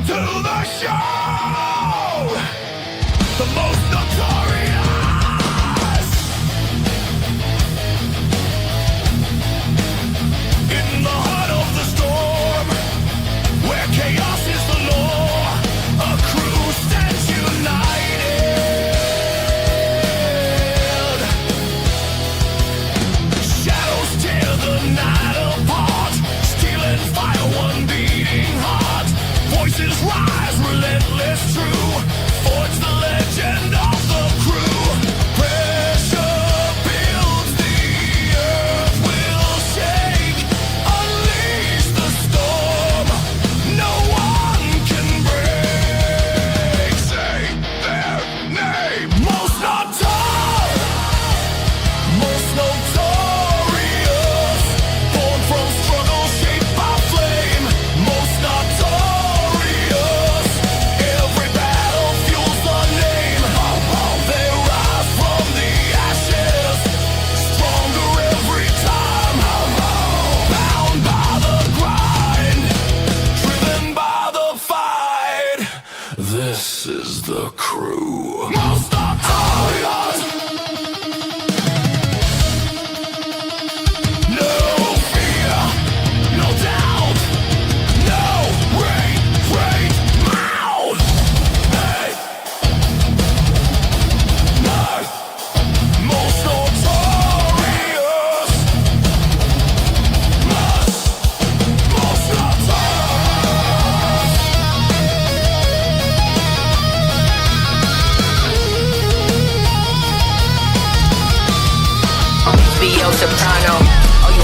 to the show. The most notorious. In the heart of the storm, where chaos is the law, a crew stands united. Shadows tear the night apart, stealing fire, one beating heart. Voices rise, relentless, true. Forge the legend of the crew. Pressure builds, the earth will shake. Unleash the storm, no one can break. Say their name. Most notorious. Born from struggle, shaped by flame. Most notorious. Every battle fuels the name. They rise from the ashes, stronger every time. Bound by the grind, driven by the fight. This is the crew. Most notorious. No fear, no doubt, no great mouth. Hey, hey, most notorious. Most HBO Soprano. Oh, you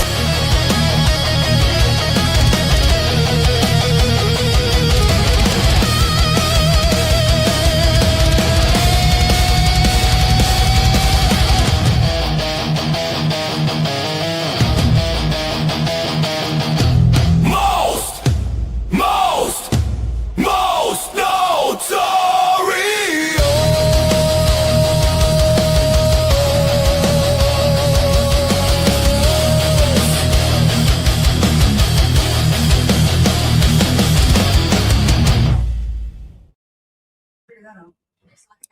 most notorious.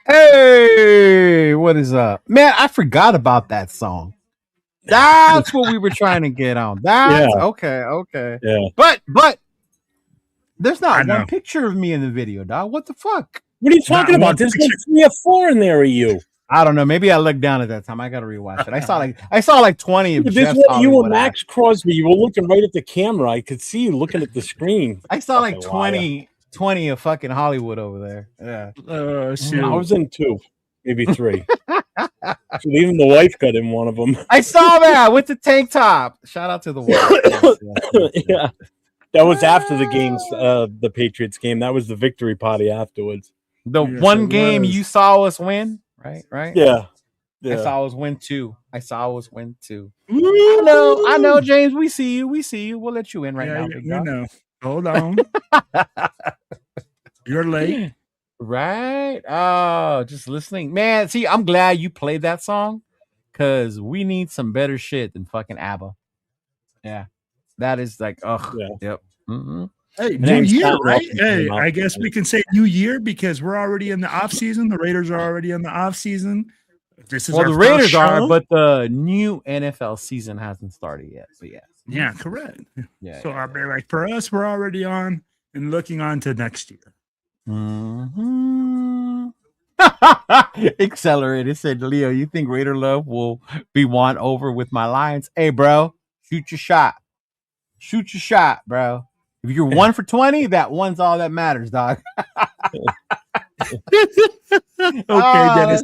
Hey, what is up? Man, I forgot about that song. That's what we were trying to get on. That's Yeah. okay. Yeah. But there's I not know. one picture of me in the video, dog. What the fuck? What are you talking Not one about? There's picture. like 3 or 4 in there of you. I don't know. Maybe I looked down at that time. I gotta rewatch it. I saw like 20 of This Jeff's was you Hollywood and Max Crosby. You were looking right at the camera. I could see you looking at the screen. I saw like Fucking liar. 20 of fucking Hollywood over there. Yeah. Shoot. I was in 2, maybe 3. So even the wife got in one of them. I saw that with the tank top. Shout out to the wife. Yes. Yeah, that was after the games, the Patriots game. That was the victory party afterwards. The Yes, one it game was. you saw us win, right? Yeah, I saw us win two. I Woo! know, James. We see you. We'll let you in right now. Yeah, big you dog. know. Hold on. You're late. Right? Oh, just listening. Man, see, I'm glad you played that song because we need some better shit than fucking ABBA. Yeah. That is like, ugh. Yeah. Yep. Mm-hmm. Hey, And new then year, Scott right? Walken Hey, came out. I guess we can say new year because we're already in the off season. The Raiders are already in the off season. This is Well, our the first Raiders are, show. but the new NFL season hasn't started yet. So, yeah. Yeah, correct. Yeah. So I'll be like, for us, we're already on and looking on to next year. Mm-hmm. Accelerated said, Leo, you think Raider Love will be won over with my Lions? Hey, bro, shoot your shot. Shoot your shot, bro. If you're 1 for 20, that one's all that matters, dog. Okay, Dennis.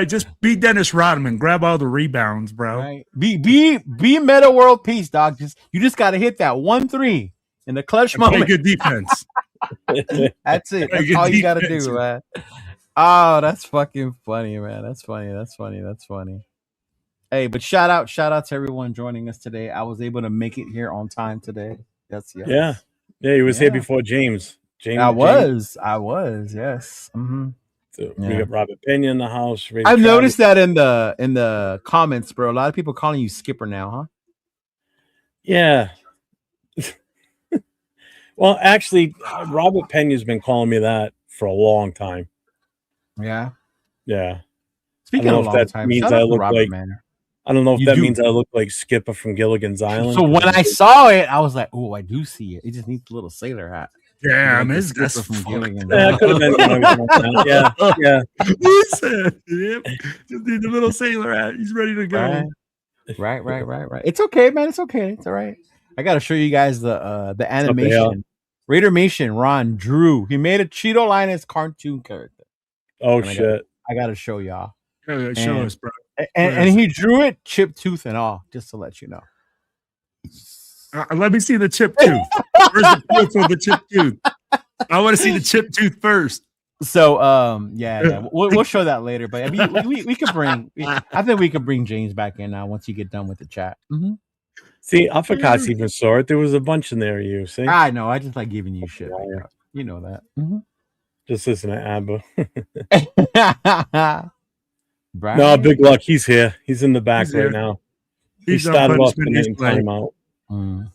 Just be Dennis Rodman. Grab all the rebounds, bro. Right? Be Meta World Peace, dog. You just got to hit that 1-3 in the clutch And play moment. good defense. That's it. Play That's good all you got to defense. do, man. Oh, that's fucking funny, man. That's funny. Hey, but shout out to everyone joining us today. I was able to make it here on time today. Yes. Yeah, he was here before James. I was, yes. Mm-hmm. So we got Robert Pena in the house. Ray I've Travis. noticed that in the comments, bro. A lot of people calling you Skipper now, huh? Yeah. Well, actually, Robert Pena's been calling me that for a long time. Yeah. Yeah. Speaking I don't of know a if long that time, means shout I out to look Robert, like- man. I don't know if You that do. means I look like Skipper from Gilligan's Island. So when I saw it, I was like, "Oh, I do see it. It just needs a little sailor hat." Damn, Like the that's skipper from Gilligan's Yeah, it could have been when I was on that. Yeah. He said, "Yep, just need a little sailor hat. He's ready to go." Right. It's okay, man. It's okay. It's all right. I gotta show you guys the animation. Raidermation, Ron drew. He made a Cheeto Linus cartoon character. Oh, And shit. I gotta show y'all. Show us, bro. And he drew it chip tooth and all, just to let you know. Let me see the chip tooth. Where's the proof of the chip tooth? I want to see the chip tooth first. So we'll show that later. But I mean, we could bring. I think we could bring James back in now once you get done with the chat. Mm-hmm. See, I forgot even saw it. There was a bunch in there. You see? I know. I just like giving you shit. You know that. Mm-hmm. Just listen to ABBA. Brian? No, Big Luck. He's here. He's in the back He's right here. now. He He's on started off punishment. the He's main playing. timeout.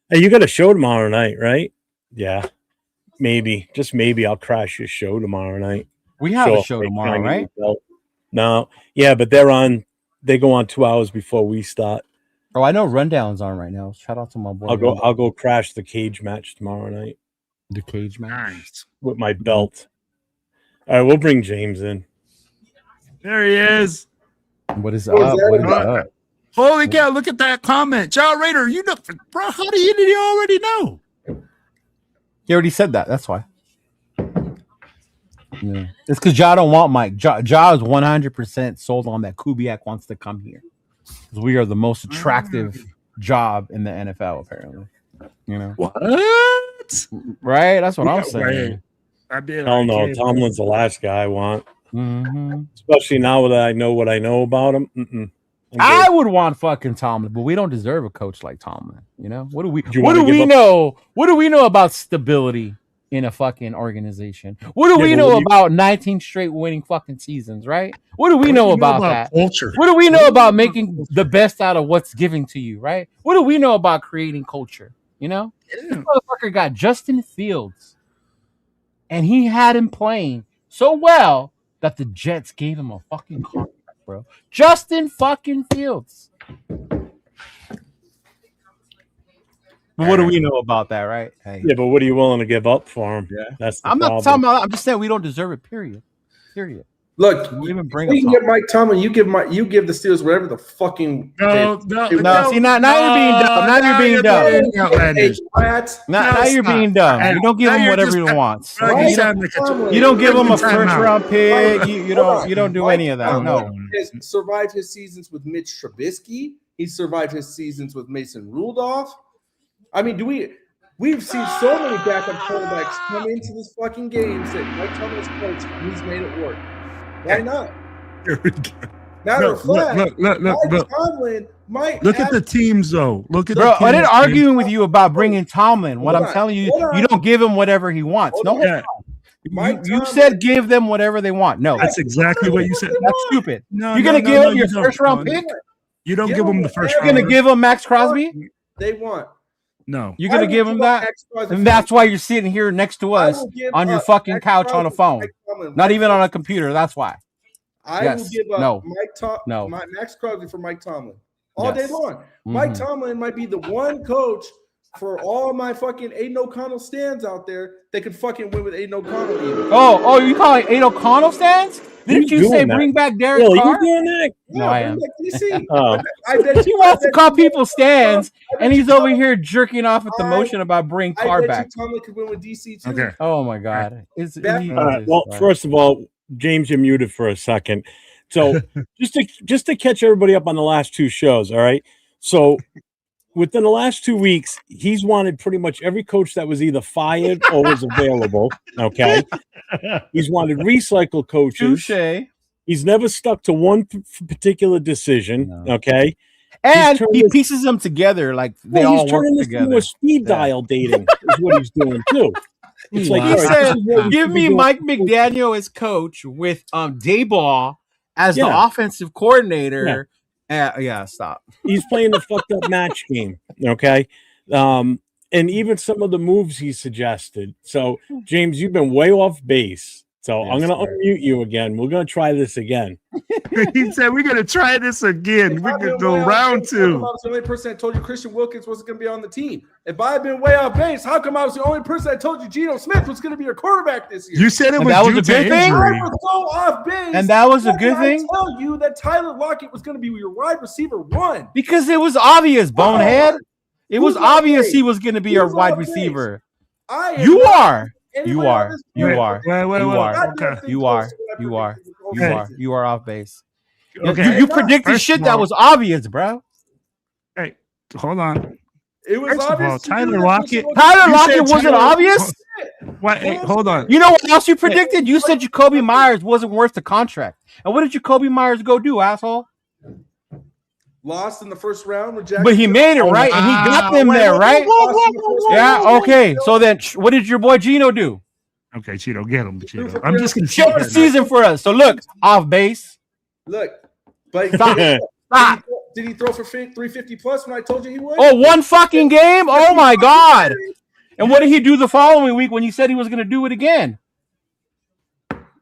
Hey, you got a show tomorrow night, right? Yeah. Maybe, just maybe I'll crash your show tomorrow night. We have a show tomorrow, right? No. Yeah, but they go on 2 hours before we start. Oh, I know Rundown's on right now. Shout out to my boy. I'll go crash the cage match tomorrow night. The cage match. Nice. With my belt. All right, we'll bring James in. There he is. What is up? What is up? Holy cow, look at that comment. John Raider, you know, bro, how did you already know? He already said that. That's why. Yeah. It's because Ja don't want Mike. Ja is 100% sold on that Kubiak wants to come here. Because we are the most attractive job in the NFL, apparently. You know? What? Right? That's what I'm saying. I did. Hell no. Tomlin's the last guy I want. Mm-hmm. Especially now that I know what I know about him. I would want fucking Tomlin, but we don't deserve a coach like Tomlin. You know? What do we know? What do we know about stability in a fucking organization? What do we know about 19 straight winning fucking seasons, right? What do we know about that? Culture. What do we know about making the best out of what's given to you, right? What do we know about creating culture? You know? This motherfucker got Justin Fields, and he had him playing so well that the Jets gave him a fucking contract, bro. Justin fucking Fields. But what do we know about that, right? Hey. Yeah, but what are you willing to give up for him? Yeah, that's the I'm problem. not talking about. I'm just saying we don't deserve it. Period. Look, you even bring we can get Mike Tomlin. You give the Steelers whatever the fucking. No. See, now you're being dumb. Now you're being dumb. Now you're being dumb. You don't give him whatever he wants. You don't give him a first round pick. You don't do any of that. No. Has survived his seasons with Mitch Trubisky. He's survived his seasons with Mason Rudolph. I mean, we've seen so many backup quarterbacks come into this fucking game say Mike Tomlin's coach and he's made it work. Why not? Matter of fact, Mike Tomlin might look at the teams though. Look at bro. I didn't arguing with you about bringing Tomlin. What I'm telling you, you don't give him whatever he wants. You said give them whatever they want. No, that's exactly what you said. That's stupid. You're gonna give him your first round pick. You don't give them the first. You're gonna give him Max Crosby. They want. No, you're gonna give him that, and that's why you're sitting here next to us on your fucking couch on a phone, not even on a computer. That's why. I will give up Max Crosby for Mike Tomlin all day long. Mm-hmm. Mike Tomlin might be the one coach for all my fucking Aiden O'Connell stands out there that could fucking win with Aiden O'Connell. Even. Oh, you calling Aiden O'Connell stands? Didn't you say bring back Derek Carr? You doing that? No, I am. I bet he wants to call people stands, and he's over here jerking off at the motion about bringing Carr back. Tomlin could win with DC too. Okay. Oh my God. Well, first of all, James, you're muted for a second. So just to catch everybody up on the last two shows, all right? So within the last 2 weeks, he's wanted pretty much every coach that was either fired or was available, okay? He's wanted recycle coaches. Touché. He's never stuck to one particular decision, okay? And he pieces them together like they all work together. More speed dial dating is what he's doing too. It's like he said, give me Mike McDaniel as coach with Dayball as the offensive coordinator Yeah, stop. He's playing the fucked up match game. Okay. And even some of the moves he suggested. So, James, you've been way off base. So I'm going to unmute you again. We're going to try this again. He said, we're going to try this again. We're going to go round two. I was the only person that told you Christian Wilkins wasn't going to be on the team. If I had been way off base, how come I was the only person that told you Geno Smith was going to be your quarterback this year? You said it was, that was due a good to thing? injury. I was so off base. And that was a Why good did thing? I tell you that Tyler Lockett was going to be your wide receiver one. Because it was obvious, bonehead. It was Who's off obvious base? he was going to be your Who's wide off base? receiver. I am You not are. anybody You on are. this You planet. are. Wait, You wait. are. Okay. You are. You are. You Okay. are. You are off base. Okay. You predicted First shit of that all- was obvious, bro. Hey, hold on. It was First of obvious all, to you Tyler that Lockett- Christian Tyler You Lockett said wasn't Tyler- obvious. What? Hey, hold on. You know what else you predicted? You said Jacoby Myers wasn't worth the contract. And what did Jacoby Myers go do, asshole? lost in the first round with Jackson. But he made it, right? And he got them there, right? Yeah, okay. So then what did your boy Gino do? Okay, Cheeto, get him, Cheeto. I'm just going to Shut the season for us. So look, off base. Look, but Stop. Stop. did he throw for 350 plus when I told you he would? Oh, one fucking game? Oh my God. And what did he do the following week when you said he was going to do it again?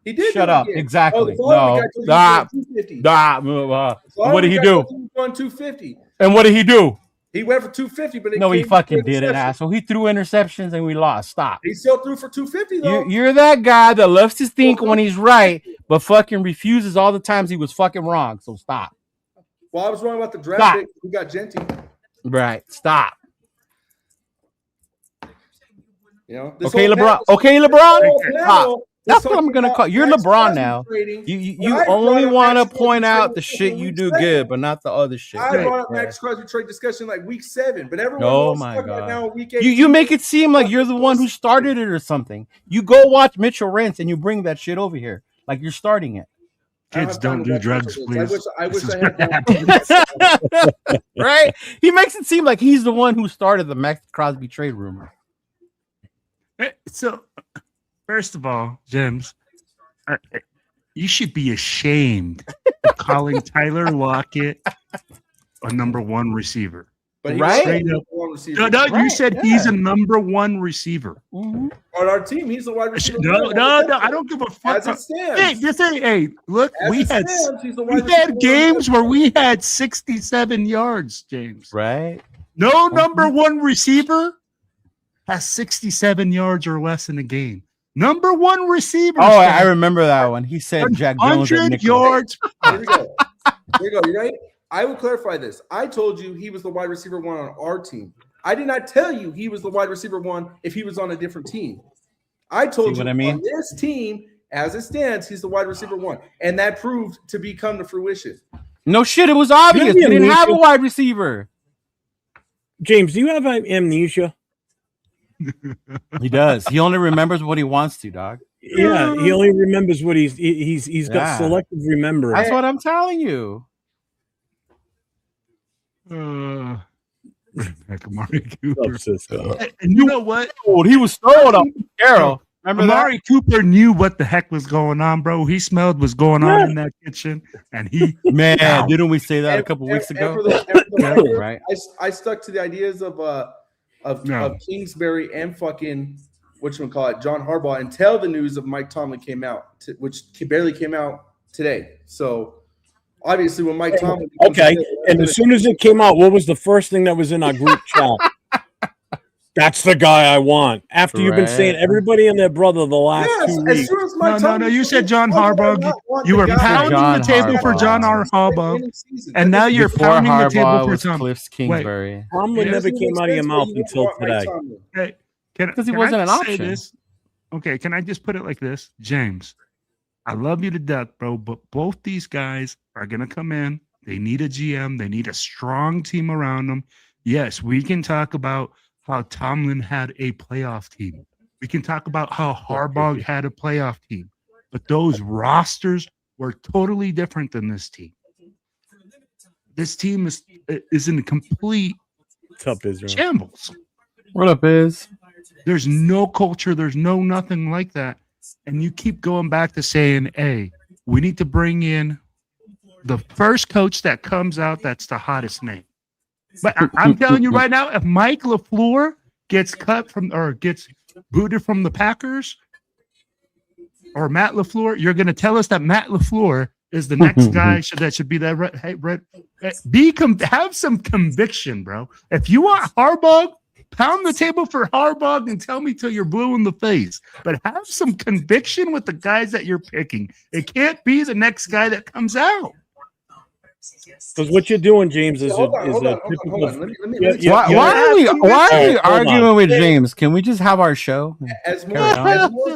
He did. Shut do it up. again. Exactly. Oh, the No. guy told you he was going 250. What did he do? He was going 250. And what did he do? He went for 250, but No, he came fucking with didn't, interception. asshole. He threw interceptions and we lost. Stop. He still threw for 250 though. You're that guy that loves to think when he's right, but fucking refuses all the times he was fucking wrong. So stop. Well, I was wrong about the draft Stop. pick. We got Genty. Right. Stop. You know. This Okay, whole LeBron. panel- Okay, this LeBron. whole Stop. panel That's is what I'm talking gonna about call. You're Max LeBron Crosby now. trading. You I only brought up want to Max Crosby point out trade the shit you week do 7. good, but not the other shit. I brought up Yeah. Max Crosby trade discussion like week 7, but everyone Oh wants to my talk about God. now in week You 18. make it seem like you're the one who started it or something. You go watch Mitchell Rentz and you bring that shit over here like you're starting it. Kids, don't do drugs, please. I wish This I is had Right? He makes it seem like he's the one who started the Max Crosby trade rumor. So, first of all, James, you should be ashamed of calling Tyler Lockett a number one receiver. But he Right? was the one receiver. No, you Right, said yeah. he's a number one receiver. Mm-hmm. On our team, he's the wide receiver. No, I don't give a fuck. As it stands. Hey, look, As we it had stands, he's the wide we had receiver. games where we had 67 yards, James. Right? No number one receiver has 67 yards or less in a game. Number one receiver. Oh, I remember that one. He said Jack Jones at 100 nickel. yards. Here we go. Here you go. You ready? I will clarify this. I told you he was the wide receiver one on our team. I did not tell you he was the wide receiver one if he was on a different team. I told See you what I mean? on this team, as it stands, he's the wide receiver one. And that proved to become to fruition. No shit, it was obvious. Maybe We didn't have a amnesia. wide receiver. James, do you have amnesia? He does. He only remembers what he wants to, dog. Yeah, he only remembers what he's got Yeah. selective remembering. That's what I'm telling you. Heck, Amari Cooper. Cisco. And you know what? Oh, he was throwing up. Carol, remember that? Amari Cooper knew what the heck was going on, bro. He smelled what's going on in that kitchen, and he Man, Ow. didn't we say that a And- couple and- weeks and ago? for the- and for the record, Right. I stuck to the ideas of Kingsbury and fucking whatchamacallit, John Harbaugh until the news of Mike Tomlin came out, which barely came out today. So obviously, when Mike Tomlin Okay, and as soon as it came out, what was the first thing that was in our group chat? That's the guy I want. After you've been Right. saying everybody and their brother the last yes, 2 as weeks. soon as Mike No, Tomlin you said John why would I Harbaugh. not want You the were guy- pounding John the table for Harbaugh. John Harbaugh, Season. and now you're Before pounding the Harbaugh table for was Tom. Cliff Kingsbury. Tomlin Yeah. never came out of your mouth until today. Hey, Because he wasn't an option. This? Okay, can I just put it like this, James? I love you to death, bro, but both these guys are gonna come in. They need a GM. They need a strong team around them. Yes, we can talk about how Tomlin had a playoff team. We can talk about how Harbaugh had a playoff team, but those rosters were totally different than this team. This team is in complete What's up, Israel? shambles. What up, Iz? There's no culture. There's no nothing like that. And you keep going back to saying, hey, we need to bring in the first coach that comes out, that's the hottest name. But I'm telling you right now, if Mike LaFleur gets cut from or gets booted from the Packers or Matt LaFleur, you're going to tell us that Matt LaFleur is the next guy that should be that. Have some conviction, bro. If you want Harbaugh, pound the table for Harbaugh and tell me till you're blue in the face. But have some conviction with the guys that you're picking. It can't be the next guy that comes out. Because what you're doing, James, is Hold a on. typical. Why are we arguing with James? Can we just have our show? As more,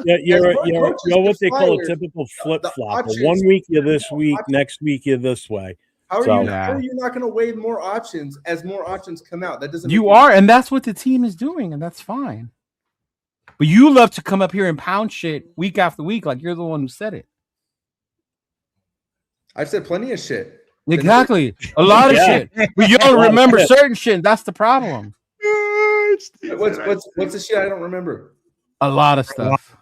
You're coaches what they call a fired, typical flip flop. options- 1 week you're this week, next week you're this way. How So- are you not going to weigh more options as more options come out? That doesn't. You are, and that's what the team is doing, and that's fine. But you love to come up here and pound shit week after week, like you're the one who said it. I've said plenty of shit. Exactly, a lot of shit. But you don't remember certain shit. That's the problem. What's the shit I don't remember? A lot of stuff.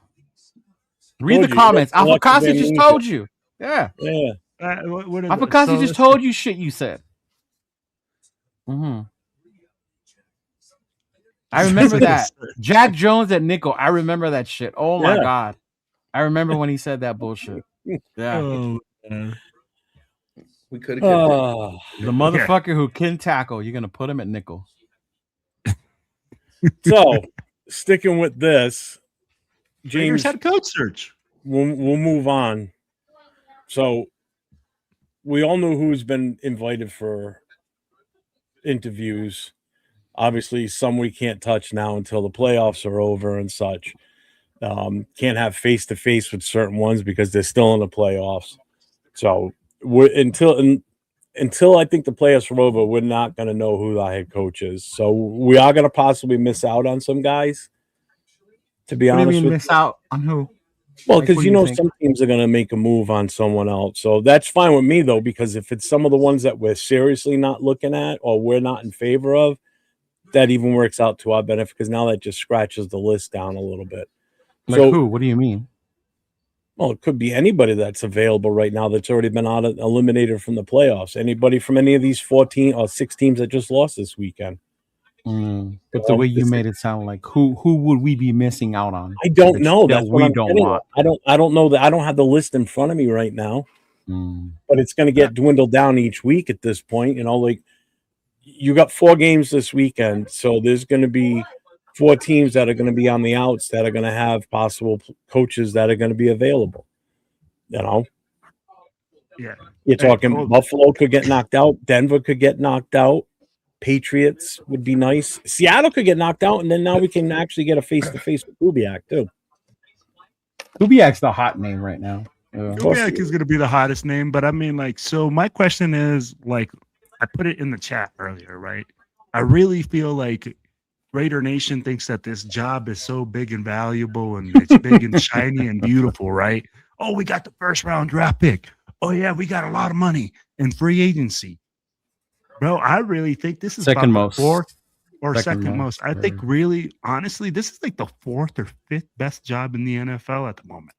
Read Told the you, comments. that's what Afokasi they just mean. told you. Yeah. Yeah. Afokasi just told you shit you said. I remember that. Jack Jones at nickel. I remember that shit. Oh my God. I remember when he said that bullshit. Yeah. Oh, We could have kept The motherfucker who can tackle, you're going to put him at nickel. So, sticking with this, James James, had coach search. we'll move on. So, we all know who's been invited for interviews. Obviously, some we can't touch now until the playoffs are over and such. Can't have face-to-face with certain ones because they're still in the playoffs. So, until I think the playoffs are over, we're not going to know who the head coach is. So we are going to possibly miss out on some guys. To be honest, miss out on who? Well, Like, because what do you think? some teams are going to make a move on someone else. So that's fine with me though, because if it's some of the ones that we're seriously not looking at or we're not in favor of, that even works out to our benefit because now that just scratches the list down a little bit. Like who? What do you mean? Well, it could be anybody that's available right now that's already been eliminated from the playoffs. Anybody from any of these 14 or 6 teams that just lost this weekend. But the way you made it sound like who would we be missing out on? I don't know. That's we what I'm don't getting want. at. I don't know that. I don't have the list in front of me right now. But it's going to get dwindled down each week at this point. You know, like you got 4 games this weekend, so there's going to be 4 teams that are going to be on the outs that are going to have possible coaches that are going to be available. You know, you're talking Buffalo could get knocked out, Denver could get knocked out, Patriots would be nice, Seattle could get knocked out, and then now we can actually get a face-to-face with Kubiak too. Kubiak's the hot name right now. Kubiak is going to be the hottest name, but I mean, like, so my question is, like, I put it in the chat earlier, right? I really feel like Raider Nation thinks that this job is so big and valuable and it's big and shiny and beautiful, right? Oh, we got the first round draft pick. Oh, yeah, we got a lot of money in free agency. Bro, I really think this is second about most. The 4th or Second second most. I think really, honestly, this is like the 4th or 5th best job in the NFL at the moment.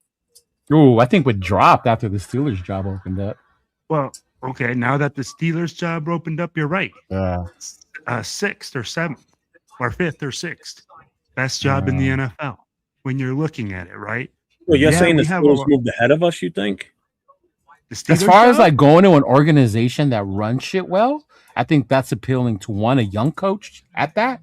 Oh, I think it dropped after the Steelers job opened up. Well, okay, now that the Steelers job opened up, you're right. Yeah. 6th or 7th or 5th or 6th best job in the NFL when you're looking at it, right? Well, you're saying the Steelers moved ahead of us, you think? As far as like going to an organization that runs shit well, I think that's appealing to a young coach at that,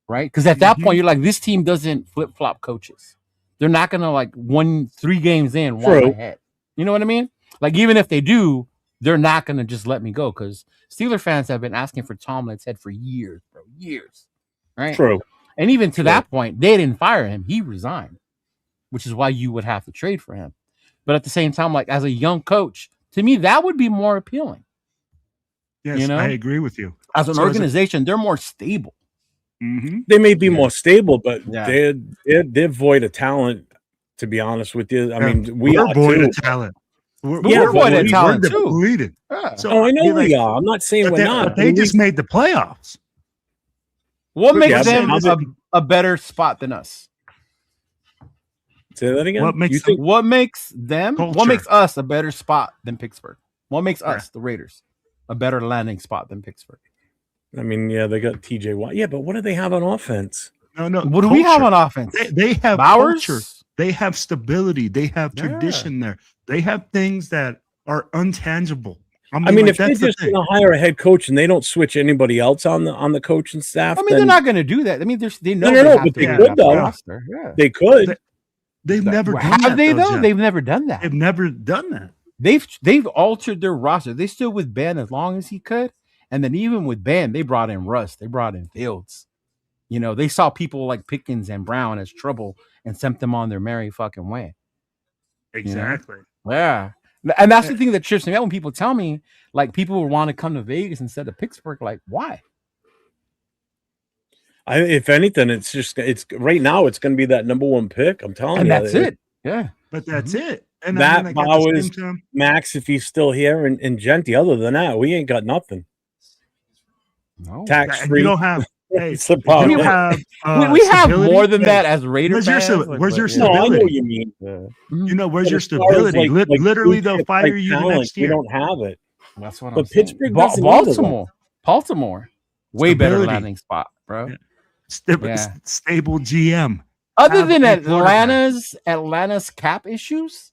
right? Because at that point, you're like, this team doesn't flip-flop coaches. They're not going to like 3 games in, walk ahead. You know what I mean? Like, even if they do, they're not going to just let me go because Steeler fans have been asking for Tomlin's head for years, bro. Years. Right? True. And even to that point, they didn't fire him. He resigned, which is why you would have to trade for him. But at the same time, like as a young coach, to me, that would be more appealing. Yes, you know? I agree with you. As an organization, they're more stable. They may be more stable, but they're void of talent, to be honest with you. I mean, we're void of talent. We're void of talent too. So I know we are. I'm not saying we're not. They just made the playoffs. What makes them a better spot than us? Say that again. What makes them? What makes us a better spot than Pittsburgh? What makes us, the Raiders, a better landing spot than Pittsburgh? I mean, yeah, they got TJ Watt. Yeah, but what do they have on offense? No. What do we have on offense? They have Bowers? culture. They have stability. They have tradition there. They have things that are untangible. I mean, if they're just going to hire a head coach and they don't switch anybody else on the coaching staff, I mean, they're not going to do that. I mean, they know but they could though. Yeah. They could. They've never done have that, they though? Jeff. They've never done that. They've never done that. They've altered their roster. They stood with Ben as long as he could, and then even with Ben, they brought in Russ. They brought in Fields. You know, they saw people like Pickens and Brown as trouble and sent them on their merry fucking way. Exactly. You know? Yeah. And that's the thing that trips me out when people tell me, like, people would want to come to Vegas instead of Pittsburgh. Like, why? If anything, it's right now. It's going to be that number one pick. I'm telling you, and that's it. Yeah, but that's it. And that I mean, Bowers, Max, if he's still here, and Genty. Other than that, we ain't got nothing. No, tax free. You don't have. Hey, we have more than that as Raiders. Where's your stability? No, I know what you mean. You know, where's your stability? Literally, they'll fire you the next year. We don't have it. That's what I'm saying. Pittsburgh, Baltimore, way better landing spot, bro. Stable GM. Other than Atlanta's cap issues,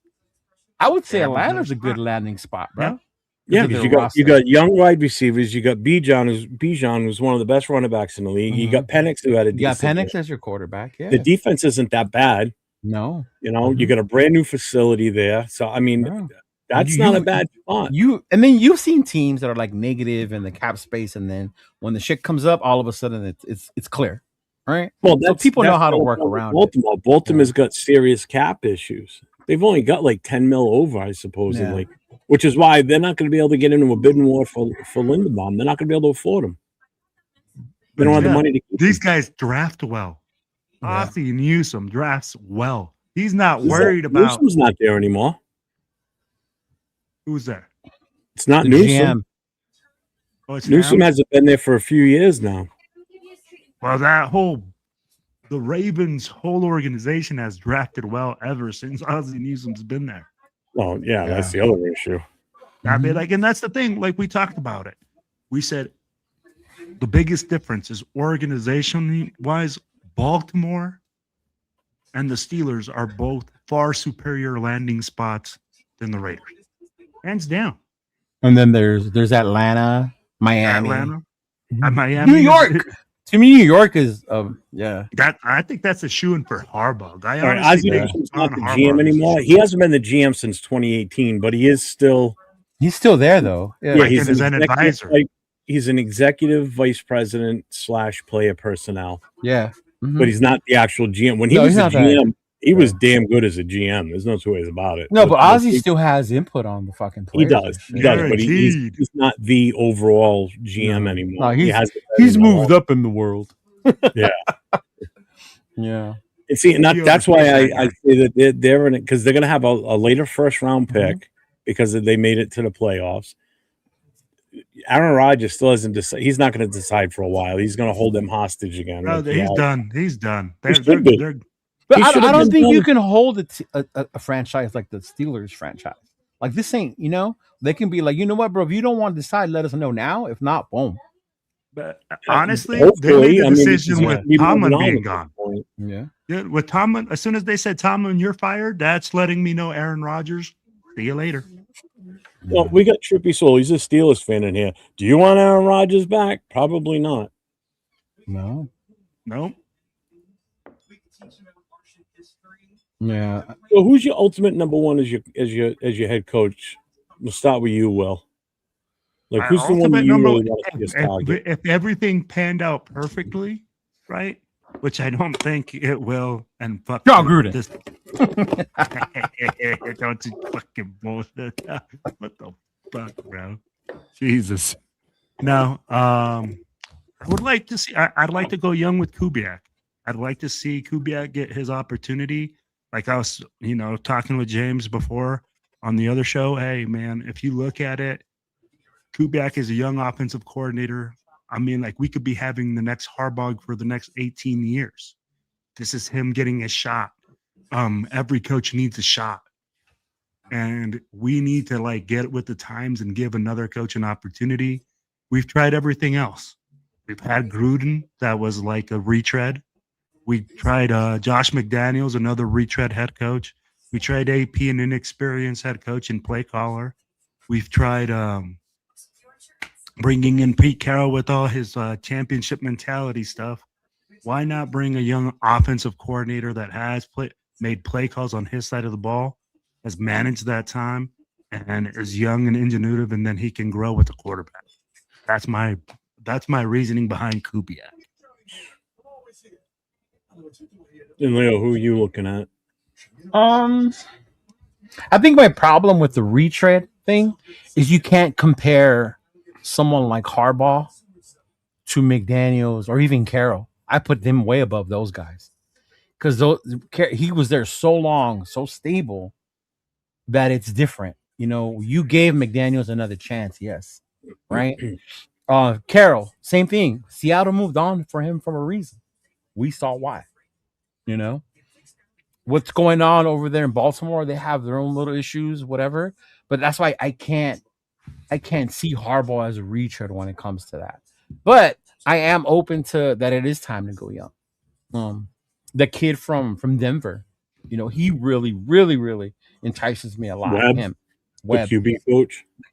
I would say Atlanta's a good landing spot, bro. Yeah, because you got young wide receivers. You got Bijan, who's one of the best running backs in the league. You got Penix, who had a decent Penix as your quarterback. Yeah, the defense isn't that bad. No, you know, you got a brand new facility there. So I mean, that's not a bad spot. And then you've seen teams that are like negative in the cap space, and then when the shit comes up, all of a sudden it's clear, right? Well, so people know how to work around Baltimore. Baltimore's got serious cap issues. They've only got like 10 mil over, I suppose, which is why they're not going to be able to get into a bidding war for Linderbaum. They're not going to be able to afford him. They don't have the money to keep these guys draft well. Ozzie Newsome drafts well. He's not worried about. Newsome's not there anymore. Who's there? It's not Newsome. Newsome hasn't been there for a few years now. Well, the Ravens' whole organization has drafted well ever since Ozzie Newsome's been there. Well, yeah, that's the other issue. I mean, and that's the thing. Like, we talked about it. We said the biggest difference is organization-wise, Baltimore and the Steelers are both far superior landing spots than the Raiders, hands down. And then there's Atlanta, Miami, Miami, New York. To me, New York is, That I think that's a shoo-in for Harbaugh. Ozzie Newsome's not the GM anymore. He hasn't been the GM since 2018, but he is still. He's still there though. Yeah, he's an advisor. He's an executive vice president / player personnel. Yeah, but he's not the actual GM. When he was the GM, he was damn good as a GM. There's no two ways about it. No, but Ozzie still has input on the fucking players. He does, but he's not the overall GM anymore. No, he's moved up in the world. Yeah. Yeah. And see, and that's why I say that they're in it, because they're going to have a later first round pick because they made it to the playoffs. Aaron Rodgers still hasn't decided. He's not going to decide for a while. He's going to hold them hostage again. No, he's done. He's done. But I don't think you can hold a franchise like the Steelers franchise. Like, this ain't, they can be like, you know what, bro? If you don't want to decide, let us know now. If not, boom. But honestly, they made the decision with Tomlin being gone. Yeah, with Tomlin, as soon as they said, Tomlin, you're fired, that's letting me know Aaron Rodgers, see you later. Well, we got Trippy Soul. He's a Steelers fan in here. Do you want Aaron Rodgers back? Probably not. No. Yeah. So who's your ultimate number one as your head coach? We'll start with you, Will. Like, who's the one that you really want to see us target? If everything panned out perfectly, right? Which I don't think it will. And fuck John Gruden. Don't you fucking bullshit. What the fuck, bro? Jesus. No. I would like to see. I'd like to go young with Kubiak. I'd like to see Kubiak get his opportunity. Like I was, talking with James before on the other show. Hey, man, if you look at it, Kubiak is a young offensive coordinator. I mean, like, we could be having the next Harbaugh for the next 18 years. This is him getting a shot. Every coach needs a shot. and we need to like get with the times and give another coach an opportunity. We've tried everything else. We've had Gruden, that was like a retread. We tried Josh McDaniels, another retread head coach. We tried AP, an inexperienced head coach and play caller. We've tried bringing in Pete Carroll with all his championship mentality stuff. Why not bring a young offensive coordinator that has made play calls on his side of the ball, has managed that time, and is young and ingenuitive, and then he can grow with the quarterback. That's my reasoning behind Kubiak. And Leo, who are you looking at? I think my problem with the retread thing is you can't compare someone like Harbaugh to McDaniels or even Carroll. I put them way above those guys because he was there so long, so stable that it's different. You know, you gave McDaniels another chance, yes, right? Carroll, same thing. Seattle moved on for him for a reason. We saw why. You know, what's going on over there in Baltimore? They have their own little issues, whatever. But that's why I can't see Harbaugh as a retread when it comes to that. But I am open to that. It is time to go young. The kid from Denver, you know, he really entices me a lot. Webb, the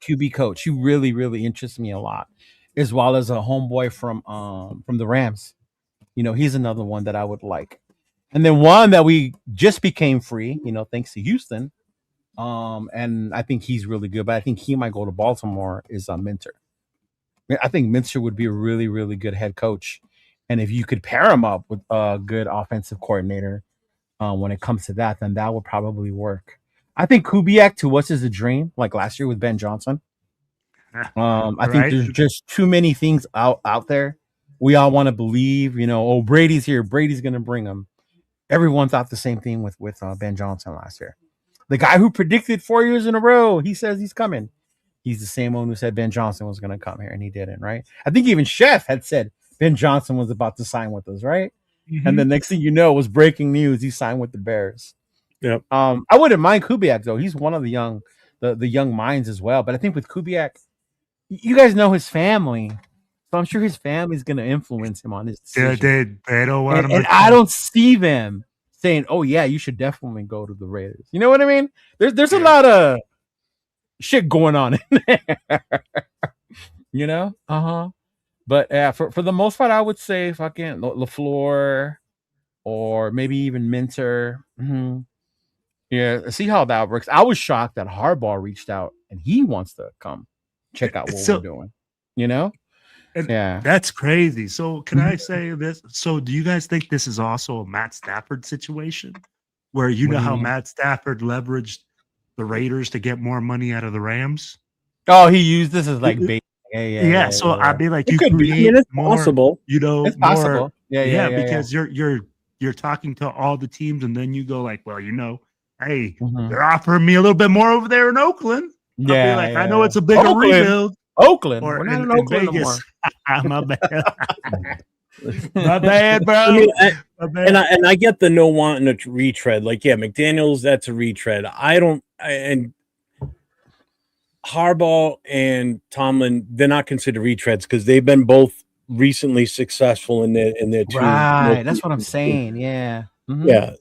QB coach. He really interests me a lot, as well as a homeboy from the Rams. You know, he's another one that I would like. And then one that we just became free, you know, thanks to Houston. And I think he's really good, but I think he might go to Baltimore is Minter. I think Minter would be a really good head coach. And if you could pair him up with a good offensive coordinator when it comes to that, then that would probably work. I think Kubiak to us is a dream, like last year with Ben Johnson. I think there's just too many things out there. We all want to believe, you know, oh, Brady's here. Brady's going to bring him. Everyone thought the same thing with Ben Johnson last year. The guy who predicted 4 years in a row, he says he's coming. He's the same one who said Ben Johnson was going to come here, and he didn't, right? I think even Chef had said Ben Johnson was about to sign with us, right? Mm-hmm. And the next thing you know, it was breaking news. He signed with the Bears. Yep. I wouldn't mind Kubiak, though. He's one of the young minds as well. But I think with Kubiak, you guys know his family. So I'm sure his family's going to influence him on his decision. They don't want him. And I don't see them saying, "Oh yeah, you should definitely go to the Raiders." You know what I mean? There's a lot of shit going on in there. You know? But for the most part, I would say fucking LaFleur or maybe even Minter. Mm-hmm. Yeah, see how that works. I was shocked that Harbaugh reached out and he wants to come check out what we're doing. You know? Yeah, that's crazy. So can I say this? So do you guys think this is also a Matt Stafford situation where you know how Matt Stafford leveraged the Raiders to get more money out of the Rams? Oh, he used this as like bait. Yeah. So I'd be like, it could be. It's more, possible. You know, it's possible. Yeah. Because you're talking to all the teams, and then you go like, well, you know, hey, they're offering me a little bit more over there in Oakland. Yeah, I'll be like, I know it's a bigger rebuild. Oakland. Or we're not in Oakland Vegas. My bad. My bad, bro. I mean, and I get the no wanting a retread. Like, yeah, McDaniels, that's a retread. And Harbaugh and Tomlin, they're not considered retreads because they've been both recently successful in their two. Right, that's what I'm saying. Yeah. Mm-hmm. Yeah.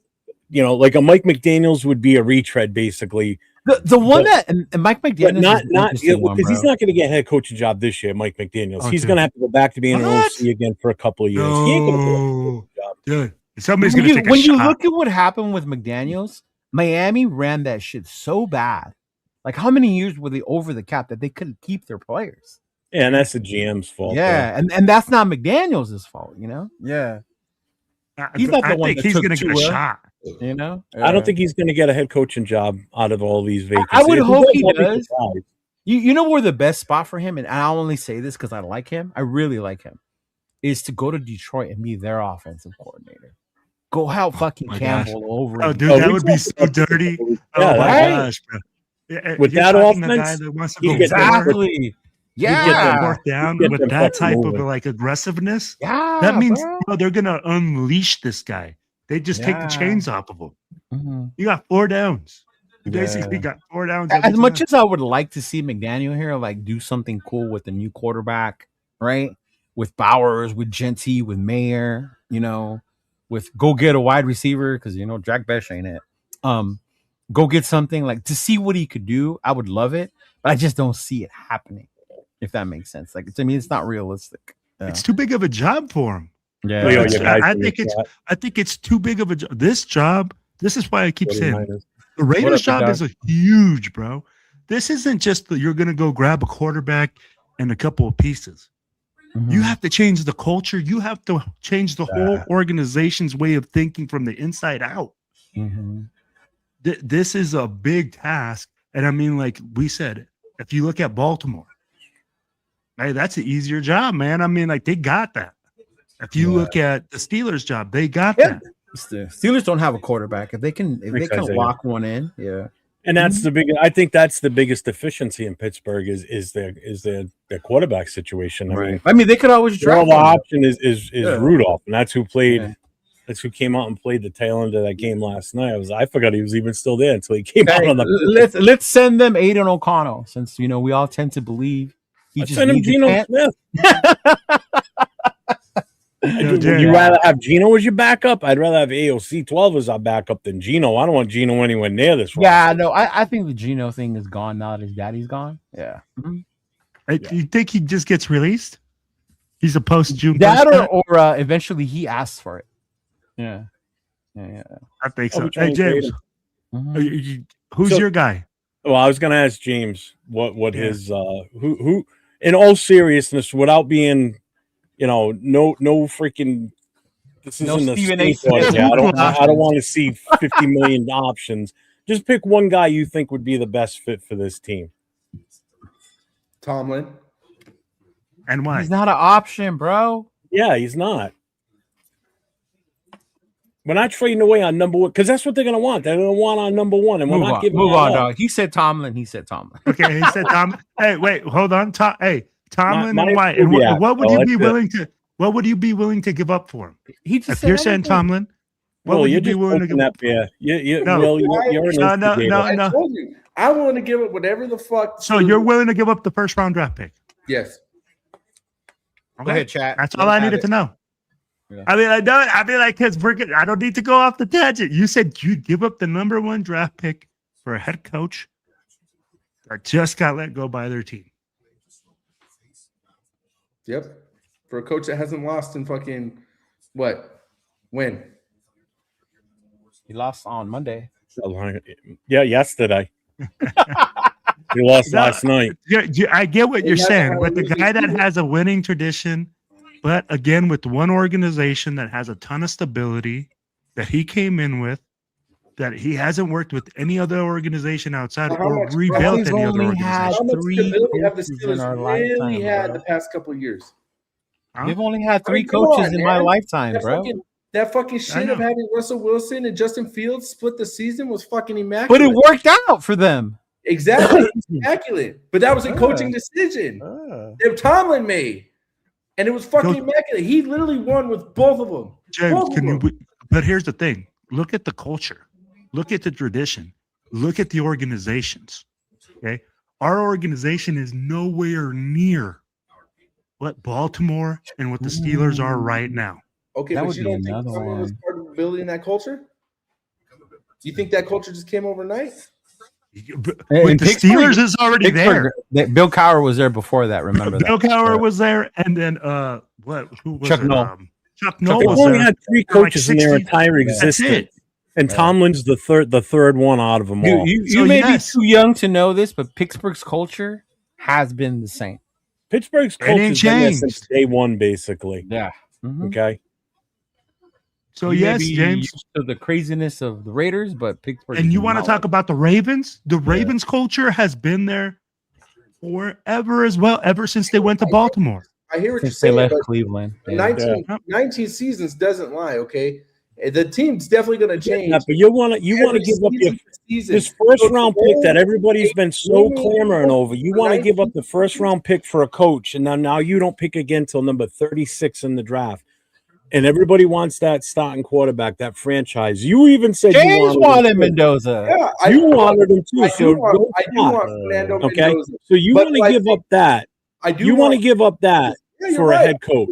You know, like a Mike McDaniels would be a retread, basically. The one that and Mike McDaniels, not because he's not going to get head coaching job this year. Mike McDaniels, he's going to have to go back to being an OC again for a couple of years. No. He ain't going to get a coaching job. Dude, somebody's going to take a when shot. you look at what happened with McDaniels, Miami ran that shit so bad. Like, how many years were they over the cap that they couldn't keep their players? Yeah, and that's the GM's fault. Yeah, and that's not McDaniels' fault, you know? Yeah. He's not the one that he's going to get a shot. You know? I don't think he's going to get a head coaching job out of all these vacancies. I would hope he does. You know where the best spot for him, and I'll only say this because I like him. I really like him. Is to go to Detroit and be their offensive coordinator. Go help fucking Campbell over. Oh, dude, that would be so dirty. Oh my gosh, bro. With that offense, exactly. Yeah, fourth down with that type of like aggressiveness. Yeah, that means they're gonna unleash this guy. They just take the chains off of him. Mm-hmm. You got 4 downs. He basically got 4 downs. As much as I would like to see McDaniel here, like do something cool with the new quarterback, right? With Bowers, with Genty, with Mayer, with go get a wide receiver because Jack Besh ain't it. Go get something like to see what he could do. I would love it, but I just don't see it happening. If that makes sense, like it's not realistic. It's too big of a job for him. Yeah, I think it's too big of a job. This job. This is why I keep saying the Raiders' job is a huge, bro. This isn't just that you're going to go grab a quarterback and a couple of pieces. Mm-hmm. You have to change the culture. You have to change the whole organization's way of thinking from the inside out. Mm-hmm. This is a big task. And I mean, like we said, if you look at Baltimore, hey, that's an easier job, man. I mean, like they got that. If you look at the Steelers' job, they got that. The Steelers don't have a quarterback. If they can lock one in, and that's the big. I think that's the biggest deficiency in Pittsburgh is their quarterback situation. I mean, they could always draft. The option is Rudolph, and that's who played. Yeah. That's who came out and played the tail end of that game last night. I forgot he was even still there until he came out on the. Let's send them Aiden O'Connell, since we all tend to believe he just needs Geno Smith. Would you rather have Geno as your backup? I'd rather have AOC 12 as our backup than Geno. I don't want Geno anywhere near this. Yeah, no, I think the Geno thing is gone now that his daddy's gone. Yeah. Mm-hmm. You think he just gets released? He's a post-June. That or eventually he asks for it. Yeah. I think so. Hey, James, who's your guy? Well, I was going to ask James what his who in all seriousness, without being. No freaking. This isn't a Stephen A. I don't want to see 50 million options. Just pick one guy you think would be the best fit for this team. Tomlin. And why? He's not an option, bro. Yeah, he's not. We're not trading away on number one because that's what they're going to want. They're going to want on number one, and we're not giving. Move on, dog. He said Tomlin. Okay, he said Tomlin. Hey, wait, hold on. Tomlin and White. And what would you be willing to? What would you be willing to give up for him? If you're saying Tomlin, what would you be willing to give up? Yeah, no, I'm willing to give up whatever the fuck. So you're willing to give up the first round draft pick? Yes. Okay. Go ahead, chat. That's all I needed to know. Yeah. I mean, I don't need to go off the tangent. You said you'd give up the number one draft pick for a head coach that just got let go by their team. Yep. For a coach that hasn't lost in fucking what? When? He lost on Monday. Yeah, yesterday. He lost last night. I get what you're saying. With the guy that has a winning tradition, but again, with one organization that has a ton of stability that he came in with, that he hasn't worked with any other organization outside or rebuilt any other organization. How much stability have the Steelers really had the past couple of years? They've only had 3 coaches in my lifetime, bro. That fucking shit of having Russell Wilson and Justin Fields split the season was fucking immaculate. But it worked out for them. Exactly. Immaculate. But that was a coaching decision that Tomlin made. And it was fucking immaculate. He literally won with both of them. James, but here's the thing. Look at the culture. Look at the tradition. Look at the organizations. Okay? Our organization is nowhere near what Baltimore and what the Steelers are right now. Okay, but you don't think someone was part of building that culture? Do you think that culture just came overnight? With the Steelers is already there. Bill Cowher was there before that. Remember that? Bill Cowher was there, and then who was Chuck it? Noll. Chuck Noll They've was only there. had 3 coaches in their entire existence, and Tomlin's the third one out of them all. You may be too young to know this, but Pittsburgh's culture has been the same. Pittsburgh's culture has been there since day one, basically. Yeah. Mm-hmm. Okay. So yes, James, to the craziness of the Raiders, but Pittsburgh. And you want to talk about the Ravens? The Ravens culture has been there forever as well, ever since they went to Baltimore. I hear what you're saying. They left but Cleveland. 19 seasons doesn't lie. Okay, the team's definitely going to change. Yeah, but you want to give up this first round pick that everybody's been so clamoring over. You want to give up the first round pick for a coach, and now you don't pick again till number 36 in the draft. and everybody wants that starting quarterback, that franchise. You even said James you wanted Mendoza. Yeah, you wanted him too. I So do want Fernando okay. Mendoza. So you But want to I give think- up that? I do You want to want give up that Yeah, you're for right. a head coach?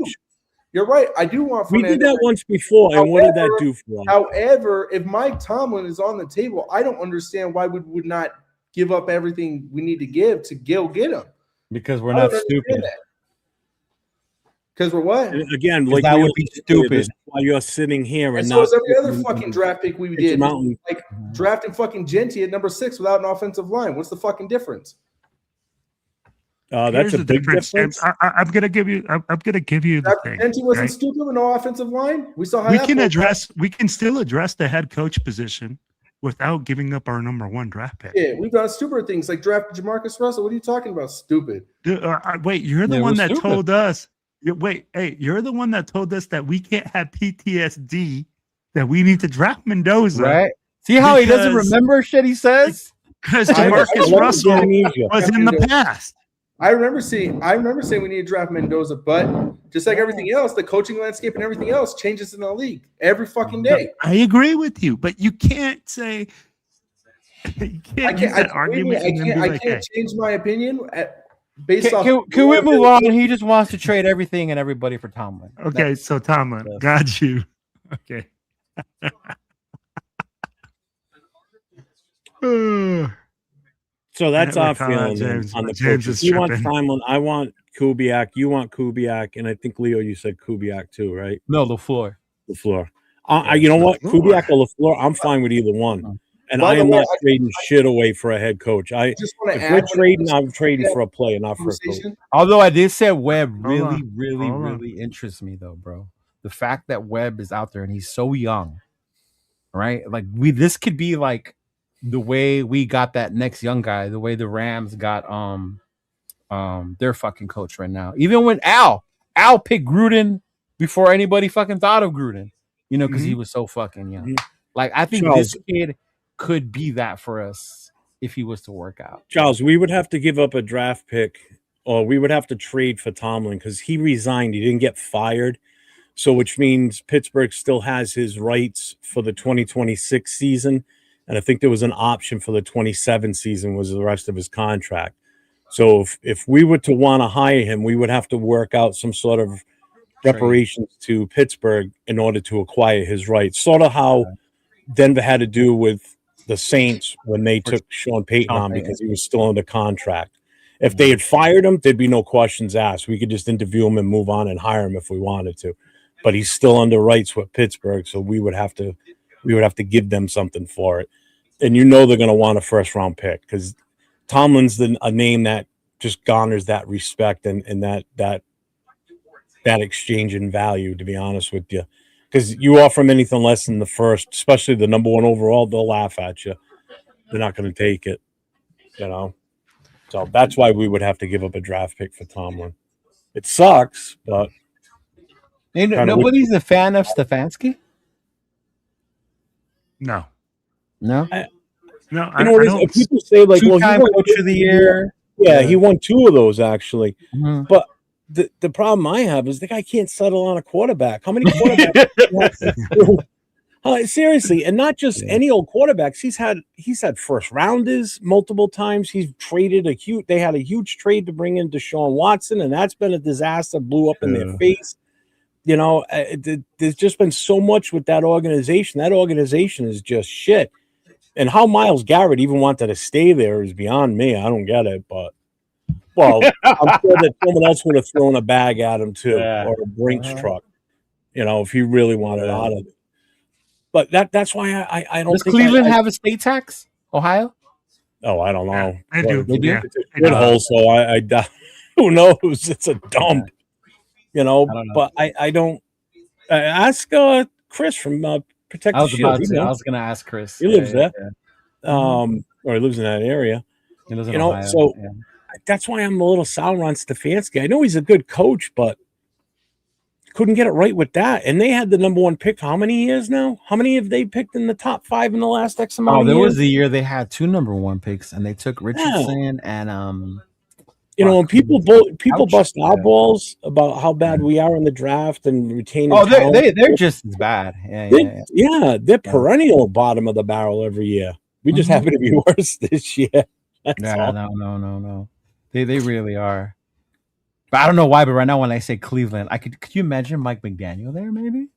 You're right. I do want We Fernando. did that once before, and what did that However- do for us? However, if Mike Tomlin is on the table, I don't understand why we would not give up everything we need to give to go get him. Because we're I not don't understand stupid. that. Because we're what? And again, Because like that Leo would be said, stupid. this is why you're sitting here And and so not is every other fucking draft pick we It's did. a mountain. Like drafting fucking Genty at number 6 without an offensive line. What's the fucking difference? That's Here's a the big difference. difference. I'm gonna give you the Drafting thing. Genty wasn't right? stupid with no offensive line. We saw how We that can played out. we can still address the head coach position without giving up our number 1 draft pick. Yeah, we've done stupider things like draft Jamarcus Russell. What are you talking about? Stupid. Wait, you're the Yeah, it one was that stupid. told us. You're the one that told us that we can't have PTSD, that we need to draft Mendoza, Right? See how he doesn't Because- remember shit he says? because I Jamarcus love Russell Amnesia. was in the past. I remember saying we need to draft Mendoza, but just like everything else, the coaching landscape and everything else changes in the league every fucking day. I agree with you, but you can't say you can't use that argument and then be I like, can't hey, change my opinion based off. Can we move on? He just wants to trade everything and everybody for Tomlin. okay, so Tomlin, got you. Okay. So that's Yeah, our we're calling feeling James- on the James coaches. is You want tripping. Simon, I want Kubiak, you want Kubiak, and I think Leo, you said Kubiak too, right? No, LaFleur. LaFleur. You know what? LaFleur. Kubiak or LaFleur, I'm fine with either one. And By I the am way, not trading shit away for a head coach. I just want to If add we're trading, I'm trading for a player, not for a coach. conversation. Although I did say Webb Hold really, on. really, Hold on. really interests me though, bro. The fact that Webb is out there and he's so young, right? Like this could be like the way we got that next young guy, the way the Rams got their fucking coach right now. Even when Al picked Gruden before anybody fucking thought of Gruden, you know, because he was so fucking young. Mhm. Like I think Charles. this kid could be that for us if he was to work out. Charles, we would have to give up a draft pick or we would have to trade for Tomlin because he resigned. He didn't get fired. So, which means Pittsburgh still has his rights for the 2026 season. And I think there was an option for the 27 season was the rest of his contract. So if we were to want to hire him, we would have to work out some sort of reparations to Pittsburgh in order to acquire his rights. Sort of how Denver had to do with the Saints when they took Sean Payton on because he was still under contract. If they had fired him, there'd be no questions asked. We could just interview him and move on and hire him if we wanted to. But he's still under rights with Pittsburgh, so we would have to give them something for it. And you know they're going to want a first round pick because Tomlin's a name that just garners that respect and that exchange in value. To be honest with you, because you offer them anything less than the first, especially the number 1 overall, they'll laugh at you. They're not going to take it, you know. So that's why we would have to give up a draft pick for Tomlin. It sucks, but And Kinda nobody's a fan of Stefanski? No. No? No, you know what I it is? don't. People say like, well, he Two-time won- coach of the year. Yeah, he won 2 of those actually. Mhm. But the problem I have is the guy can't settle on a quarterback. How many quarterbacks? Seriously, and not just any old quarterbacks. He's had first rounders multiple times. He's traded they had a huge trade to bring in Deshaun Watson, and that's been a disaster. Blew up in their face. You know, there's just been so much with that organization. That organization is just shit. And how Myles Garrett even wanted to stay there is beyond me. I don't get it, but well, I'm sure that someone else would have thrown a bag at him too, or a Brinks truck. You know, if he really wanted out of it. But that's why I don't. Does think Cleveland have a state tax? Ohio? Oh, I don't know. I do. They do? Yeah. It's a shithole, so I doubt. Who knows? It's a dump. You know, I don't know. but I don't. Ask Chris from Protect I the was Shield. about He to. I knows. was gonna ask Chris. He lives there. Yeah. Or he lives in that area. He lives in You know, Ohio. so yeah. that's why I'm a little sour on Stefanski. I know he's a good coach, but couldn't get it right with that. And they had the number 1 pick. How many years now? How many have they picked in the top 5 in the last X amount Oh, of there years? was the year they had 2 number 1 picks, and they took Richardson and You know, when people Ouch. bust our Yeah. balls about how bad we are in the draft and retaining. Oh, talent, they're just as bad. they're perennial bottom of the barrel every year. We just happen to be worse this year. That's all. No. They really are. But I don't know why. But right now, when I say Cleveland, could you imagine Mike McDaniel there? Maybe.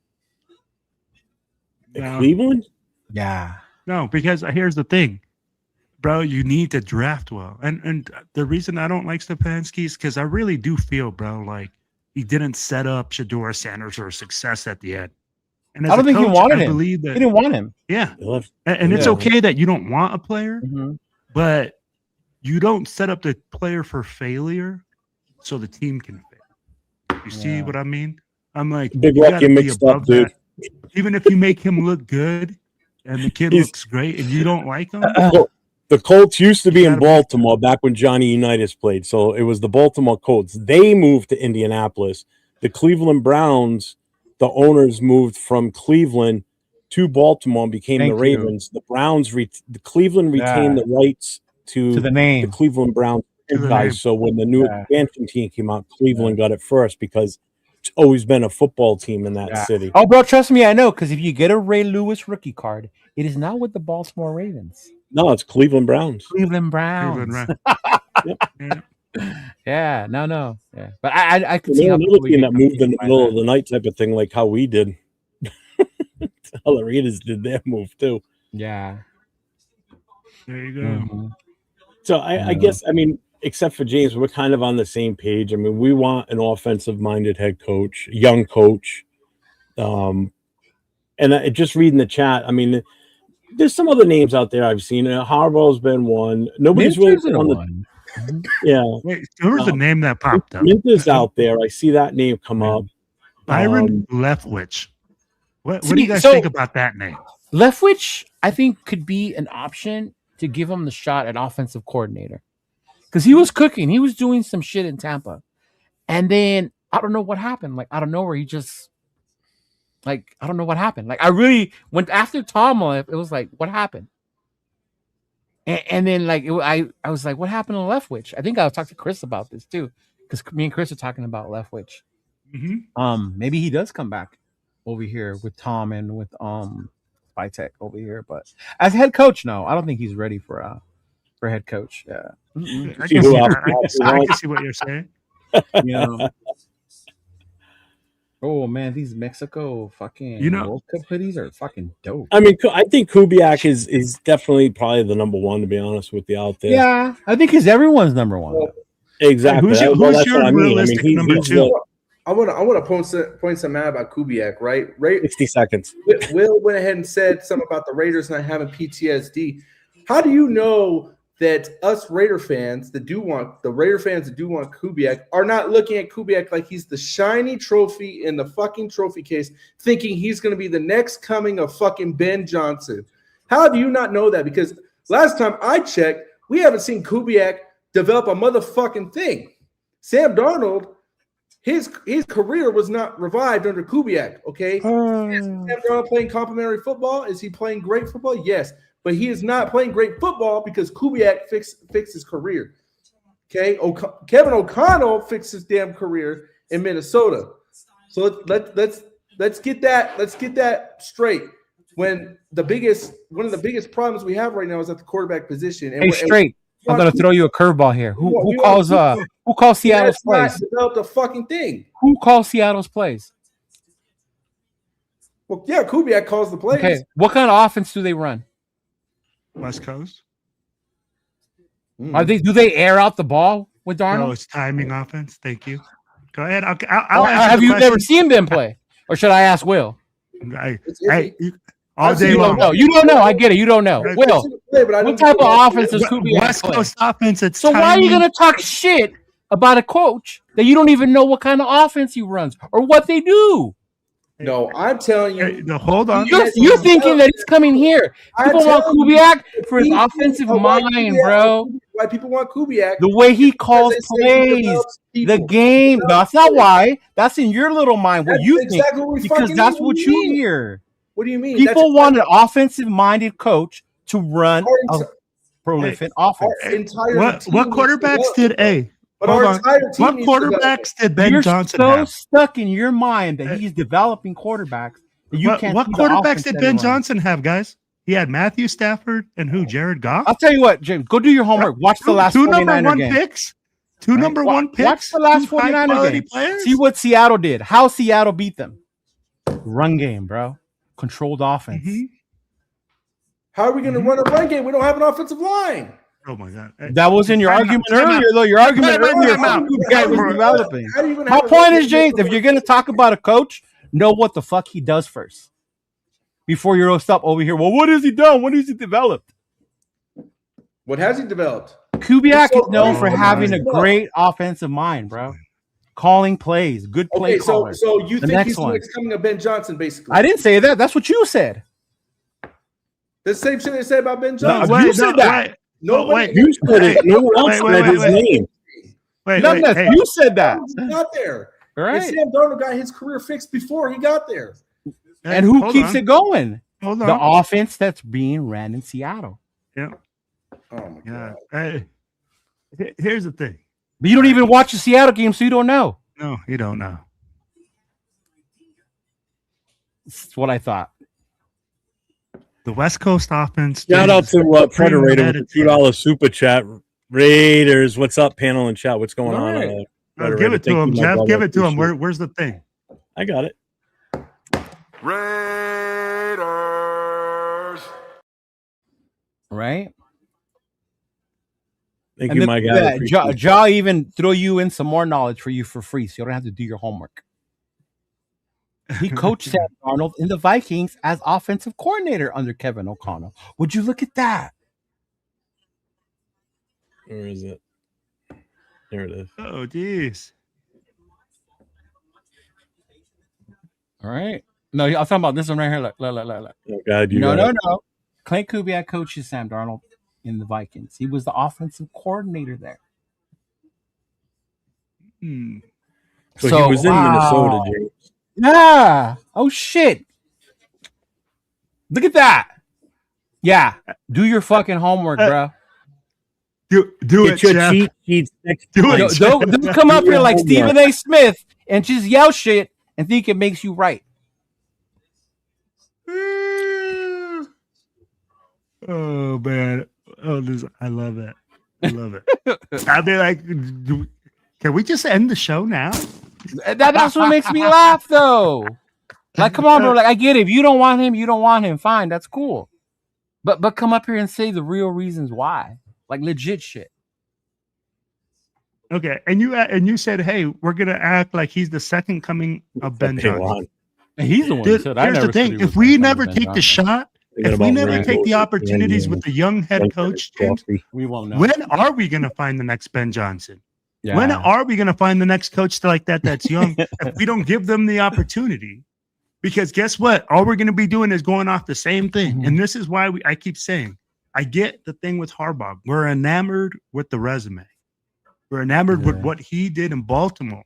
No. Cleveland? Yeah. No, because here's the thing, bro. You need to draft well, and the reason I don't like Stefanski is because I really do feel, bro, like he didn't set up Shador Sanders for success at the end. And as I don't a think he coach, wanted I him. believe that He didn't want him. Yeah, He left. and it's Yeah. okay that you don't want a player, Mhm. but you don't set up the player for failure so the team can fail. You see Yeah. what I mean? I'm like, Big you Rock, gotta you be mixed up, above dude. that. Even if you make him look good and the kid He's- looks great and you don't like him, The Colts used to be in gotta be- Baltimore back when Johnny Unitas played. So it was the Baltimore Colts. They moved to Indianapolis. The Cleveland Browns, the owners moved from Cleveland to Baltimore and became Thank the you. Ravens. The Browns, the Cleveland retained the rights to To the the name. Cleveland Browns To the franchise. name. So when the new Yeah. expansion team came out, Cleveland got it first because it's always been a football team in that Yeah. city. Oh, bro, trust me, I know. Because if you get a Ray Lewis rookie card, it is not with the Baltimore Ravens. No, it's Cleveland Browns. Cleveland Browns. Cleveland, right? Yeah. Yeah, no. Yeah, but I could And see they're how another people team get that moved in confused the by middle that. of the night type of thing, like how we did. How the Raiders did their move too. Yeah. There you go. Mhm. So I guess, I mean, except for James, we're kind of on the same page. I mean, we want an offensive-minded head coach, young coach. And just reading the chat, I mean, there's some other names out there I've seen. Harbaugh's been one. Nobody's really Minter's in on the one. yeah. Wait, there was a name that popped up. Minter's out there. I see that name come up. Byron Leftwich. What do See, you guys so- think about that name? Leftwich, I think, could be an option to give him the shot at offensive coordinator. Because he was cooking. He was doing some shit in Tampa. And then, I don't know what happened. Like, out of nowhere, he just... Like, I don't know what happened. Like, I really... Went after Tom left, it was like, what happened? And then, like, I was like, what happened to Leftwich? I think I was talking to Chris about this, too. Because me and Chris are talking about Leftwich. Mm-hmm. Maybe he does come back over here with Tom and with Spytech over here, but as head coach, no, I don't think he's ready for head coach. Yeah, I See can who see, else I can see what you're saying. you know. Oh man, these Mexico fucking World Cup hoodies are fucking dope. I mean, I think Kubiak is definitely probably the number one, to be honest with you, out there. Yeah, I think he's everyone's number one. Exactly. Who's your that's what I mean. realistic number he's two? I want to point some out about Kubiak, right? 60 seconds. Will went ahead and said something about the Raiders not having PTSD. How do you know that us Raider fans that do want Kubiak are not looking at Kubiak like he's the shiny trophy in the fucking trophy case, thinking he's going to be the next coming of fucking Ben Johnson? How do you not know that? Because last time I checked, we haven't seen Kubiak develop a motherfucking thing. Sam Darnold, his career was not revived under Kubiak, okay? Is Sam Darnold playing complimentary football? Is he playing great football? Yes. But he is not playing great football because Kubiak fixed his career. Okay, Kevin O'Connell fixed his damn career in Minnesota. So let's get that straight. When one of the biggest problems we have right now is at the quarterback position. Hey, straight. I'm gonna throw you a curveball here. Who calls Seattle's plays? Developed a fucking thing. Who calls Seattle's plays? Well, yeah, Kubiak calls the plays. Okay, what kind of offense do they run? West Coast. Do they air out the ball with Darnold? No, it's timing offense. Thank you. Go ahead. I'll Or answer have the you question. never seen them play? Or should I ask Will? All day You long. don't know. You don't know. I get it. You don't know. Right. Will, what type of offense does Kubiak West play? Coast offense. It's So why are you timing. going to talk shit about a coach that you don't even know what kind of offense he runs or what they do? No, I'm telling you. Hey, no, hold on. You're thinking that he's coming here. People want Kubiak for his offensive mind, bro. Why people want Kubiak? The way he calls Because they say he plays, develops the people. game. That's not why. That's in your little mind what That's you exactly think what we because fucking that's mean. what you hear. What do you mean? People want an offensive-minded coach to run a prolific offense. Our entire What team quarterbacks is did? Hey, But Hold our on. entire team What needs to develop. quarterbacks did Ben You're Johnson so have? stuck in your mind that he's developing quarterbacks that you can't. What see the quarterbacks offense did that he Ben runs. Johnson have, guys? He had Matthew Stafford and who? Jared Goff? I'll tell you what, James. Go do your homework. Watch the last two number 49er one game. picks. Two right? number one picks. Watch the last two high 49er quality game. players. See what Seattle did. How Seattle beat them. Run game, bro. Controlled offense. Mhm. How are we going to run a run game? We don't have an offensive line. Oh my God. That was in your Time out, argument time out. earlier, though. Your argument Time out, earlier, time out. the guy was developing. How do you even My have a point run is, game? James, if you're going to talk about a coach, know what the fuck he does first. Before you're up over here. Well, what has he done? What has he developed? What has he developed? Kubiak So- is known for Oh, having my a great offensive mind, bro. Calling plays, good play Okay, so caller. you The think next he's the one. next coming of Ben Johnson, basically? I didn't say that. That's what you said. The same shit they say about Ben No, Johnson. you said that. Wait, Nobody. You said it. No one else Wait, said his wait. name. None of that. hey, You said that. He got there. All And right. Sam Darnold got his career fixed before he got there. And who hold keeps on. it going? Hold The on. offense that's being ran in Seattle. Yeah. Oh my Yeah. god. Hey, here's the thing. But you don't even watch the Seattle game, so you don't know. No, you don't know. That's what I thought. The West Coast offense. Shout out to Predator with the premeditated. $2 super chat. Raiders, what's up, panel and chat? What's going All on? right. No, give it to him, Jeff. Give it to him. Where's the thing? I got it. Raiders. Right? Thank And you, then my guy. that, Appreciate it. Ja even throw you in some more knowledge for you for free, so you don't have to do your homework. He coached Sam Darnold in the Vikings as offensive coordinator under Kevin O'Connell. Would you look at that? Where is it? There it is. Oh, geez. All right. No, I'm talking about this one right here. Look. Oh, God, you No. got it. Clint Kubiak coaches Sam Darnold in the Vikings. He was the offensive coordinator there. Hmm. So he was in Minnesota, James. Yeah. Oh shit. Look at that. Yeah. Do your fucking homework, bro. Do it, Get your Jeff. cheat sheets next Do it. time. Don't come up here like Homework. Stephen A. Smith and just yell shit and think it makes you right. Oh man. Oh, I love it. I love it. I'd be like, can we just end the show now? That's what makes me laugh, though. Like, come on, bro. Like, I get it. If you don't want him, you don't want him. Fine, that's cool. But come up here and say the real reasons why, like legit shit. Okay, and you said, hey, we're gonna act like he's the second coming of Ben Okay, Johnson. Juan. And he's the one. Dude, who said, I here's never the said thing: he was if we gonna never come take Ben the Johnson. shot, Thinking if we about never Randall, take the opportunities and, with the young head coach, James, Coffee. We won't know. when are we gonna find the next Ben Johnson? Yeah. When are we gonna find the next coach like that that's young? If we don't give them the opportunity, because guess what? All we're gonna be doing is going off the same thing, Mhm. and this is why I keep saying, I get the thing with Harbaugh. We're enamored with the resume. We're enamored with Yeah. what he did in Baltimore.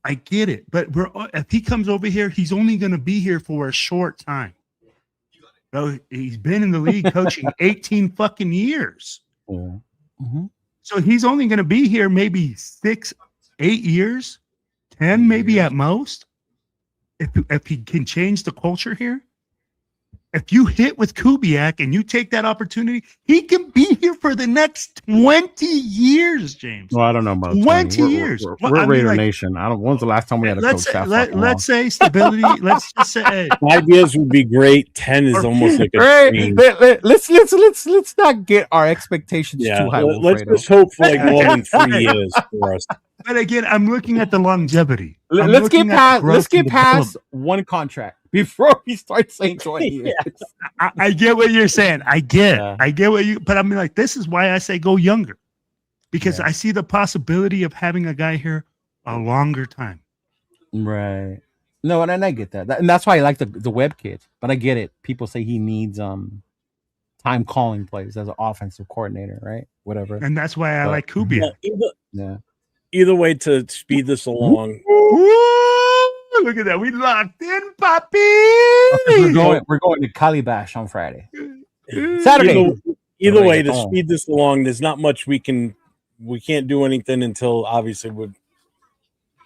I get it, but if he comes over here, he's only going to be here for a short time. So he's been in the league coaching 18 fucking years. Yeah. Mhm. So he's only going to be here maybe 6, 8 years, 10 maybe at most. If he can change the culture here. If you hit with Kubiak and you take that opportunity, he can be here for the next 20 years, James. Well, I don't know about 20 We're- years. We're, Well, we're I mean, Raider like, Nation. I don't. When's the last time we had a coach let's say, that fucking long? let's say stability. Let's just say 5 years would be great. 10 is almost like a Right. dream. Let's not get our expectations Yeah, too high. let's Wilfredo. just hope for like more than 3 years for us. But again, I'm looking at the longevity. I'm Let's get looking at the past. growth Let's get and past one contract before we start saying 20 years. I get what you're saying. I get Yeah. what you. But I mean, like, this is why I say go younger, because Yeah. I see the possibility of having a guy here a longer time. Right. No, and I get that. And that's why I like the Webb kid. But I get it. People say he needs time calling plays as an offensive coordinator, right? Whatever. And that's why I But- like Kubiak. Yeah. Either way, to speed this along, Woo! Look at that. We locked in, Poppy. We're going to Calibash on Friday. Saturday. either way, Right to on. speed this along, there's not much we can we can't do anything until obviously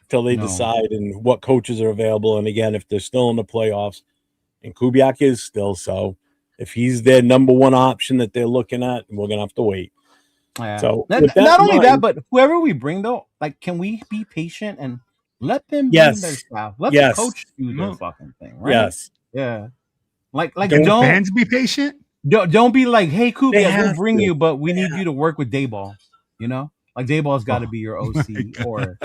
until they decide and what coaches are available. And again, if they're still in the playoffs, and Kubiak is still so, if he's their number one option that they're looking at, we're gonna have to wait. Yeah. So not only that, but whoever we bring though, like, can we be patient and let them bring their staff? Let the coach do their fucking thing, right? Yes. Yeah. Like don't fans be patient? Don't be like, hey, Kubiak, we'll bring you, but we need you to work with Dayball. You know, like Dayball's got to be your OC, or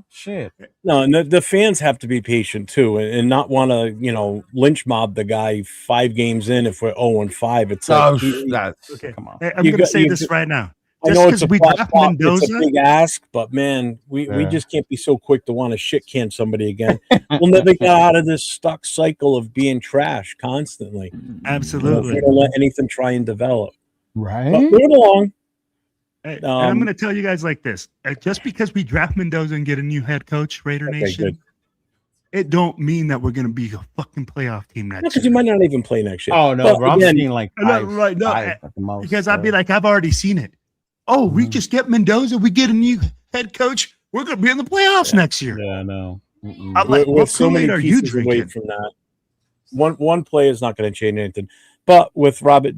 shit. No, and the fans have to be patient too, and not want to, lynch mob the guy 5 games in if we're 0-5. It's like, okay. Come on. Hey, I'm going to say this right now. I know it's a big ask, but man, we just can't be so quick to want to shit can somebody again. We'll never get out of this stuck cycle of being trash constantly. Absolutely. We don't let anything try and develop. Right. But move along. Hey, and I'm going to tell you guys like this: just because we draft Mendoza and get a new head coach, Raider Nation, it don't mean that we're going to be a fucking playoff team next year. Because you might not even play next year. Oh no, bro, I'm seeing like five at the most. Because I'd be like, I've already seen it. Oh, we just get Mendoza, we get a new head coach, we're going to be in the playoffs next year. Yeah, no. We're so many pieces away from that. One play is not going to change anything. But with Robert's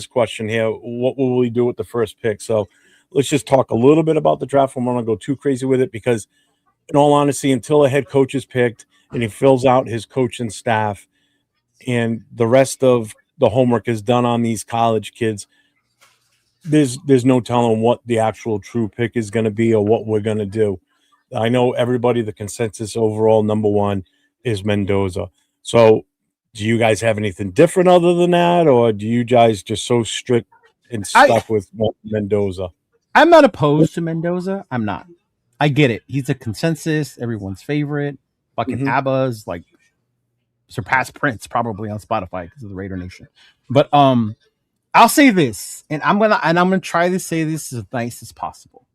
question here, what will we do with the first pick? So let's just talk a little bit about the draft. I'm not going to go too crazy with it because, in all honesty, until a head coach is picked and he fills out his coaching staff and the rest of the homework is done on these college kids, there's no telling what the actual true pick is going to be or what we're going to do. I know everybody, the consensus overall number one is Mendoza. So do you guys have anything different other than that, or do you guys just so strict and stuck with Mendoza? I'm not opposed to Mendoza. I'm not. I get it. He's a consensus, everyone's favorite. Fucking ABBA's like surpassed Prince probably on Spotify because of the Raider Nation. But I'll say this, and I'm gonna try to say this as nice as possible.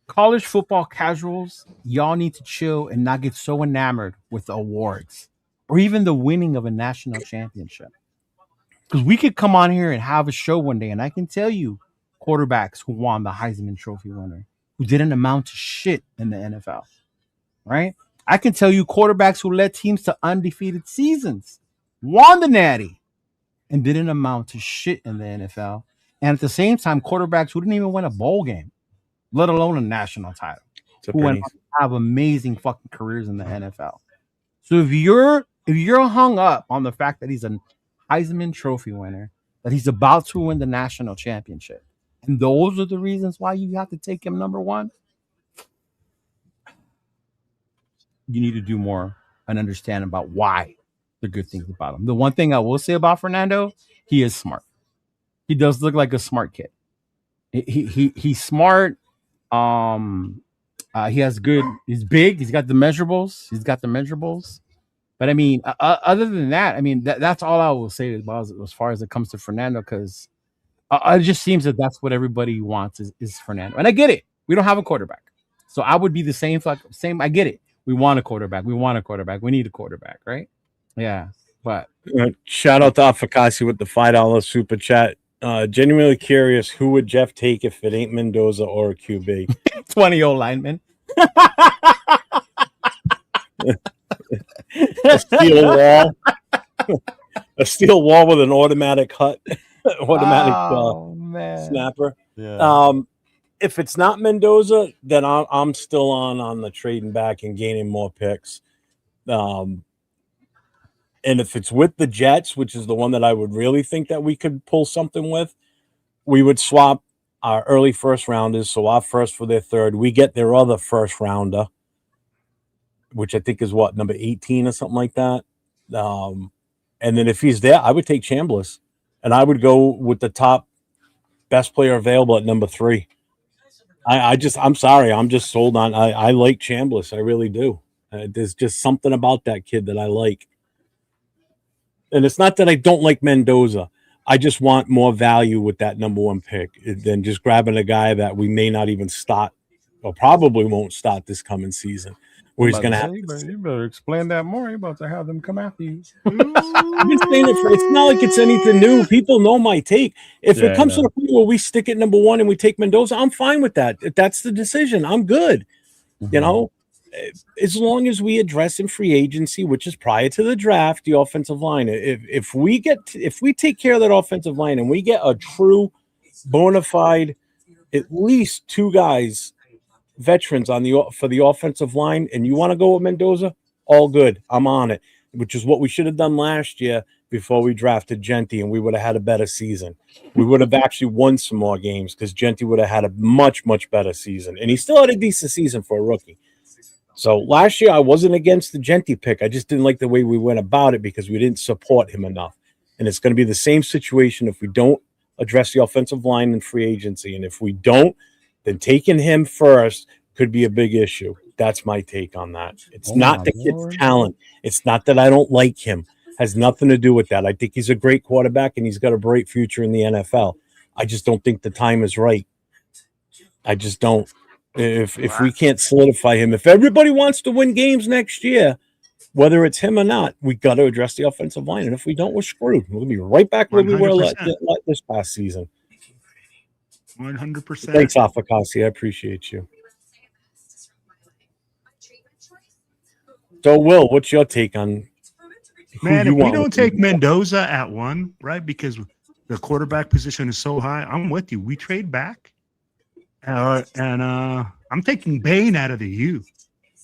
College football casuals, y'all need to chill and not get so enamored with the awards or even the winning of a national championship. Because we could come on here and have a show one day, and I can tell you quarterbacks who won the Heisman Trophy winner, who didn't amount to shit in the NFL, right? I can tell you quarterbacks who led teams to undefeated seasons, won the Natty, and didn't amount to shit in the NFL. And at the same time, quarterbacks who didn't even win a bowl game, let alone a national title, who went on to have amazing fucking careers in the NFL. So if you're hung up on the fact that he's a Heisman Trophy winner, that he's about to win the national championship, and those are the reasons why you have to take him number one, you need to do more and understand about why the good things about him. The one thing I will say about Fernando, he is smart. He does look like a smart kid. He's smart. He has good. He's big. He's got the measurables. But I mean, other than that, I mean that's all I will say about as far as it comes to Fernando, because it just seems that that's what everybody wants is Fernando, and I get it. We don't have a quarterback, so I would be the same. I get it. We want a quarterback. We need a quarterback, right? Yeah, but shout out to Afakasi with the $5 super chat. Genuinely curious, who would Jeff take if it ain't Mendoza or a QB? 20-year-old lineman. A steel wall with an automatic snapper. Yeah. If it's not Mendoza, then I'm still on the trading back and gaining more picks. And if it's with the Jets, which is the one that I would really think that we could pull something with, we would swap our early first rounders. So our first for their third. We get their other first rounder, which I think is number 18 or something like that. And then if he's there, I would take Chambliss. And I would go with the top best player available at number 3. I'm sorry. I'm just sold on. I like Chambliss. I really do. There's just something about that kid that I like. And it's not that I don't like Mendoza. I just want more value with that number 1 pick than just grabbing a guy that we may not even start or probably won't start this coming season. where he's going to have. You better explain that more. You're about to have them come after you. I've been saying it for. It's not like it's anything new. People know my take. If it comes to the point where we stick at number 1 and we take Mendoza, I'm fine with that. If that's the decision, I'm good. You know, as long as we address in free agency, which is prior to the draft, the offensive line. If we take care of that offensive line and we get a true, bona fide, at least 2 guys, veterans for the offensive line, and you want to go with Mendoza, all good. I'm on it, which is what we should have done last year before we drafted Genty, and we would have had a better season. We would have actually won some more games because Genty would have had a much, much better season, and he still had a decent season for a rookie. So last year I wasn't against the Genty pick. I just didn't like the way we went about it because we didn't support him enough. And it's going to be the same situation if we don't address the offensive line in free agency, and if we don't, then taking him first could be a big issue. That's my take on that. It's not the kid's talent. It's not that I don't like him. Has nothing to do with that. I think he's a great quarterback and he's got a bright future in the NFL. I just don't think the time is right. I just don't. If we can't solidify him, if everybody wants to win games next year, whether it's him or not, we got to address the offensive line. And if we don't, we're screwed. We'll be right back where we were this past season. 100%. Thanks, Afakasi. I appreciate you. So, Will, what's your take on Man, if we don't take Mendoza at 1, right, because the quarterback position is so high, I'm with you. We trade back. And I'm taking Bain out of the U.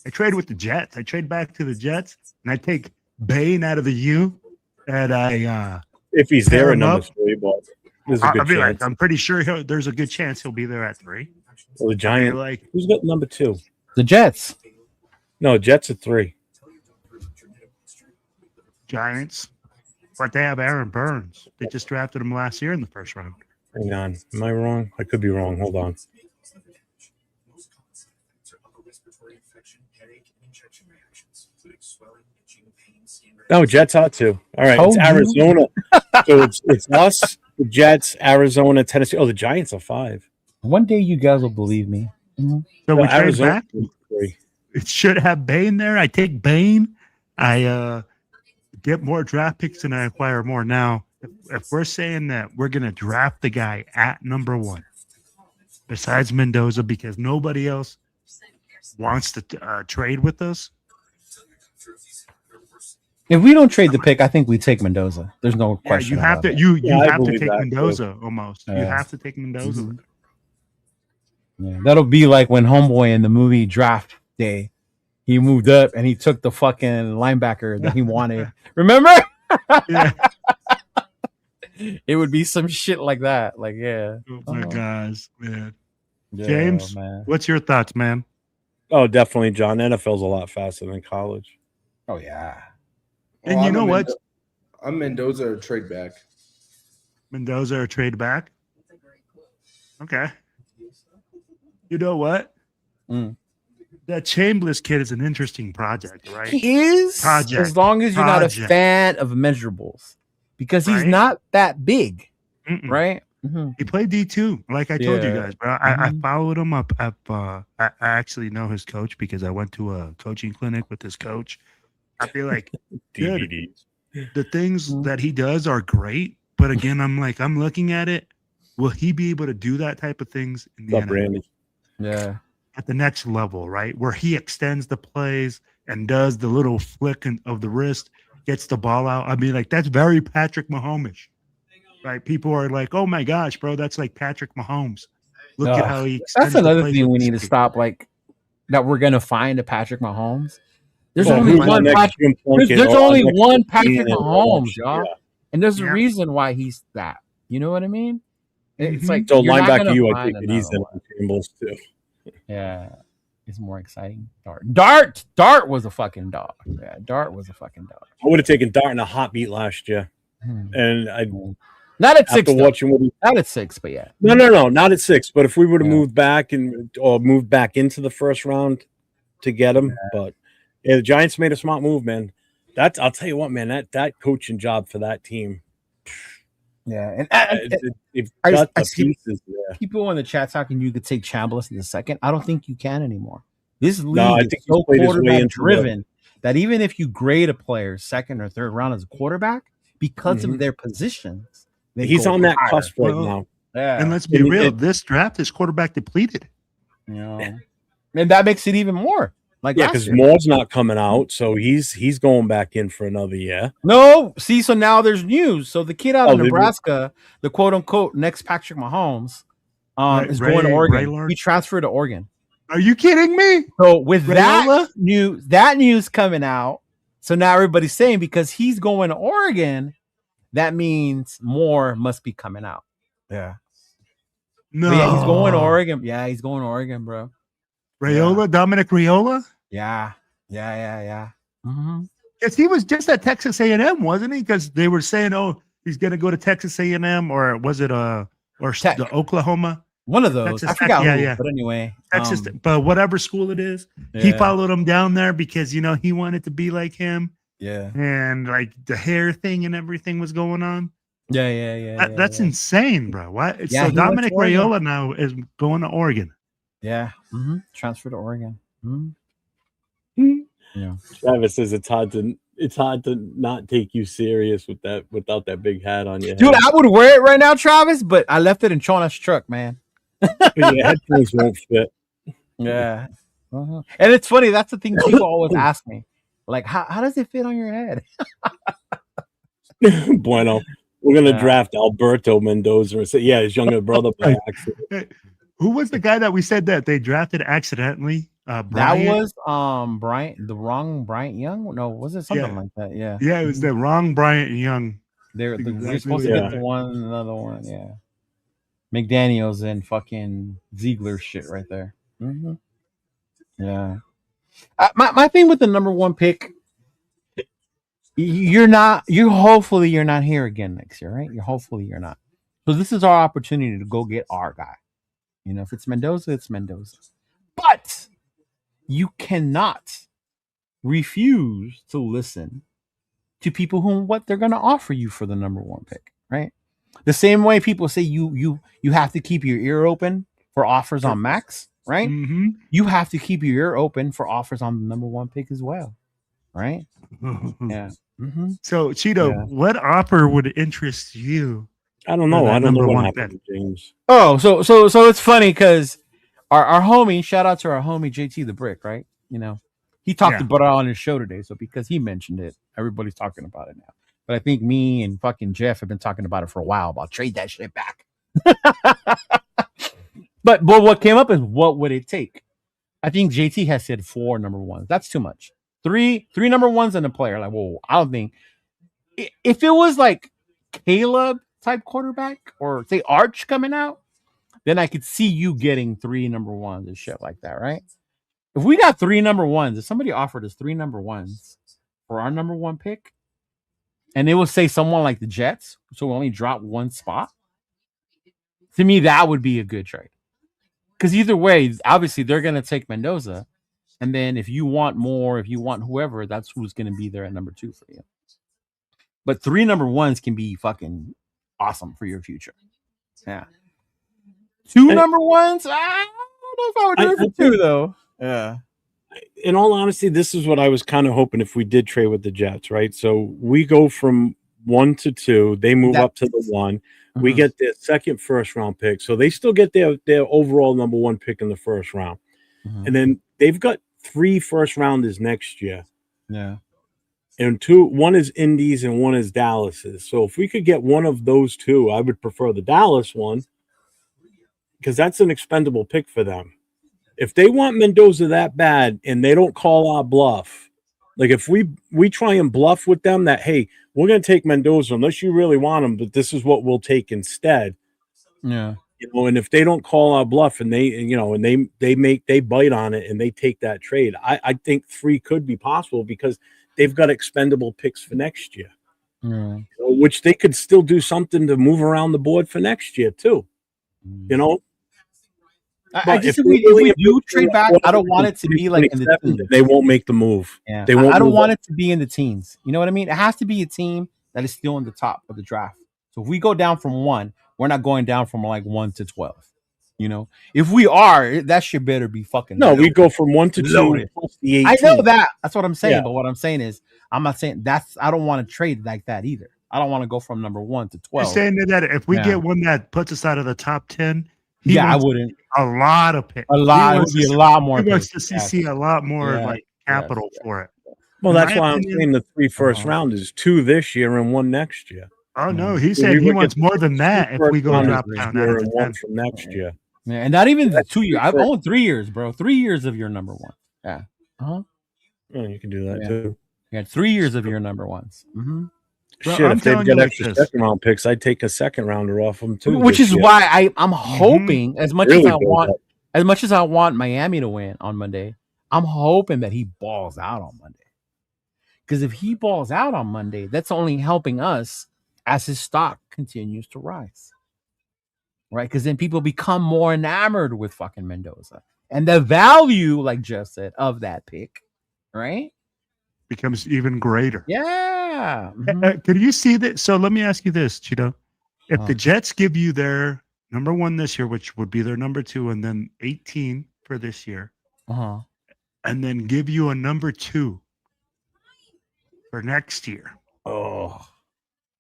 I trade with the Jets. I trade back to the Jets, and I take Bain out of the U, and I if he's there in number 3, but there's a good chance. I'm pretty sure there's a good chance he'll be there at 3. Well, the Giants. Who's got number 2? The Jets. No, Jets at 3. Giants, but they have Aaron Burns. They just drafted him last year in the first round. Hang on. Am I wrong? I could be wrong. Hold on. No, Jets are 2. All right, it's Arizona. So it's us, the Jets, Arizona, Tennessee. Oh, the Giants are 5. One day you guys will believe me. Mm-hmm. So we trade back. It should have Bain there. I take Bain. I get more draft picks and I acquire more. Now, if we're saying that we're going to draft the guy at number 1, besides Mendoza, because nobody else wants to trade with us. If we don't trade the pick, I think we take Mendoza. There's no question. You have to. You have to take Mendoza almost. You have to take Mendoza. Mm-hmm. Yeah, that'll be like when Homeboy in the movie Draft Day, he moved up and he took the fucking linebacker that he wanted. Remember? Yeah. It would be some shit like that. Like, yeah. Oh my gosh, man. Yeah, James, man. What's your thoughts, man? Oh, definitely, John. NFL's a lot faster than college. Oh, yeah. And you know what? I'm Mendoza or trade back. Mendoza or trade back? Okay. You know what? That Chambliss kid is an interesting project, right? He is. As long as you're not a fan of measurables. Because he's not that big. Right? Mm-hmm. He played D2, like I told you guys, bro. I followed him up. I actually know his coach because I went to a coaching clinic with his coach. I feel like DVDs. The things that he does are great, but again, I'm looking at it. Will he be able to do that type of things in the NFL? Yeah, at the next level, right, where he extends the plays and does the little flick of the wrist, gets the ball out? I mean, like that's very Patrick Mahomes, right? People are like, "Oh my gosh, bro, that's like Patrick Mahomes." Look at how he. That's another thing we need to stop. Like that, we're gonna find a Patrick Mahomes. There's only one Patrick. There's only one Patrick Mahomes, y'all, and there's a reason why he's that. You know what I mean? It's like so. Linebacker, I think that he's in Campbell's too. Yeah, it's more exciting. Dart was a fucking dog. Yeah, Dart was a fucking dog. I would have taken Dart in a hot beat last year, and I not at 6. Not at 6, but yeah. No, not at 6. But if we would have moved back or moved back into the first round to get him, but. Yeah, the Giants made a smart move, man. I'll tell you what, man. That coaching job for that team. Yeah, and got the pieces there. People in the chat talking you could take Chambliss in the second. I don't think you can anymore This I league think is so he's played his way quarterback into driven that even if you grade a player second or third round as a quarterback, because of Mhm. their positions, they He's go on that higher. cusp right Well, now. Yeah, And let's be And real, it- this draft is quarterback depleted. you know, and that makes it even more like Yeah, last because year. Moore's not coming out, so he's going back in for another year. No, see, so now there's news. So the kid out of Oh, Nebraska, the quote unquote next Patrick Mahomes, is Ray- going to Ray Oregon. Lord? He transferred to Oregon. Are you kidding me? So with Rayola? that news coming out, so now everybody's saying because he's going to Oregon, that means more must be coming out. Yeah. No. But yeah, he's going to Oregon. Yeah, he's going to Oregon, bro. Rayola, Dominic Rayola? Yeah. Mm-hmm. Because he was just at Texas A&M, wasn't he? Because they were saying, oh, he's going to go to Texas A&M, or was it Tech. the Oklahoma? One of those. Texas I Tech, forgot who, yeah. but anyway. Texas, but whatever school it is, he yeah. followed him down there because, he wanted to be like him. Yeah. And like the hair thing and everything was going on. Yeah. That's insane, bro. What? Yeah, So he went Dominic to Oregon. Rayola now is going to Oregon. Yeah. Mm-hmm. Transfer to Oregon. Mm-hmm. Yeah. Travis says it's hard to not take you serious without that big hat on your head. Dude, I would wear it right now, Travis, but I left it in Chona's truck, man. But your headphones won't fit. Yeah. Uh-huh. And it's funny, that's the thing people always ask me. Like, how does it fit on your head? Bueno. We're gonna draft Alberto Mendoza and say, yeah, his younger brother by accident. Hey, who was the guy that we said that they drafted accidentally? That Bryant? was Bryant, the wrong Bryant Young? No, was it something like that? Yeah. Yeah, it was the wrong Bryant Young. They're Exactly supposed to what get the another one, yeah. McDaniels and fucking Ziegler shit right there. Mm-hmm. Yeah. My thing with the number one pick, hopefully you're not here again next year, right? Hopefully you're not. So this is our opportunity to go get our guy. If it's Mendoza, it's Mendoza. But you cannot refuse to listen to people what they're going to offer you for the number one pick, right? The same way people say you have to keep your ear open for offers on Max, right? Mm-hmm. You have to keep your ear open for offers on the number one pick as well, right? Yeah. Mm-hmm. So Cheeto, what offer would interest you? I don't know. I don't know number what one happened to James. Oh, so it's funny because our homie, shout out to our homie JT the Brick, right? He talked about it on his show today. So because he mentioned it, everybody's talking about it now. But I think me and fucking Jeff have been talking about it for a while about trade that shit back. But what came up is what would it take? I think JT has said 4 number ones. That's too much. Three number ones and a player. Like, whoa, I don't think if it was like Caleb type quarterback or say Arch coming out, then I could see you getting 3 number ones and shit like that, right? If we got 3 number ones, if somebody offered us 3 number ones for our number one pick, and they will say someone like the Jets, so we only drop 1 spot, to me, that would be a good trade. Because either way, obviously, they're going to take Mendoza. And then if you want more, if you want whoever, that's who's going to be there at number 2 for you. But 3 number ones can be fucking awesome for your future. Yeah. 2 number ones? I don't know if I would do it for 2, though. Yeah. In all honesty, this is what I was kind of hoping if we did trade with the Jets, right? So we go from 1 to 2. They move up to the 1. Mm-hmm. We get their second first-round pick. So they still get their overall number 1 pick in the first round. Mm-hmm. And then they've got 3 first-rounders next year. Yeah. And 1 is Indy's and 1 is Dallas's. So if we could get one of those 2, I would prefer the Dallas one because that's an expendable pick for them. If they want Mendoza that bad and they don't call our bluff, like if we try and bluff with them that, hey, we're going to take Mendoza unless you really want him, but this is what we'll take instead. Yeah. And if they don't call our bluff and they bite on it and they take that trade, I think 3 could be possible because they've got expendable picks for next year, which they could still do something to move around the board for next year too. I just if we do trade back, I don't want it to be like in the teens. They won't make the move. Yeah, they won't. I don't want it to be in the teens. You know what I mean? It has to be a team that is still in the top of the draft. So if we go down from 1, we're not going down from like 1 to 12. You know, if we are, that shit better be fucking. No, we loaded. go from 1 to 2 Loaded. plus the 18. I know that. That's what I'm saying. Yeah. But what I'm saying is, I'm not saying that's. I don't want to trade like that either. I don't want to go from number 1 to 12. You're saying that if we Yeah. get one that puts us out of the top 10, I wouldn't. a lot of picks. A lot. It would be a lot more. He wants to picks. see a lot more Yeah. like capital for it. Well, In that's my why I'm opinion- saying the 3 first rounders, 2 this year and 1 next year. Oh no, Mhm. he So said we he would wants get more than that if we go first drop rounders down this out year of and the 1 10. from next year. Yeah, and not even the That's 2 years. I first. own 3 years, bro. 3 years of your number 1. Yeah. Oh, you can do that Yeah. too. You got 3 years of your number 1s. Mm-hmm. Bro, Shit, I'm if they've telling you got like extra this. second round picks, I'd take a second rounder off them too. Which this is year. why I'm hoping, as much Really as I build want, up. as much as I want Miami to win on Monday, I'm hoping that he balls out on Monday. Because if he balls out on Monday, that's only helping us as his stock continues to rise. Right? Because then people become more enamored with fucking Mendoza. And the value, like Jeff said, of that pick, right? Becomes even greater. Yeah. Mhm. Could you see that? So let me ask you this, Cheeto. If Oh. the Jets give you their number 1 this year, which would be their number 2, and then 18 for this year, Uh-huh. and then give you a number 2 for next year, Oh.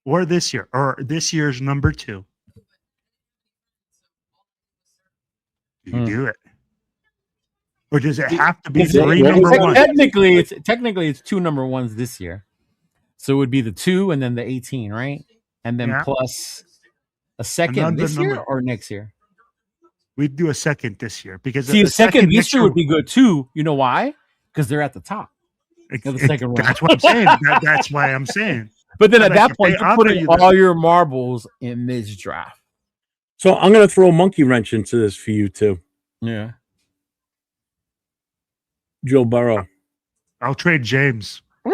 or this year, or this year's number 2, do you Hmm. do it? Or does it have to be Is it- 3 what number was that? 1? Technically it's 2 number 1s this year. So it would be the 2 and then the 18, right? And then Yeah. plus a second Another this year number. or next year? We'd do a second this year because See, the a second this next year would be good too. You know why? Because they're at the top. It- of the it- second round. That's what I'm saying. That's why I'm saying. But then But at like, that if point, they you're offer putting you that- all your marbles in this draft. So I'm going to throw a monkey wrench into this for you too, Yeah. Joe Burrow. I'll trade James. Woo!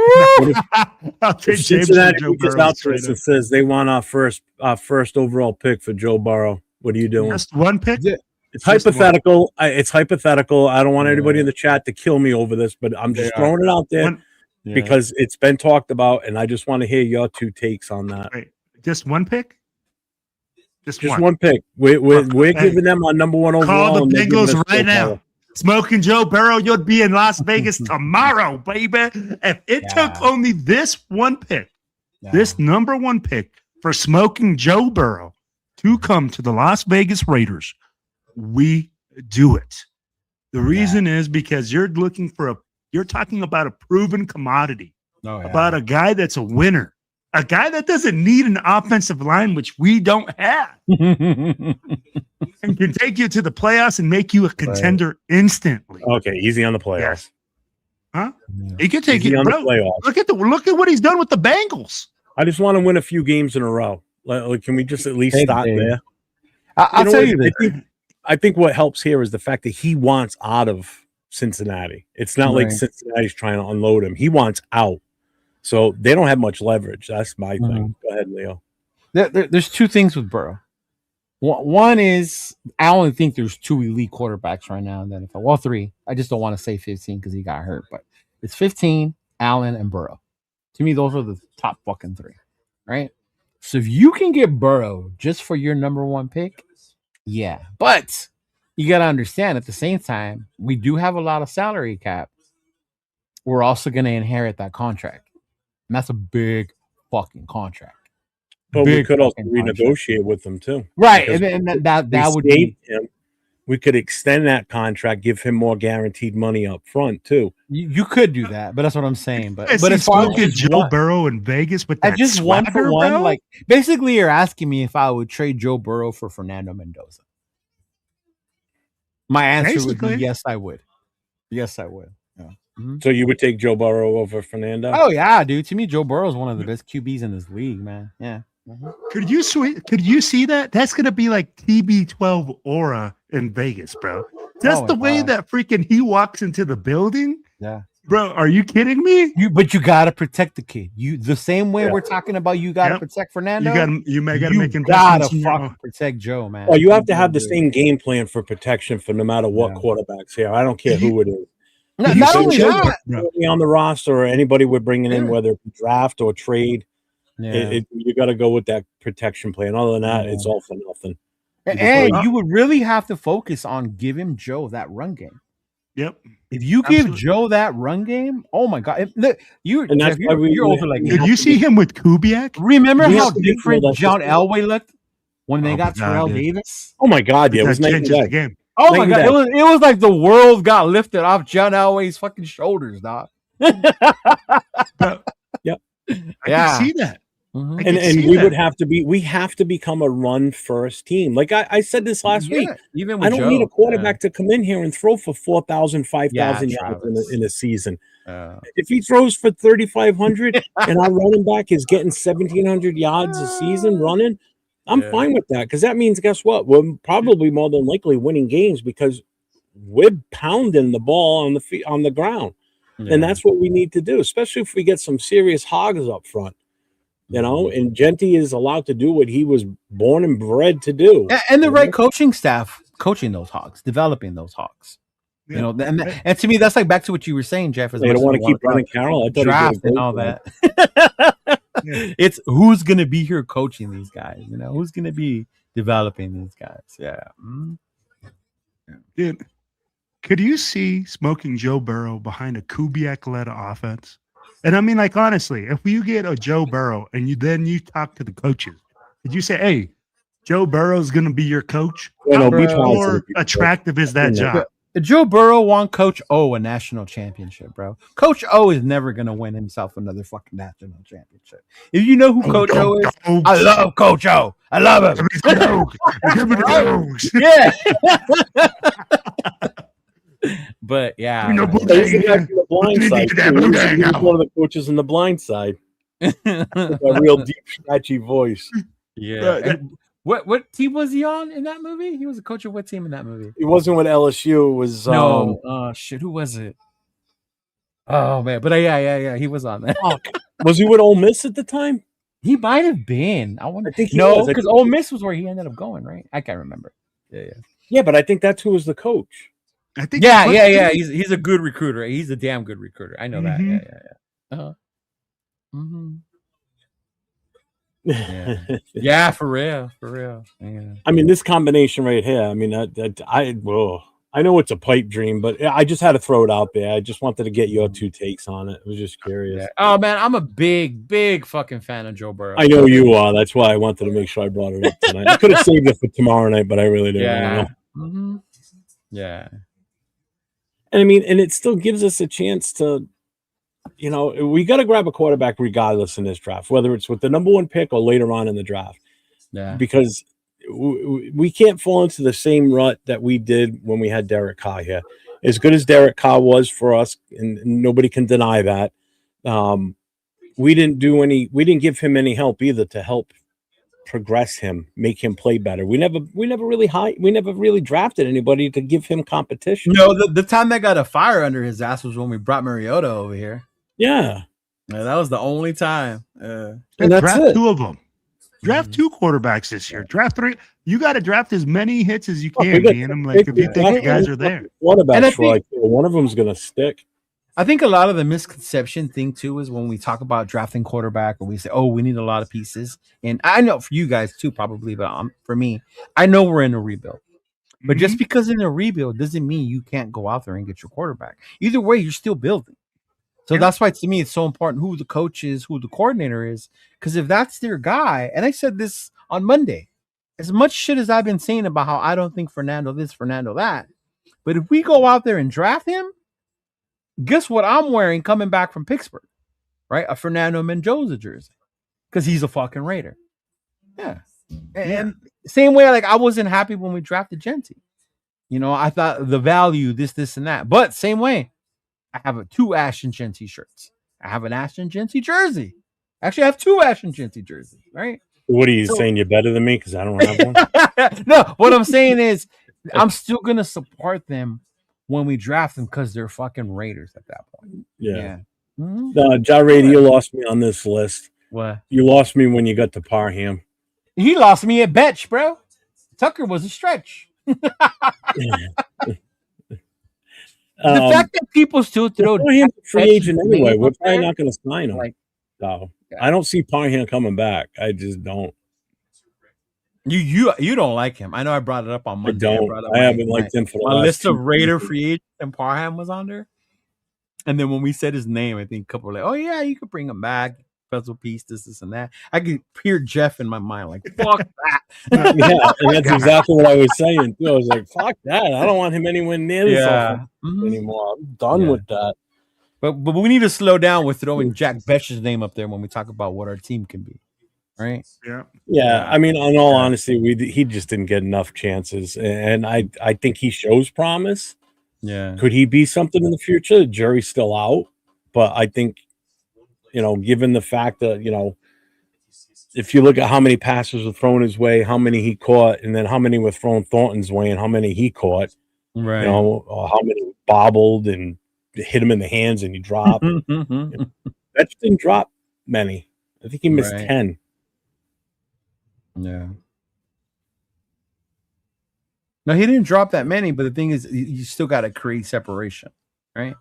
I'll trade If James for Cincinnati Joe gets Burrow out to us straight and says they want our first overall pick for Joe Burrow, what are you up. doing? Just one pick. Yeah. It's just one. hypothetical. It's hypothetical. I don't want anybody Yeah. in the chat to kill me over this, but I'm just Yeah. throwing it out there One- Yeah. because it's been talked about, and I just want to hear your 2 takes on that. Wait, just one pick. Just Just one. one pick. We're Hey, giving them our number 1 overall. Call the and they're giving Bengals us right Joe now. Burrow. Smoking Joe Burrow, you'll be in Las Vegas tomorrow, baby. If it took Yeah. only this one pick, Yeah. this number 1 pick for Smoking Joe Burrow to come to the Las Vegas Raiders, we do it. The reason is because you're talking about a proven commodity, Oh, yeah. about a guy that's a winner, a guy that doesn't need an offensive line, which we don't have, and can take you to the playoffs and make you a contender instantly. Okay, easy on the playoffs. Yes. Huh? He could take Easy you, on the bro. playoffs. Look at what he's done with the Bengals. I just want to win a few games in a row. Like, can we just at least Hey, start Dave. there? I'll know tell what? you this. I think what helps here is the fact that he wants out of Cincinnati. It's not like Right. Cincinnati's trying to unload him. He wants out. So they don't have much leverage. That's my thing. Go ahead, Leo. There's 2 things with Burrow. One is I only think there's 2 elite quarterbacks right now. And then 3. I just don't want to say 15 because he got hurt, but it's 15, Allen, and Burrow. To me, those are the top fucking 3, right? So if you can get Burrow just for your number 1 pick, yeah. But you got to understand at the same time, we do have a lot of salary cap. We're also going to inherit that contract. And that's a big fucking contract. But we Big could also fucking contract. renegotiate with them too. Right. Because And that we would saved be. him. We could extend that contract, give him more guaranteed money up front too. You could do that, but that's what I'm saying. But As as far Smoking as Joe Burrow in Vegas with at that just one for swagger, one, bro? like basically you're asking me if I would trade Joe Burrow for Fernando Mendoza. My answer would be Basically. yes, I would. Yes, I would. Yeah. Mhm. So you would take Joe Burrow over Fernando? Oh yeah, dude. To me, Joe Burrow is one of the best QBs in this league, man. Yeah. Mhm. Could you see that? That's gonna be like TB12 aura in Vegas, bro. Just Oh, the way wow. that freaking he walks into the building, Yeah. bro. Are you kidding me? But you gotta protect the kid. You the same way Yeah. we're talking about. You gotta Yep. protect Fernando. You may gotta you make gotta investments in your fucking protect Joe, man. Well, you have to have the do. same game plan for protection for no matter what Yeah. quarterbacks here. I don't care who it is. Not, You not should only show that. Anybody on the roster or anybody we're bringing in, Yeah. whether it's draft or trade, Yeah. you got to go with that protection plan. Other than that, Yeah. it's all for nothing. And you would really have to focus on giving Joe that run game. Yep. If you give Joe that run game, oh my God! Look, you're older like me. Did you see him with Kubiak? Remember how different John Elway looked when they got Terrell Davis? Oh my God! Yeah, it was night and day. Game. Oh my God! It was like the world got lifted off John Elway's fucking shoulders, dog. But, yep. I can see that. Mm-hmm. And we have to become a run first team. Like I said this last week, even with I don't need a quarterback to come in here and throw for 4,000, 5,000 yards in a season. If he throws for 3,500 and our running back is getting 1,700 yards a season running, I'm fine with that, because that means, guess what? We're probably more than likely winning games because we're pounding the ball on the ground, and that's what we need to do, especially if we get some serious hogs up front. You know, and Genty is allowed to do what he was born and bred to do. And the right coaching staff coaching those hogs, developing those hogs. Yeah. You know, and to me, that's like back to what you were saying, Jeff. They don't want to keep running Carroll. Draft and all that. It's who's going to be here coaching these guys. You know, who's going to be developing these guys. Yeah. Mm-hmm. Dude, could you see smoking Joe Burrow behind a Kubiak-led offense? And I mean, like, honestly, if you get a Joe Burrow and you talk to the coaches, did you say, hey, Joe Burrow's going to be your coach? How more attractive is that job? Joe Burrow won Coach O a national championship, bro. Coach O is never going to win himself another fucking national championship. If you know who Coach O is, I love Coach O. I love him. Yeah. But yeah, he's the blind side. He's one of the coaches in the blind side. A real deep, scratchy voice. Yeah. What team was he on in that movie? He was a coach of what team in that movie? He wasn't with LSU. It was shit. Who was it? Oh man, but yeah. He was on that. Was he with Ole Miss at the time? He might have been. I think no, because Ole Miss was where he ended up going, right? I can't remember. Yeah, but I think that's who was the coach. I think. Yeah. He's a good recruiter. He's a damn good recruiter. I know that. Yeah. Uh-huh. Mm-hmm. Yeah, for real. Yeah. I mean, this combination right here. I mean, I know it's a pipe dream, but I just had to throw it out there. I just wanted to get your two takes on it. I was just curious. Yeah. Oh man, I'm a big fucking fan of Joe Burrow. I know you are. That's why I wanted to make sure I brought it up tonight. I could have saved it for tomorrow night, but I really didn't. Yeah. Mm-hmm. Yeah. And I mean, and it still gives us a chance to, you know, we got to grab a quarterback regardless in this draft, whether it's with the number one pick or later on in the draft. Yeah. Because we can't fall into the same rut that we did when we had Derek Carr here. As good as Derek Carr was for us, and nobody can deny that, we didn't give him any help either to help progress him, make him play better. We never really drafted anybody to give him competition. No, the time that got a fire under his ass was when we brought Mariota over here. Yeah, that was the only time. And that's draft two of them. Draft two quarterbacks this year. Draft three. You got to draft as many hits as you can, man. I'm like, if you think the guys are there, one of them's gonna stick. I think a lot of the misconception thing too is when we talk about drafting quarterback, or we say, "Oh, we need a lot of pieces." And I know for you guys too, probably, but for me, I know we're in a rebuild. But just because in a rebuild doesn't mean you can't go out there and get your quarterback. Either way, you're still building. So that's why to me it's so important who the coach is, who the coordinator is, because if that's their guy, and I said this on Monday, as much shit as I've been saying about how I don't think Fernando this, Fernando that, but if we go out there and draft him, guess what I'm wearing coming back from Pittsburgh, right? A Fernando Mendoza jersey, because he's a fucking Raider. Yeah. And same way, like I wasn't happy when we drafted Genty. You know, I thought the value, this, and that. But same way, I have two Ashton Genty shirts. I have an Ashton Genty jersey. Actually, I have two Ashton Genty jerseys, right? What are you saying? You're better than me because I don't have one? No, what I'm saying is I'm still going to support them when we draft them because they're fucking Raiders at that point. Yeah. Mm-hmm. Jared, you lost me on this list. What? You lost me when you got to Parham. He lost me at Betch, bro. Tucker was a stretch. The fact that people still throw Parham's a free agent anyway. We're probably not going to sign him. I don't see Parham coming back. I just don't. You don't like him. I know I brought it up on I Monday. don't. Brought up I haven't liked him for the my last list of 2 Raider seasons. free agents, and Parham was on there. And then when we said his name, I think a couple were like, "Oh yeah, you could bring him back, puzzle piece, this, and that." I could hear Jeff in my mind like, "Fuck that." Yeah, and that's exactly what I was saying too. I was like, "Fuck that! I don't want him anywhere near this offense anymore. I'm done with that." But we need to slow down with throwing Jack Besh's name up there when we talk about what our team can be, right? Yeah. I mean, in all honesty, he just didn't get enough chances, and I think he shows promise. Yeah. Could he be something in the future? The jury's still out, but I think, given the fact that, if you look at how many passes were thrown his way, how many he caught, and then how many were thrown Thornton's way, and how many he caught, right? Or how many bobbled and hit him in the hands and he dropped. That didn't drop many. I think he missed 10. Yeah. No, he didn't drop that many, but the thing is, you still got to create separation, right?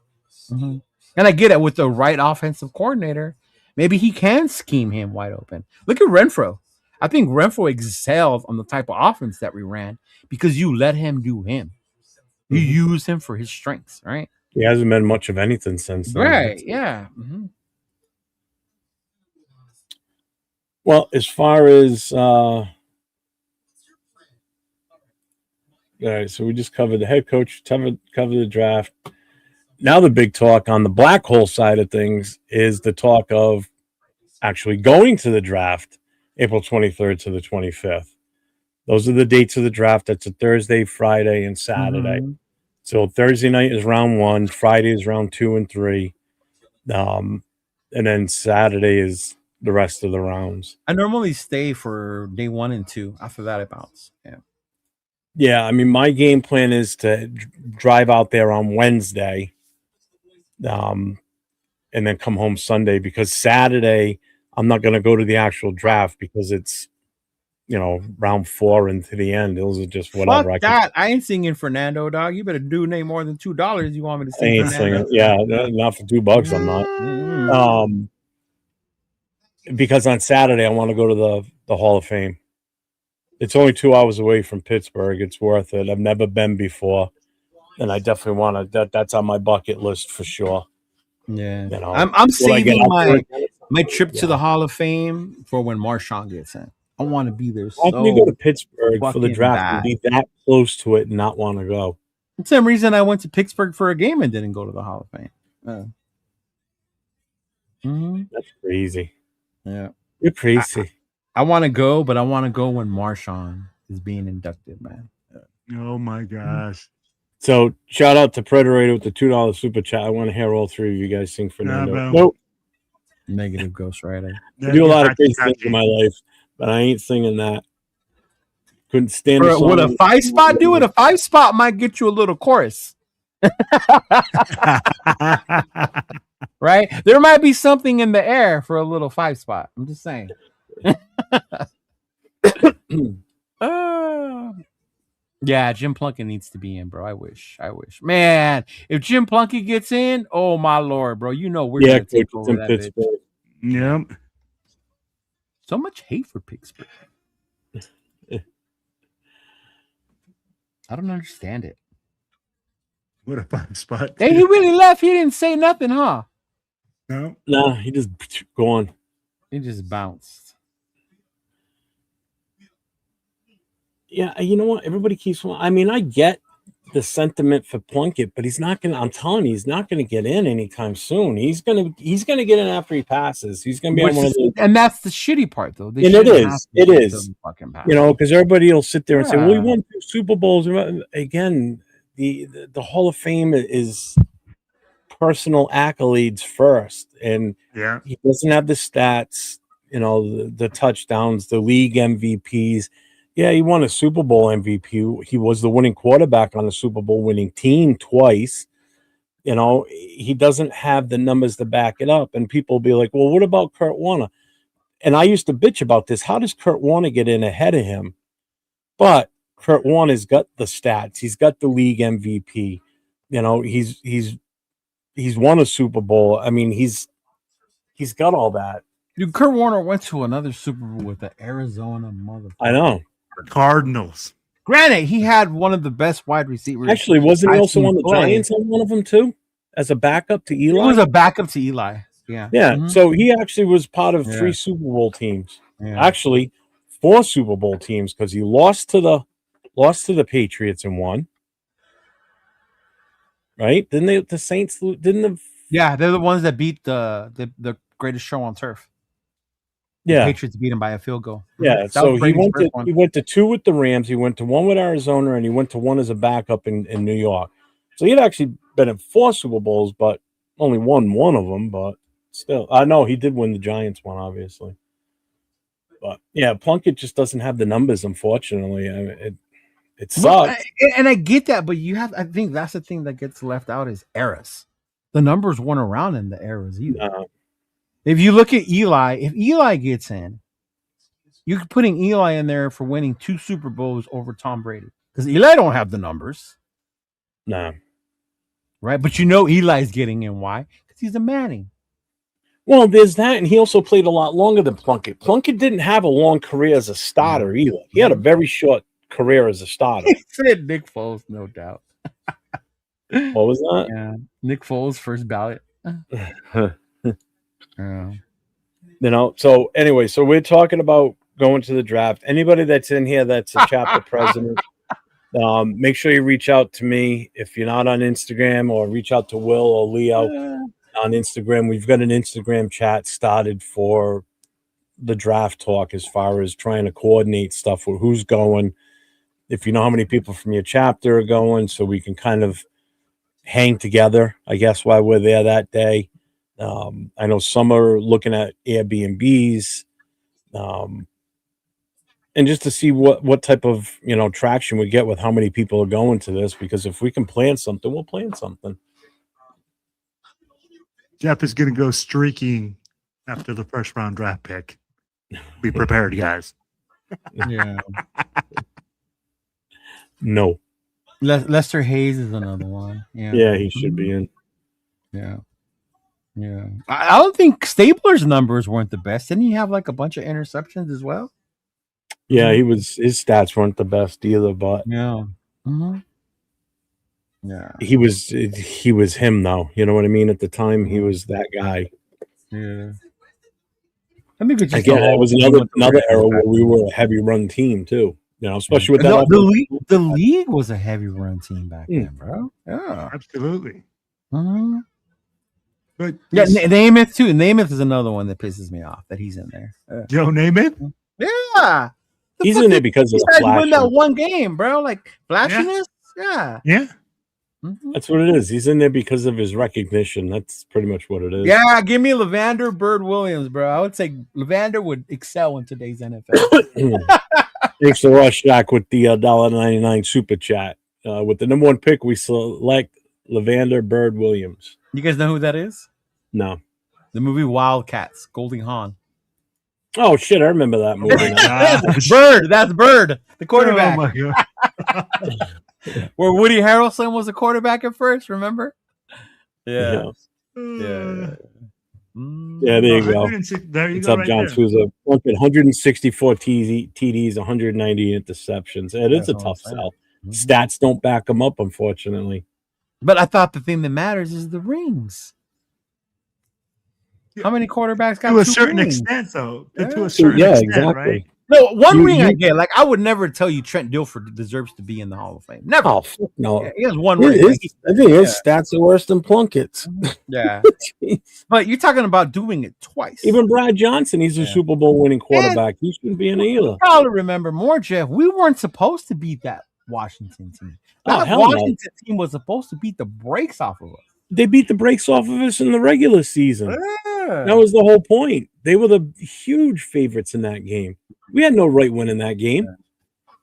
And I get it with the right offensive coordinator. Maybe he can scheme him wide open. Look at Renfro. I think Renfro excelled on the type of offense that we ran because you let him do him. You use him for his strengths, right? He hasn't been much of anything since then. Right, yeah. Well, as far as all right, so we just covered the head coach, covered the draft. Now the big talk on the black hole side of things is the talk of actually going to the draft April 23rd to the 25th. Those are the dates of the draft. That's a Thursday, Friday, and Saturday. So Thursday night is round 1, Friday is round 2 and 3. And then Saturday is the rest of the rounds. I normally stay for day 1 and 2. After that, I bounce. Yeah, I mean, my game plan is to drive out there on Wednesday, and then come home Sunday, because Saturday I'm not going to go to the actual draft because it's, round 4 and to the end. Those are just whatever. Fuck that. I ain't singing Fernando, dog. You better do name more than $2. You want me to sing? I ain't Fernando? singing. Yeah, not for $2. I'm not. Because on Saturday I want to go to the Hall of Fame. It's only 2 hours away from Pittsburgh. It's worth it. I've never been before, and I definitely want to. That's on my bucket list for sure. Yeah, I'm saving my trip to the Hall of Fame for when Marshawn gets in. I want to be there. How can you go to Pittsburgh for the draft and be that close to it and not want to go? For some reason, I went to Pittsburgh for a game and didn't go to the Hall of Fame. That's crazy. Yeah, you're crazy. I want to go, but I want to go when Marshawn is being inducted, man. Oh my gosh. So shout out to Predator with the $2 super chat. I want to hear all 3 of you guys sing Fernando. Nope. Negative Ghost Rider. I do a lot of great things in my life, but I ain't singing that. Couldn't stand it. Would a 5 spot do it? A 5 spot might get you a little chorus. Right? There might be something in the air for a little 5 spot. I'm just saying. Yeah, Jim Plunkett needs to be in, bro. I wish. Man, if Jim Plunkett gets in, oh my Lord, bro. We're gonna take over that Pittsburgh. Yep. So much hate for Pittsburgh. I don't understand it. What a 5 spot. Hey, he really left. He didn't say nothing, huh? No, he just gone. He just bounced. Yeah, you know what? Everybody keeps. I mean, I get the sentiment for Plunkett, but he's not going to. I'm telling you, he's not going to get in anytime soon. He's going to get in after he passes. He's going to be on one of those. And that's the shitty part, though. And it is. Because everybody will sit there and say, "Well, he won 2 Super Bowls." Again, the Hall of Fame is personal accolades first, and he doesn't have the stats. The touchdowns, the league MVPs. Yeah, he won a Super Bowl MVP. He was the winning quarterback on the Super Bowl winning team twice. He doesn't have the numbers to back it up. And people will be like, well, what about Kurt Warner? And I used to bitch about this. How does Kurt Warner get in ahead of him? But Kurt Warner's got the stats. He's got the league MVP. He's won a Super Bowl. I mean, he's got all that. Dude, Kurt Warner went to another Super Bowl with the Arizona motherfucker. I know. Cardinals. Granted, he had one of the best wide receivers. Actually, wasn't he I've also seen on the play. Giants on one of them too, as a backup to Eli? He was a backup to Eli. Yeah. Yeah, Mhm. so he actually was part of Yeah. 3 Super Bowl teams. Yeah. Actually, 4 Super Bowl teams because he lost to the Patriots in one. Right? Didn't the Saints didn't the Yeah, they're the ones that beat the greatest show on turf. The yeah. Patriots beat him by a field goal. Yeah, That was so he Brady's went first one. he went to 2 with the Rams, he went to 1 with Arizona, and he went to 1 as a backup in New York. So he'd actually been in 4 Super Bowls, but only won one of them. But still, I know he did win the Giants one, obviously. But yeah, Plunkett just doesn't have the numbers, unfortunately. I mean, it sucks. And I get that, but I think that's the thing that gets left out is eras. The numbers weren't around in the eras either. If you look at Eli, if Eli gets in, you're putting Eli in there for winning 2 Super Bowls over Tom Brady. Because Eli don't have the numbers. No. Right? But you know Eli's getting in. Why? Because he's a Manning. Well, there's that, and he also played a lot longer than Plunkett. Plunkett didn't have a long career as a starter either. He had a very short career as a starter. He said Nick Foles, no doubt. What was that? Yeah. Nick Foles, first ballot. Yeah. You know, so anyway, so we're talking about going to the draft. Anybody that's in here that's a chapter president, make sure you reach out to me if you're not on Instagram, or reach out to Will or Leo on Instagram. We've got an Instagram chat started for the draft talk as far as trying to coordinate stuff with who's going. If you know how many people from your chapter are going, so we can kind of hang together, I guess, while we're there that day. I know some are looking at Airbnbs, and just to see what type of traction we get with how many people are going to this. Because if we can plan something, we'll plan something. Jeff is going to go streaking after the first round draft pick. Be prepared, guys. Yeah. No. Lester Hayes is another one. Yeah. Yeah, he should be in. Yeah. Yeah. I don't think Stapler's numbers weren't the best. Didn't he have like a bunch of interceptions as well? Yeah, his stats weren't the best either, but yeah. Mm-hmm. Yeah. He was him though. You know what I mean? At the time, he was that guy. Yeah. I think it's just again, it was another era where we were a heavy run team too. Especially with that. The league was a heavy run team back then, bro. Yeah, absolutely. Mm-hmm. But yeah, Namath too. Namath is another one that pisses me off that he's in there. Joe Namath? Yeah, he's in there because of the flash. Win that one game, bro. Like flashiness. Yeah. Mm-hmm. That's what it is. He's in there because of his recognition. That's pretty much what it is. Yeah, give me Lavander Bird Williams, bro. I would say Lavander would excel in today's NFL. Thanks to Rush Shack with the $1.99 super chat. With the number 1 pick, we select Lavander Bird Williams. You guys know who that is? No. The movie Wildcats, Goldie Hawn. Oh shit, I remember that movie. That's Bird, the quarterback. Oh my God. Where Woody Harrelson was the quarterback at first, remember? Yeah. Yeah, there you go. There you What's go. up, John Souza? 164 TDs, 190 interceptions. It's a tough sell. Mm-hmm. Stats don't back them up, unfortunately. But I thought the thing that matters is the rings. How many quarterbacks got to a certain rings? extent, though? To a certain extent, exactly. right? No, one ring I get. Like I would never tell you Trent Dilfer deserves to be in the Hall of Fame. Never. Oh no, he has one ring. I think his stats are worse than Plunkett's. Yeah, but you're talking about doing it twice. Even Brad Johnson, he's a Super Bowl winning quarterback. He shouldn't be in either. You probably remember more, Jeff. We weren't supposed to beat that Washington team. That Washington team was supposed to beat the brakes off of us. They beat the brakes off of us in the regular season. Yeah. That was the whole point. They were the huge favorites in that game. We had no right winning that game.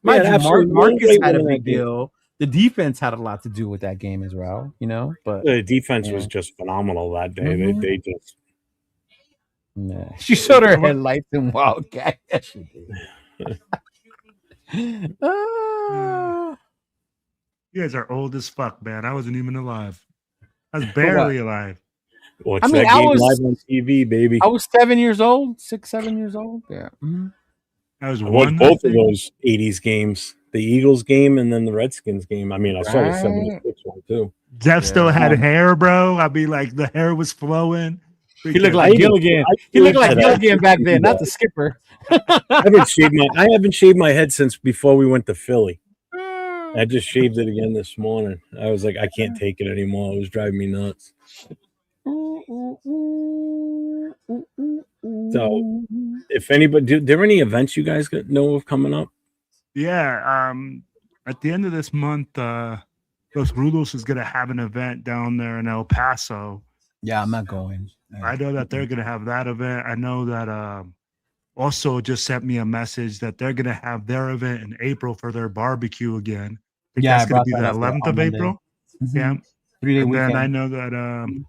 Yeah. Marcus had a big deal. The defense had a lot to do with that game as well, But the defense was just phenomenal that day. Mm-hmm. They just. Yeah. She showed her headlights in Wildcat. Yes, she did. You guys are old as fuck, man. I wasn't even alive. I was barely alive. Watch that game live on TV, baby. I was 7 years old, 6, 7 years old. Yeah. Mm-hmm. That was I one. watched both of those 80s games, the Eagles game and then the Redskins game. I mean, I saw the Right. 76 one too. Jeff still had Yeah. hair, bro. I'd be like, the hair was flowing. He looked I like even- Gilligan. I He looked shaved like today. Gilligan back then, not the skipper. I haven't shaved my head since before we went to Philly. I just shaved it again this morning. I was like, I can't take it anymore. It was driving me nuts. So, if anybody, there any events you guys know of coming up? Yeah. At the end of this month, Los Rudos is going to have an event down there in El Paso. Yeah, I'm not going. I know that they're going to have that event. I know that also just sent me a message that they're going to have their event in April for their barbecue again. I think Yeah, that's I going to brought be that the up 11th on of Monday. April. Mhm. Yeah. 3-day And weekend. then I know that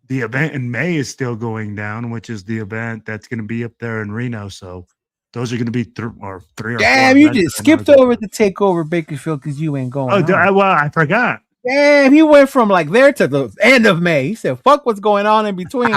the event in May is still going down, which is the event that's going to be up there in Reno. So those are going to be three or four. Damn, you events just that I know skipped that- over the takeover Bakersfield because you ain't going. Oh, well, I forgot. Damn, he went from like there to the end of May. He said, "Fuck, what's going on in between?"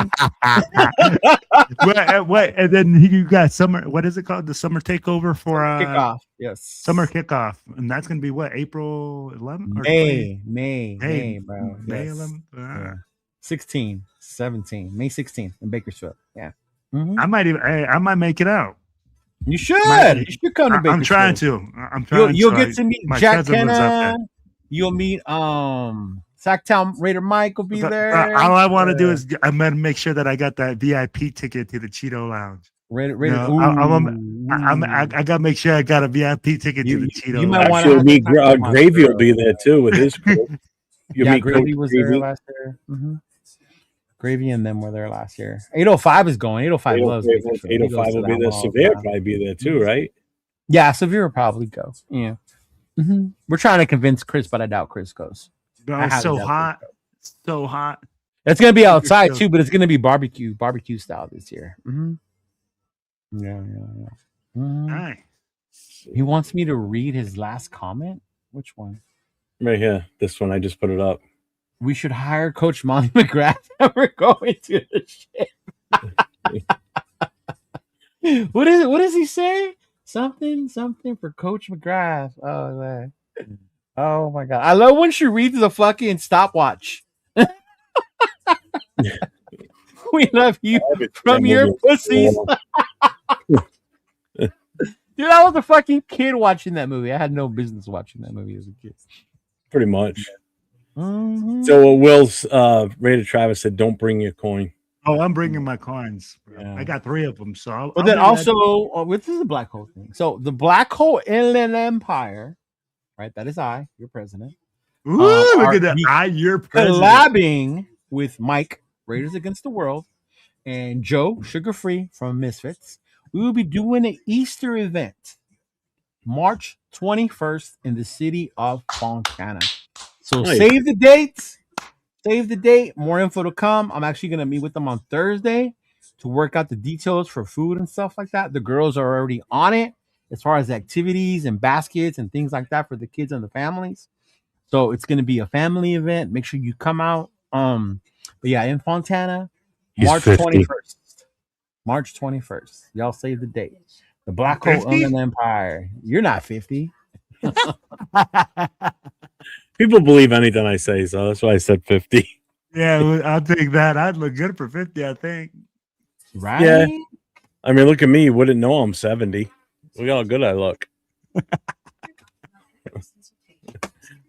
What? And then you got summer. What is it called? The summer takeover for Kickoff, yes. summer kickoff, and that's going to be what, April 11th or 20? May, bro. May Yes. 11th. Yeah. 16, 17, May 16th in Bakersfield. Yeah. Mhm. I might make it out. You should. might- You should come to Bakersfield. I'm trying to. I'm trying. You'll to. get to meet my Jack cousin lives out there. Kenna. You'll meet Sacktown Raider Mike will be there. All I want to do is I'm gonna make sure that I got that VIP ticket to the Cheeto Lounge. Raider, No, I gotta make sure I got a VIP ticket to the Cheeto. you might Lounge. wanna Actually, have me, to talk to my Gravy will girl. be there too with his crew. You Yeah, meet Gravy Coach was there Gravy. last year. Gravy and them were there last year. 805 is going. 805 loves Bakersfield. He goes 805 to will that be there. one all the Severe time. probably be there too, right? Yeah, Severe will probably go. Yeah. We're trying to convince Chris, but I doubt Chris goes. Bro, I it's highly so doubt hot, Chris goes. so hot. It's gonna be outside Bakersfield. too, but it's gonna be barbecue style this year. Yeah. Mhm. Nice. He wants me to read his last comment. Which one? Right here. This one, I just put it up. We should hire Coach Monty McGrath and we're going to the ship. What does he say? Something for Coach McGrath. Oh man. Oh my god. I love when she reads the fucking stopwatch. We love you from your pussies. Dude, I was a fucking kid watching that movie. I had no business watching that movie as a kid. Pretty much. Mhm. So Will's Raider Travis said, "Don't bring your coin." Oh, I'm bringing my coins. Bro. Yeah. I got 3 of them. So, I'll But then bring that- also, this is a black hole thing. So the black hole inland empire, right? That is your president, Ooh, look are at that! You're president. collabing with Mike Raiders Against the World and Joe Sugar Free from Misfits. We will be doing an Easter event, March 21st in the city of Fontana. So Nice. save the dates. Save the date. More info to come. I'm actually going to meet with them on Thursday to work out the details for food and stuff like that. The girls are already on it as far as activities and baskets and things like that for the kids and the families. So it's going to be a family event. Make sure you come out. But yeah, in Fontana, He's March 50. 21st. March 21st. Y'all save the date. The Black Hole 50? Inland Empire. You're not 50. People believe anything I say, so that's why I said 50. Yeah, well, I'll take that. I'd look good for 50, I think. Right? Yeah. I mean, look at me. You wouldn't know I'm 70. Look how good I look.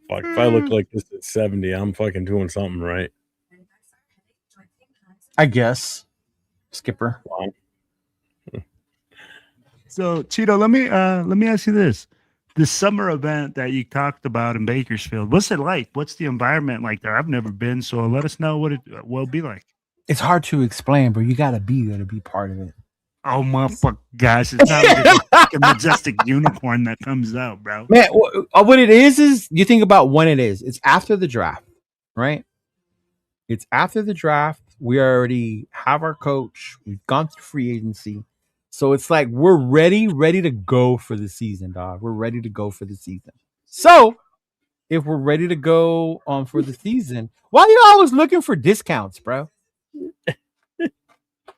Fuck, if I look like this at 70, I'm fucking doing something right. I guess. Skipper. Wow. So, Cheeto, let me ask you this: the summer event that you talked about in Bakersfield, what's it like? What's the environment like there? I've never been, so let us know what it will be like. It's hard to explain, but you gotta be there to be part of it. Oh motherfucker, guys! It's not like a fucking majestic unicorn that comes out, bro. Man, what it is you think about when it is. It's after the draft, right? It's after the draft. We already have our coach. We've gone through free agency. So it's like we're ready to go for the season, dog. We're ready to go for the season. So if we're ready to go for the season, why are you always looking for discounts, bro?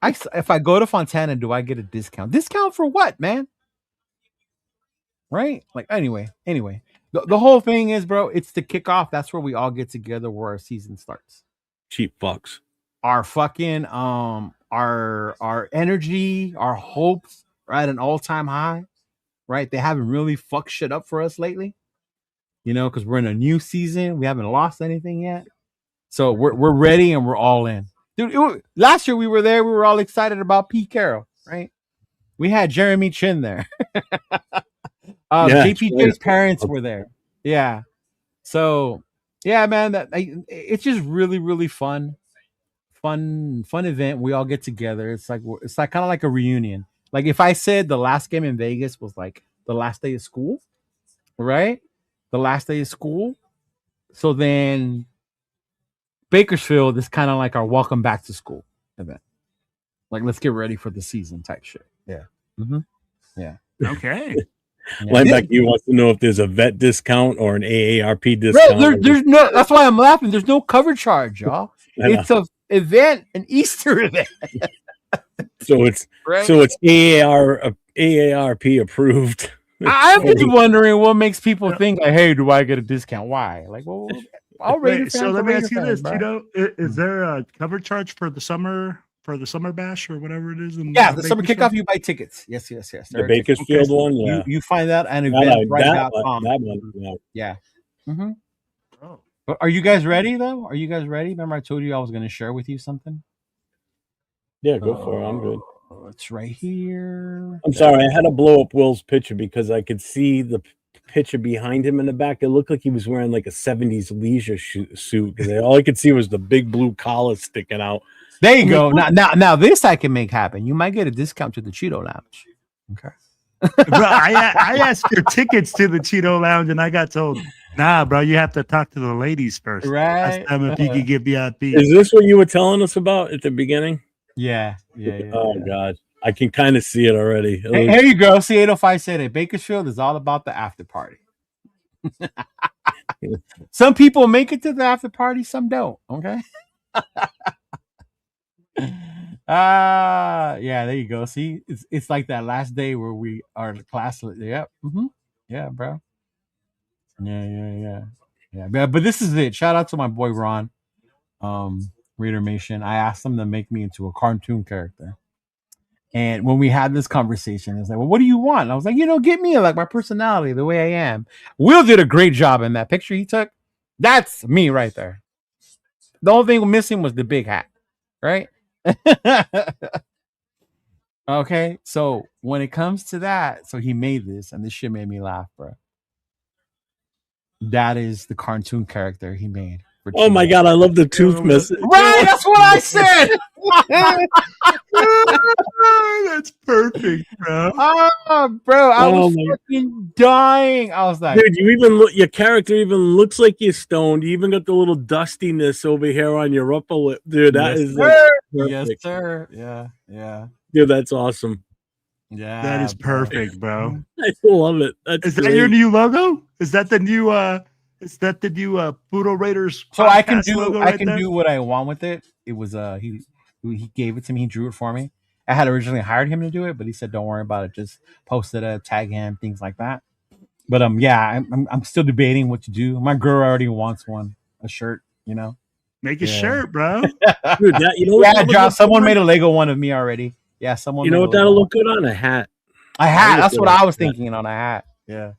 if I go to Fontana, do I get a discount? Discount for what, man? Right? Like anyway. The whole thing is, bro, it's the kickoff. That's where we all get together where our season starts. Cheap fucks. Our fucking our energy, our hopes are at an all-time high, right? They haven't really fucked shit up for us lately. You know, because we're in a new season. We haven't lost anything yet. So we're ready and we're all in. Dude, last year we were there, we were all excited about Pete Carroll, right? We had Jeremy Chin there. JPJ's parents were there. Yeah. So yeah, man, it's just really, really fun event. We all get together. It's like kind of like a reunion. Like if I said the last game in Vegas was like the last day of school, right? The last day of school. So then Bakersfield is kind of like our welcome back to school event. Like let's get ready for the season type shit. Yeah. Mm-hmm. Yeah. Okay. Linebacker, you wants to know if there's a vet discount or an AARP discount. Bro, there's no. That's why I'm laughing. There's no cover charge, y'all. It's an event, an Easter event. So it's AARP approved. I'm just wondering what makes people think, like, hey, do I get a discount? Why? Like, well, I'll rate. So let me ask you this: is there a cover charge for the summer bash or whatever it is? The summer kickoff, you buy tickets. Yes. The Bakersfield one, yeah. You find that on eventbrite.com. That one, yeah. Mm-hmm. Oh. But are you guys ready though? Are you guys ready? Remember I told you I was going to share with you something? Yeah, go for it. I'm good. It's right here. I'm sorry, I had to blow up Will's picture because I could see the picture behind him in the back. It looked like he was wearing like a 70s leisure suit because all I could see was the big blue collar sticking out. There you go. Now this I can make happen. You might get a discount to the Cheeto Lounge. Okay. Bro, I asked for tickets to the Cheeto Lounge and I got told, nah, bro, you have to talk to the ladies first. Right. Ask them if you could get VIP. Is this what you were telling us about at the beginning? Yeah. Oh God, I can kind of see it already. Here you go. See, 805 said it. Bakersfield is all about the after party. Some people make it to the after party, some don't. Okay. Yeah, there you go. See, it's like that last day where we are the class. Yep. Mm-hmm. Yeah, bro. Yeah. But this is it. Shout out to my boy Ron, Raider Mation. I asked him to make me into a cartoon character. And when we had this conversation, it's like, well, what do you want? And I was like, get me like my personality, the way I am. Will did a great job in that picture he took. That's me right there. The only thing missing was the big hat, right? Okay, so when it comes to that, so he made this, and this shit made me laugh, bro. That is the cartoon character he made. Oh my God, I love the tooth message. Right, that's what I said. That's perfect, bro. Bro, I was fucking dying. I was like, dude, your character even looks like you're stoned. You even got the little dustiness over here on your upper lip, dude. Yes, sir. Yeah. Dude, that's awesome. Yeah, that is perfect, bro. I love it. Is that your new logo? Is that the new Pluto Raiders? So I can do what I want with it. It was he gave it to me. He drew it for me. I had originally hired him to do it, but he said, "Don't worry about it. Just post it, tag him, things like that." But yeah, I'm still debating what to do. My girl already wants a shirt. Make a shirt, bro. Dude, Josh, someone made a Lego one of me already. Yeah, someone. You know what that'll look good on? A hat. A hat. That's what I was thinking on a hat. Yeah.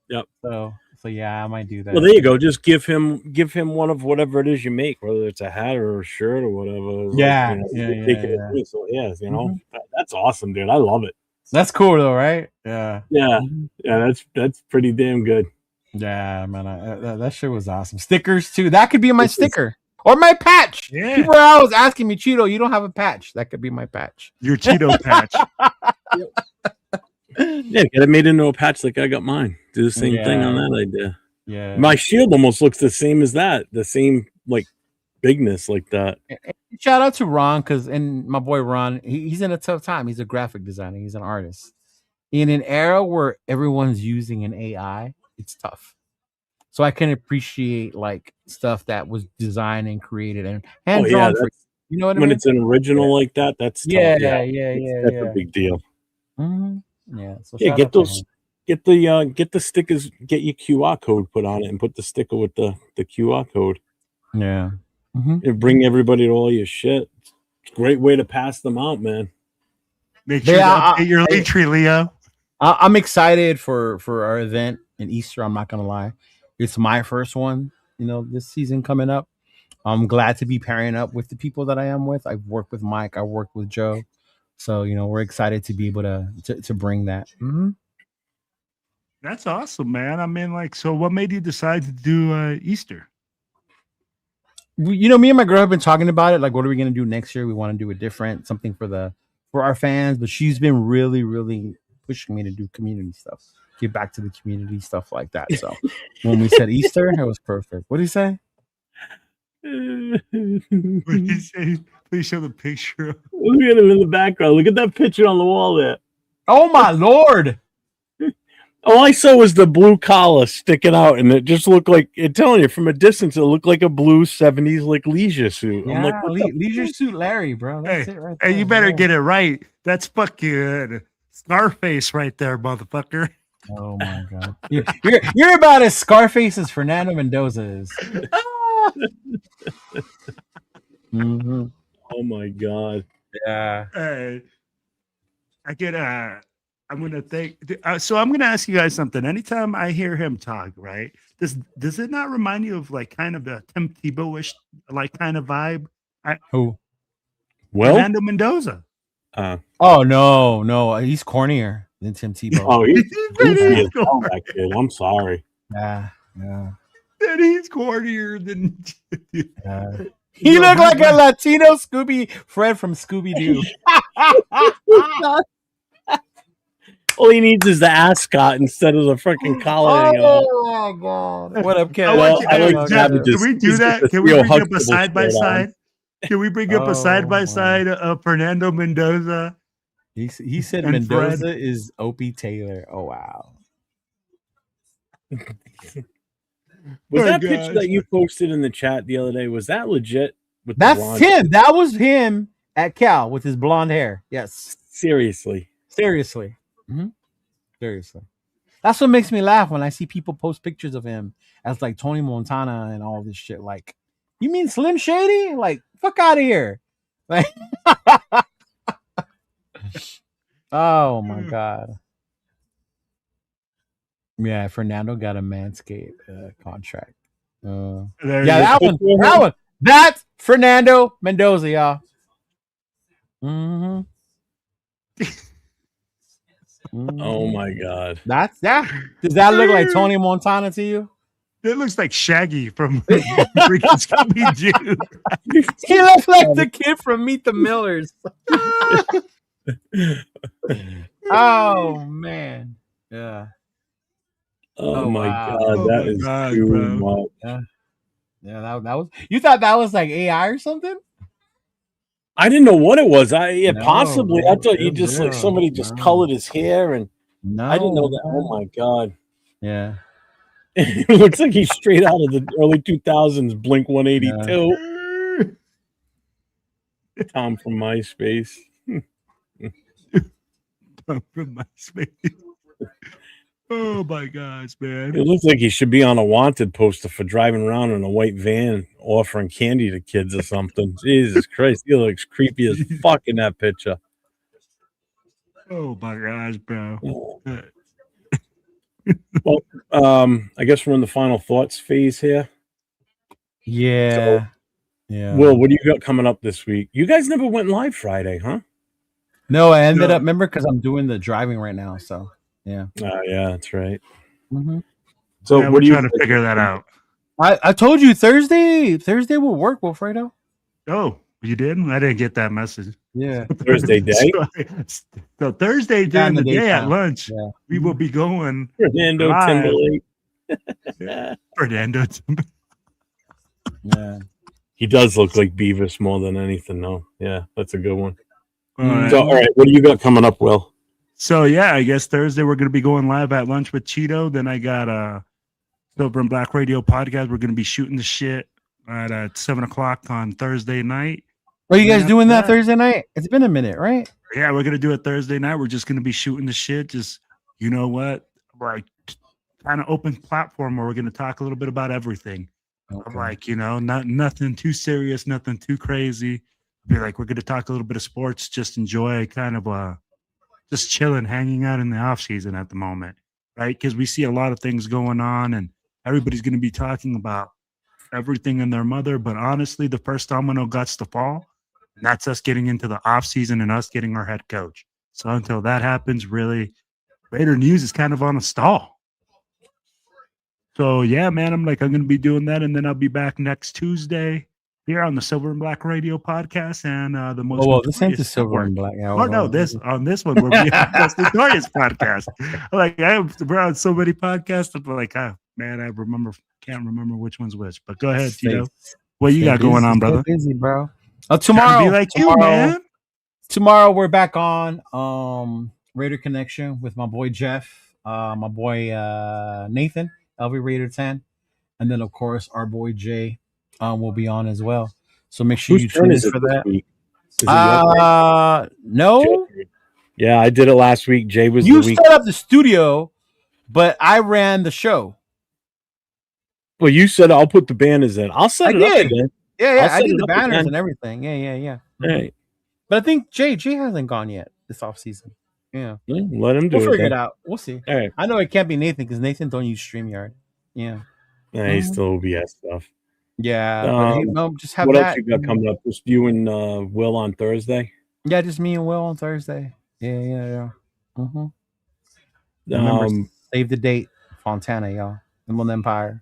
Yep. So yeah, I might do that. Well, there you go. Just give him one of whatever it is you make, whether it's a hat or a shirt or whatever. Yeah. So that's awesome, dude. I love it. That's cool though, right? Yeah. That's pretty damn good. Yeah, man. That shit was awesome. Stickers too. That could be my sticker. Or my patch. Yeah. People are always asking me, Cheeto, you don't have a patch. That could be my patch. Your Cheeto patch. Yeah, get it made into a patch like I got mine. Do the same thing on that idea. Yeah. My shield almost looks the same as that. The same like bigness like that. Shout out to Ron, and my boy Ron, he's in a tough time. He's a graphic designer. He's an artist. In an era where everyone's using an AI, it's tough. So I can appreciate like stuff that was designed and created and drawn. You know what I when mean? it's an original like that, that's tough. Yeah, That's a big deal. Yeah. So Yeah, shout get out to those. him. Get the stickers. Get your QR code put on it, and put the sticker with the QR code. Yeah. And bring everybody to all your shit. It's a great way to pass them out, man. Make sure to update your link tree, Leo. I'm excited for our event in Easter. I'm not gonna lie, it's my first one. This season coming up. I'm glad to be pairing up with the people that I am with. I've worked with Mike. I worked with Joe. So we're excited to be able to bring that. That's awesome, man. I mean, so what made you decide to do Easter? Me and my girl have been talking about it. Like, what are we gonna do next year? We want to do a different something for our fans. But she's been really, really pushing me to do community stuff, get back to the community stuff like that. So when we said Easter, it was perfect. What do you say? What did you say? Please show the picture. Look at him in the background. Look at that picture on the wall there. Oh my Lord! All I saw was the blue collar sticking out, and it just looked like, I'm telling you, from a distance, it looked like a blue 70s leisure suit. Yeah, I'm like, leisure suit Larry, bro. That's it right there. Hey, you better get it right. That's fucking Scarface right there, motherfucker. Oh my God. You're about as Scarface as Fernando Mendoza is. Oh my God. Yeah. I'm gonna think. So I'm gonna ask you guys something. Anytime I hear him talk, right? Does it not remind you of kind of a Tim Tebow-ish kind of vibe? Who? Well, Fernando Mendoza. Oh no, he's cornier than Tim Tebow. Oh, he's goofy as hell, that kid. I'm sorry. Yeah. Then he's cornier than. He looked like a Latino Fred from Scooby Doo. All he needs is the ascot instead of the freaking collar. Oh my God! What up, Kevin? Can we do that? Can we bring up a side by side? Can we bring up a side by side of Fernando Mendoza? He said and Mendoza Fred. is Opie Taylor. Oh wow! Was that picture that you posted in the chat the other day? Was that legit? That's him. That was him at Cal with his blonde hair. Yes. Seriously. Seriously. That's what makes me laugh when I see people post pictures of him as like Tony Montana and all this shit. Like, you mean Slim Shady? Like, fuck out of here. Like, oh my God. Yeah, Fernando got a Manscaped contract. That one. That's Fernando Mendoza, y'all. Oh my God. That's that. Does that look like Tony Montana to you? It looks like Shaggy from freaking Scooby-Doo. He looks like the kid from Meet the Millers. Oh man. Yeah. Oh my God. That is too much. Yeah, that was. You thought that was like AI or something? I didn't know what it was. Possibly. I thought you just somebody just colored his hair, and I didn't know that. Oh my God. Yeah. It looks like he's straight out of the early 2000s Blink 182. Tom from MySpace. Tom from MySpace. Oh my gosh, man. It looks like he should be on a wanted poster for driving around in a white van offering candy to kids or something. Jesus Christ. He looks creepy as fuck in that picture. Oh my gosh, bro. Well, I guess we're in the final thoughts phase here. Yeah. Will, what do you got coming up this week? You guys never went live Friday, huh? No, I ended up, remember, because I'm doing the driving right now. So, yeah. Yeah, that's right. So, what are you trying to figure that out? I told you Thursday will work, Wilfredo. Oh, you did? I didn't get that message. Yeah. Thursday day. So Thursday during the day at lunch, we will be going Fernando live. Timberlake. Fernando Timberlake. Yeah. He does look like Beavis more than anything, though. Yeah, that's a good one. All right. So, all right, what do you got coming up, Will? So, yeah, I guess Thursday we're going to be going live at lunch with Cheeto. Then I got Silver and Black Radio podcast. We're going to be shooting the shit at 7 o'clock on Thursday night. Are you guys Then doing after that Thursday night? It's been a minute, right? Yeah, we're gonna do it Thursday night. We're just gonna be shooting the shit. Just you know what, like kind of open platform where we're gonna talk a little bit about everything. Okay. Like nothing too serious, nothing too crazy. Be like we're gonna talk a little bit of sports. Just enjoy kind of just chilling, hanging out in the off season at the moment, right? Because we see a lot of things going on, and everybody's gonna be talking about everything in their mother. But honestly, the first domino guts to fall. And that's us getting into the off season and us getting our head coach. So until that happens, really, Raider News is kind of on a stall. So yeah, man, I'm gonna be doing that, and then I'll be back next Tuesday here on the Silver and Black Radio podcast and the most. Oh, well, this ain't the Notorious Silver Network. and Black. Yeah, Oh no, this one we're the Most Notorious podcast. We're on so many podcasts. I'm like, man, can't remember which one's which. But go ahead, Tito. What you got going on, brother? Busy, bro. Trying Tomorrow, to be like you, man. Tomorrow we're back on Raider Connection with my boy Jeff, my boy Nathan, LV Raider 10, and then of course our boy Jay will be on as well. So make sure you tune in for that. No. Yeah, I did it last week. Jay was You the week. set up the studio, but I ran the show. Well, you said I'll put the banners in. I'll set it up again. Yeah, I'll I set did it the up banners again. and everything. Yeah. All right. But I think Jay hasn't gone yet this off season. Yeah. Let him do We'll it. figure it then. out. We'll see. All right. I know it can't be Nathan because Nathan don't use StreamYard. Yeah. Nah, he's still OBS stuff. Yeah. But just have What that. else you got coming up? Just you and Will on Thursday. Yeah, just me and Will on Thursday. Yeah. Mm-hmm. Remember, save the date, Fontana, y'all. Inland Empire.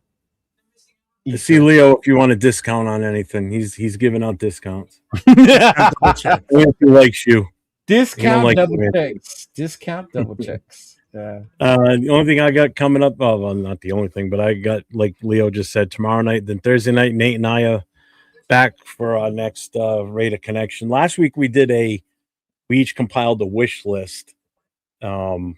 See Leo if you want a discount on anything. He's giving out discounts. If he likes you. Discount like double it. checks. Discount double checks. Yeah. The only thing I got coming up, well, not the only thing, but I got, like Leo just said, tomorrow night, then Thursday night, Nate and I are back for our next Raider Connection. Last week we each compiled a wish list of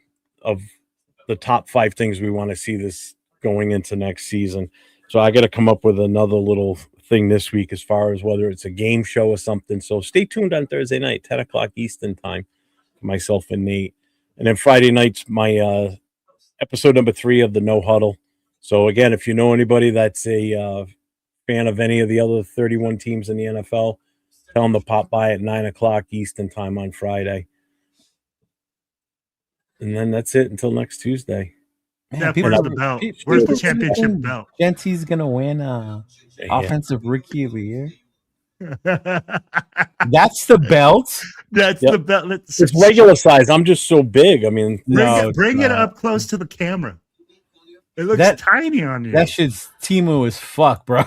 the top 5 things we want to see this going into next season. So I got to come up with another little thing this week as far as whether it's a game show or something. So stay tuned on Thursday night, 10 o'clock Eastern time, for myself and Nate. And then Friday night's my episode number 3 of the No Huddle. So again, if you know anybody that's a fan of any of the other 31 teams in the NFL, tell them to pop by at 9 o'clock Eastern time on Friday. And then that's it until next Tuesday. Man, where's the belt? Where's the championship belt? Genty's gonna win offensive rookie of the year. That's the belt. That's the belt. It's regular size. I'm just so big. I mean, bring it up close to the camera. It looks tiny on you. That shit's Timu as fuck, bro.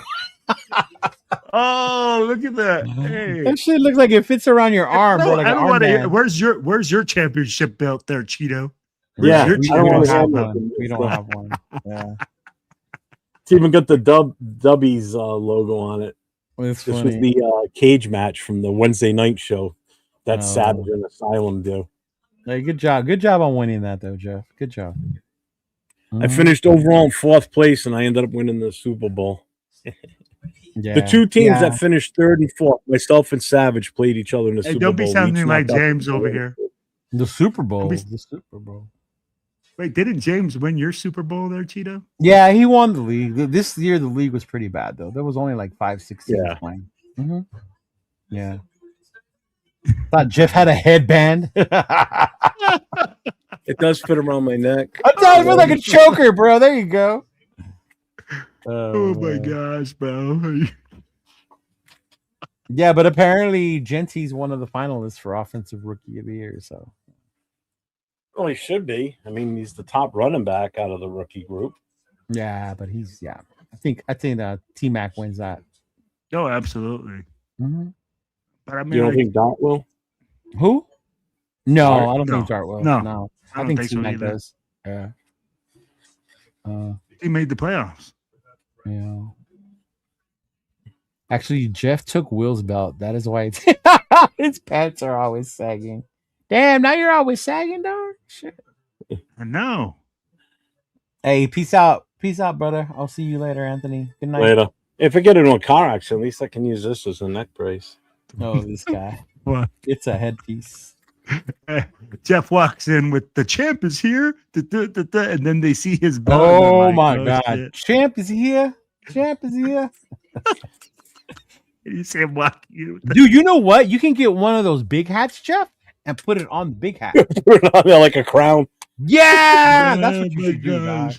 Oh, look at that! Hey. That shit looks like it fits around your arm, bro. Like I don't want to hear. Where's your championship belt there, Cheeto? We don't have one. Yeah. It's even got the Dubbies logo on it. This was the cage match from the Wednesday night show that Savage and Asylum do. Hey, good job on winning that, though, Jeff. Good job. I finished overall in 4th place, and I ended up winning the Super Bowl. The 2 teams that finished 3rd and 4th, myself and Savage, played each other in the Super Bowl. Don't be sounding like James over here. The Super Bowl. The Super Bowl. Wait, didn't James win your Super Bowl there, Cheeto? Yeah, he won the league. This year, the league was pretty bad, though. There was only like 5-6 teams playing. Mm-hmm. Yeah. Thought Jeff had a headband. It does fit around my neck. I thought it was like a choker, bro. There you go. Oh my gosh, bro. Yeah, but apparently Genty's one of the finalists for Offensive Rookie of the Year, so. Well, he should be. I mean, he's the top running back out of the rookie group. Yeah, but I think T-Mac wins that. Oh, absolutely. Mm-hmm. But I mean, you don't think Dart will? Who? No, Dart? I don't think Dart will. No. I think T-Mac so does. Yeah. He made the playoffs. Yeah. Actually, Jeff took Will's belt. That is why his pants are always sagging. Damn, now you're always sagging, dog. Shit. I know. Hey, peace out. Peace out, brother. I'll see you later, Anthony. Good night. Later. If I get into a car accident, at least I can use this as a neck brace. Oh, this guy. What? It's a headpiece. Jeff walks in with the champ is here, and then they see his belt. and they're Oh like, my "Oh, God. shit." Champ is here. Champ is here. You see him walking in with the- Dude, you know what? You can get one of those big hats, Jeff, and put it on the big hat. Put it on there like a crown. Yeah, that's what you Oh, should do, my dog.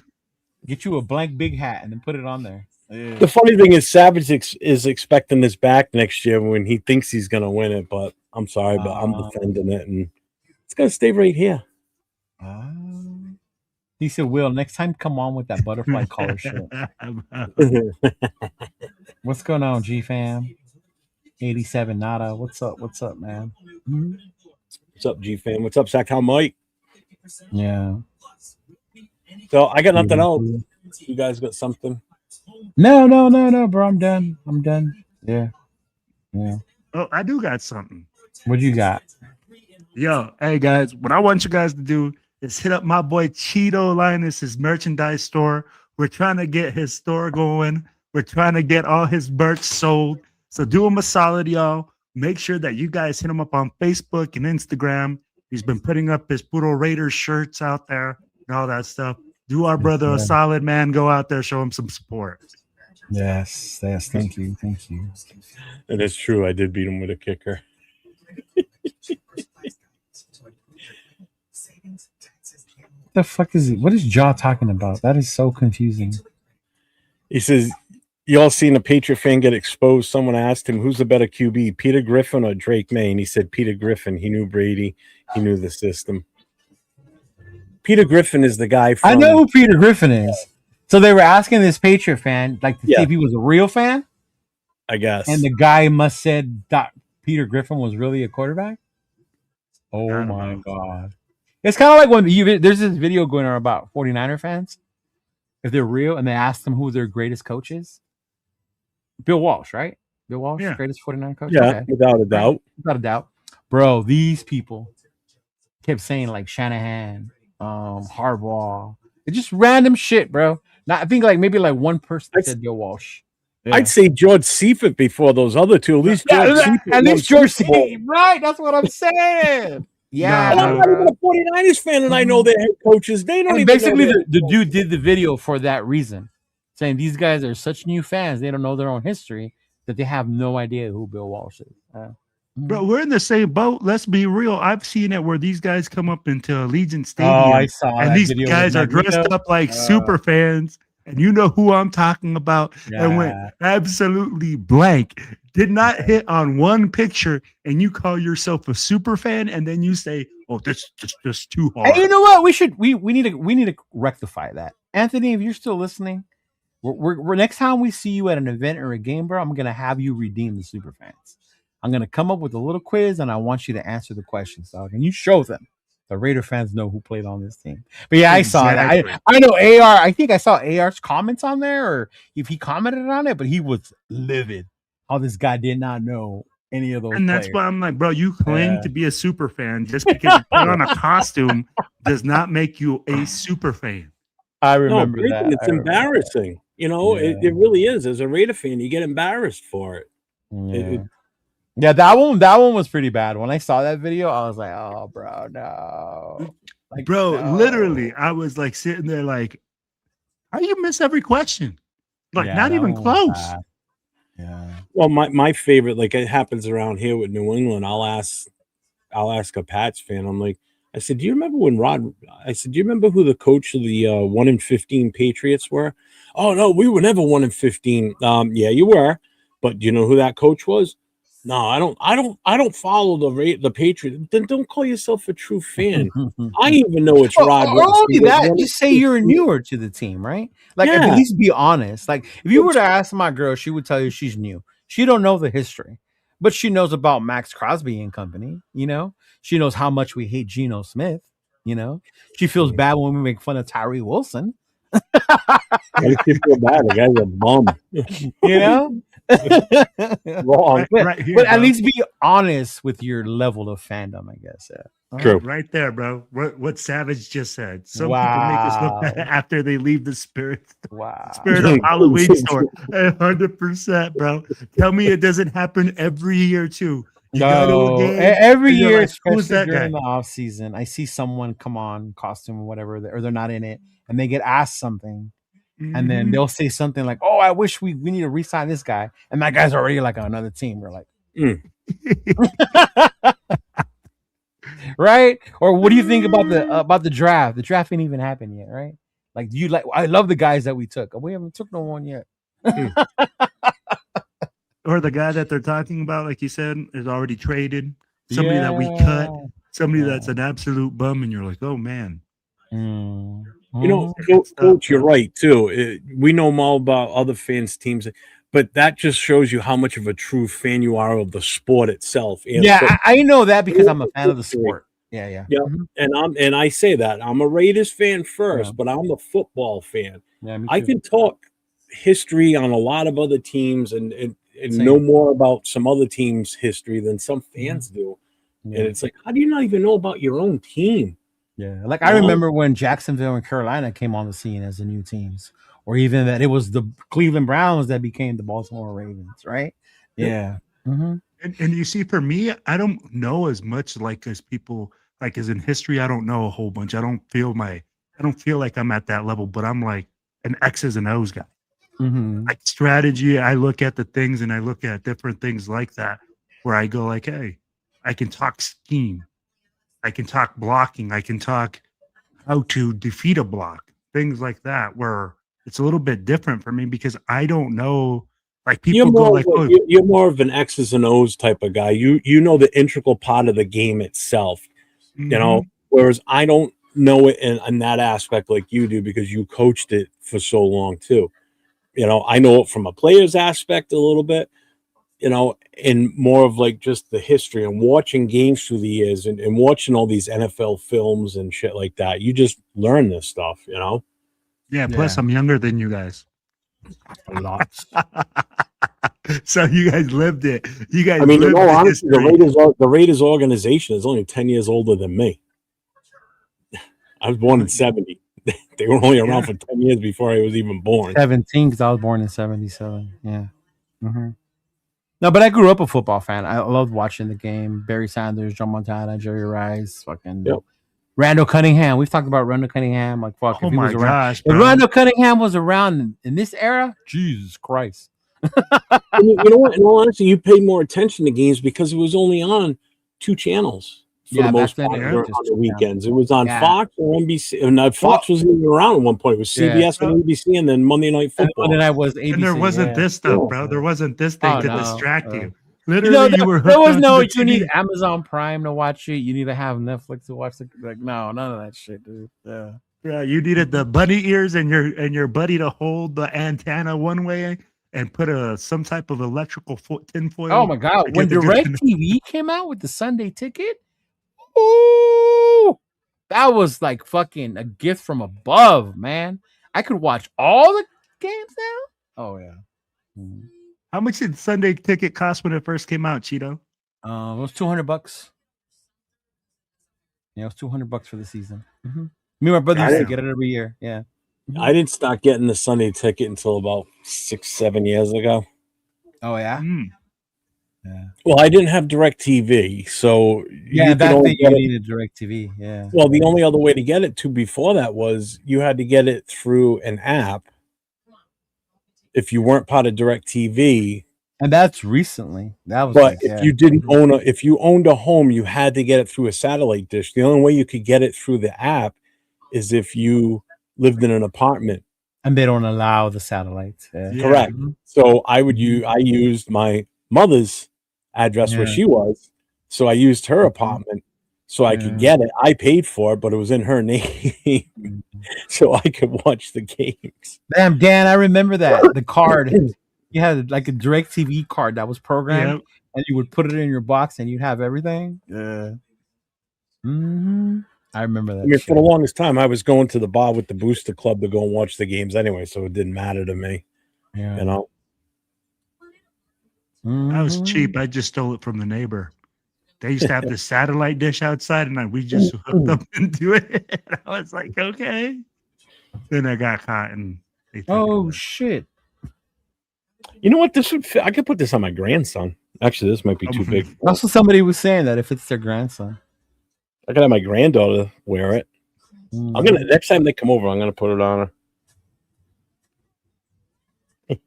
Get you a blank big hat and then put it on there. Yeah. The funny thing is, Savage is expecting this back next year when he thinks he's going to win it. But I'm sorry, but I'm defending it, and it's going to stay right here. He said, "Will, next time come on with that butterfly collar shirt." What's going on, G fam? 87 Nada. What's up? What's up, man? What's up, G fam? What's up, Sacktown Mike? Yeah. So I got nothing else. You guys got something? No, bro. I'm done. Yeah. Oh, I do got something. What you got? Yo, hey guys, what I want you guys to do is hit up my boy Cheeto Linus's merchandise store. We're trying to get his store going. We're trying to get all his merch sold. So do him a solid, y'all. Make sure that you guys hit him up on Facebook and Instagram. He's been putting up his Puro Raiders shirts out there and all that stuff. Do our brother a solid, man. Go out there, show him some support. Yes. Thank you. It is true. I did beat him with a kicker. What the fuck is it? What is Jaw talking about? That is so confusing. He says, y'all seen a Patriot fan get exposed? Someone asked him, who's the better QB, Peter Griffin or Drake May? And he said, Peter Griffin. He knew Brady. He knew the system. Peter Griffin is the guy from... I know who Peter Griffin is. So they were asking this Patriot fan, like, to see if he was a real fan. I guess. And the guy must said that Peter Griffin was really a quarterback. Oh my God. It's kind of like when there's this video going on about 49er fans, if they're real, and they ask them who their greatest coach is. Bill Walsh, right? Bill Walsh, greatest 49er coach? Yeah, okay. Without a doubt. Without a doubt. Bro, these people kept saying like Shanahan, Harbaugh. It's just random shit, bro. I think maybe one person said Bill Walsh. Yeah. I'd say George Seifert before those other two. At least George Seifert. Right, that's what I'm saying. Yeah. And I'm not even a 49ers fan, and I know their head coaches. They don't even basically know the dude did the video for that reason, saying these guys are such new fans, they don't know their own history, that they have no idea who Bill Walsh is. Bro, we're in the same boat. Let's be real. I've seen it where these guys come up into Allegiant Stadium. Oh, I saw and that these video guys with are dressed Magneto. up like super fans. And you know who I'm talking about. And went absolutely blank. Did not hit on one picture, and you call yourself a super fan, and then you say, "Oh, this just too hard." Hey, you know what? We need to rectify that. Anthony, if you're still listening, we're next time we see you at an event or a game, bro, I'm gonna have you redeem the super fans. I'm gonna come up with a little quiz, and I want you to answer the questions, dog. And you show them. The Raider fans know who played on this team. But yeah, I saw that. I know AR. I think I saw AR's comments on there, or if he commented on it, but he was livid. How this guy did not know any of those. And that's why I'm like, bro, you claim to be a super fan. Just because you put on a costume does not make you a super fan. I remember that. It's embarrassing. You know, it really is. As a Raider fan, you get embarrassed for it. Yeah, that one was pretty bad. When I saw that video, I was like, "Oh, bro, no." Literally, I was like sitting there like, how do you miss every question? Like, not even close. Yeah. Well, my favorite, like it happens around here with New England. I'll ask a Pats fan. I'm like, I said, do you remember do you remember who the coach of the 1-15 Patriots were? Oh no, we were never 1-15. Yeah, you were, but do you know who that coach was? No, I don't follow the Patriots. Then don't call yourself a true fan. I even know it's Rod. Not only that, just say you're newer to the team, right? Like at least be honest. Like if you were to ask my girl, she would tell you she's new. She don't know the history, but she knows about Max Crosby and company. You know, she knows how much we hate Geno Smith. You know, she feels bad when we make fun of Tyree Wilson. I just feel bad. The guy's a bum. You know. Wrong. But at least be honest with your level of fandom, I guess. True. Right there, bro. What Savage just said. Some people make us look bad after they leave the spirit of Halloween store. 100%, bro. Tell me it doesn't happen every year too. You go to a game every and you're year, like, who's especially that during guy? the off season, I see someone come on costume or whatever, or they're not in it, and they get asked something, and then Mhm. they'll say something like, "Oh, I wish we need to re-sign this guy," and that guy's already like on another team. We're like, right? Or what do you think about the draft? The draft ain't even happened yet, right? Like, do you like? I love the guys that we took. We haven't took no one yet. Or the guy that they're talking about, like you said, is already traded. Somebody that we cut. Somebody that's an absolute bum, and you're like, oh man. Mm. You know, Good stuff, Coach, you're bro. right too. We know all about other fans' teams, but that just shows you how much of a true fan you are of the sport itself. And Yeah, I know that because I'm a fan of the sport. Yeah. Yeah, Mhm. and I say that I'm a Raiders fan first, Yeah. but I'm a football fan. Yeah, me I too. can talk history on a lot of other teams and Same. know more about some other teams' history than some fans do. Yeah. And it's like, how do you not even know about your own team? Yeah, like I remember when Jacksonville and Carolina came on the scene as the new teams, or even that it was the Cleveland Browns that became the Baltimore Ravens, right? Yeah. Mm-hmm. And you see, for me, I don't know as much like as people like as in history. I don't know a whole bunch. I don't feel like I'm at that level, but I'm like an X's and O's guy. Mm-hmm. Like strategy, I look at the things and I look at different things like that where I go like, hey, I can talk scheme. I can talk blocking. I can talk how to defeat a block, things like that, where it's a little bit different for me because I don't know. Like people go like, oh, you're more of an X's and O's type of guy. You know the integral part of the game itself. You know, whereas I don't know it in that aspect like you do because you coached it for so long too. You know, I know it from a player's aspect a little bit, you know, and more of like just the history and watching games through the years and watching all these NFL films and shit like that. You just learn this stuff, you know? yeah. Plus, I'm younger than you guys. Lots. So you guys lived it. You guys I mean, in lived all the honesty, history. the Raiders organization is only 10 years older than me. I was born in 70. They were only around for 10 years before I was even born. 17 because I was born in 77. Yeah. Mm-hmm. No, but I grew up a football fan. I loved watching the game. Barry Sanders, Joe Montana, Jerry Rice, fucking Yep. Randall Cunningham. We've talked about Randall Cunningham. Like, fuck, Oh if he was my around. gosh, If bro. Randall Cunningham was around in this era, Jesus Christ. And you know what? In all honesty, you paid more attention to games because it was only on 2 channels for Yeah, the back most then part it was during, just on the 2 weekends. It was on Yeah. Fox or NBC. And Fox wasn't even around at one point. It was CBS and NBC, and then Monday Night And Football. then I was ABC. And there wasn't this stuff, Yeah. bro. There wasn't this thing Oh, to no. distract you. You Literally, know, you were there hooked was onto no, the you need TV. Amazon Prime to watch it. You need to have Netflix to watch the, like, no, none of that shit, dude. Yeah. Yeah, you needed the bunny ears and your buddy to hold the antenna one way and put some type of electrical tinfoil. Oh my God. to When get the good DirecTV came out with the Sunday ticket, ooh, that was like fucking a gift from above, man. I could watch all the games now. Oh, yeah. Mhm. How much did Sunday ticket cost when it first came out, Cheeto? It was $200. Yeah, it was $200 for the season. Mm-hmm. Me and my brother used to get it every year. Yeah. Mm-hmm. I didn't start getting the Sunday ticket until about 6-7 years ago. Oh, yeah? Yeah. Well, I didn't have DirecTV, so Yeah, you could back only then you get it. needed DirecTV. Yeah. Well, the only other way to get it to before that was you had to get it through an app. If you weren't part of DirecTV, And that's recently. That was but like, if you didn't if you owned a home, you had to get it through a satellite dish. The only way you could get it through the app is if you lived in an apartment. And they don't allow the satellites. Yeah. Correct. So I used my mother's address where she was. So I used her apartment so I could get it. I paid for it, but it was in her name. So I could watch the games. Damn, Dan, I remember that. The card. You had like a DirecTV card that was programmed, and you would put it in your box and you'd have everything. Yeah. Mm-hmm. I remember that. I mean, for the longest time, I was going to the bar with the Booster Club to go and watch the games anyway, so it didn't matter to me. Yeah. You know? I was cheap. I just stole it from the neighbor. They used to have the satellite dish outside, and we just hooked up into it. I was like, okay. Then I got caught, and they took it Oh away. shit! You know what? This would fit. I could put this on my grandson. Actually, this might be too big. That's what somebody was saying, that if it's their grandson. I could have my granddaughter wear it. I'm gonna next time they come over, I'm gonna put it on her.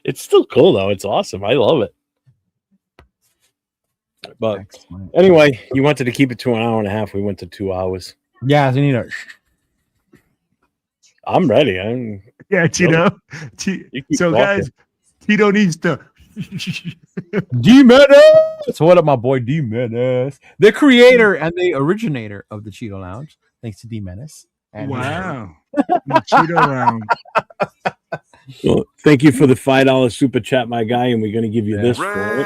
It's still cool though. It's awesome. I love it. But Excellent. anyway, you wanted to keep it to an hour and a half. We went to 2 hours. Yeah, so you know. I'm ready. Yeah, Tito. You keep So, talking. guys, Tito needs to. D Menace. What up, my boy D Menace? The creator and the originator of the Cheeto Lounge. Thanks to D Menace. And Wow. The Cheeto Lounge. Well, thank you for the $5 super chat, my guy, and we're gonna give you this for it.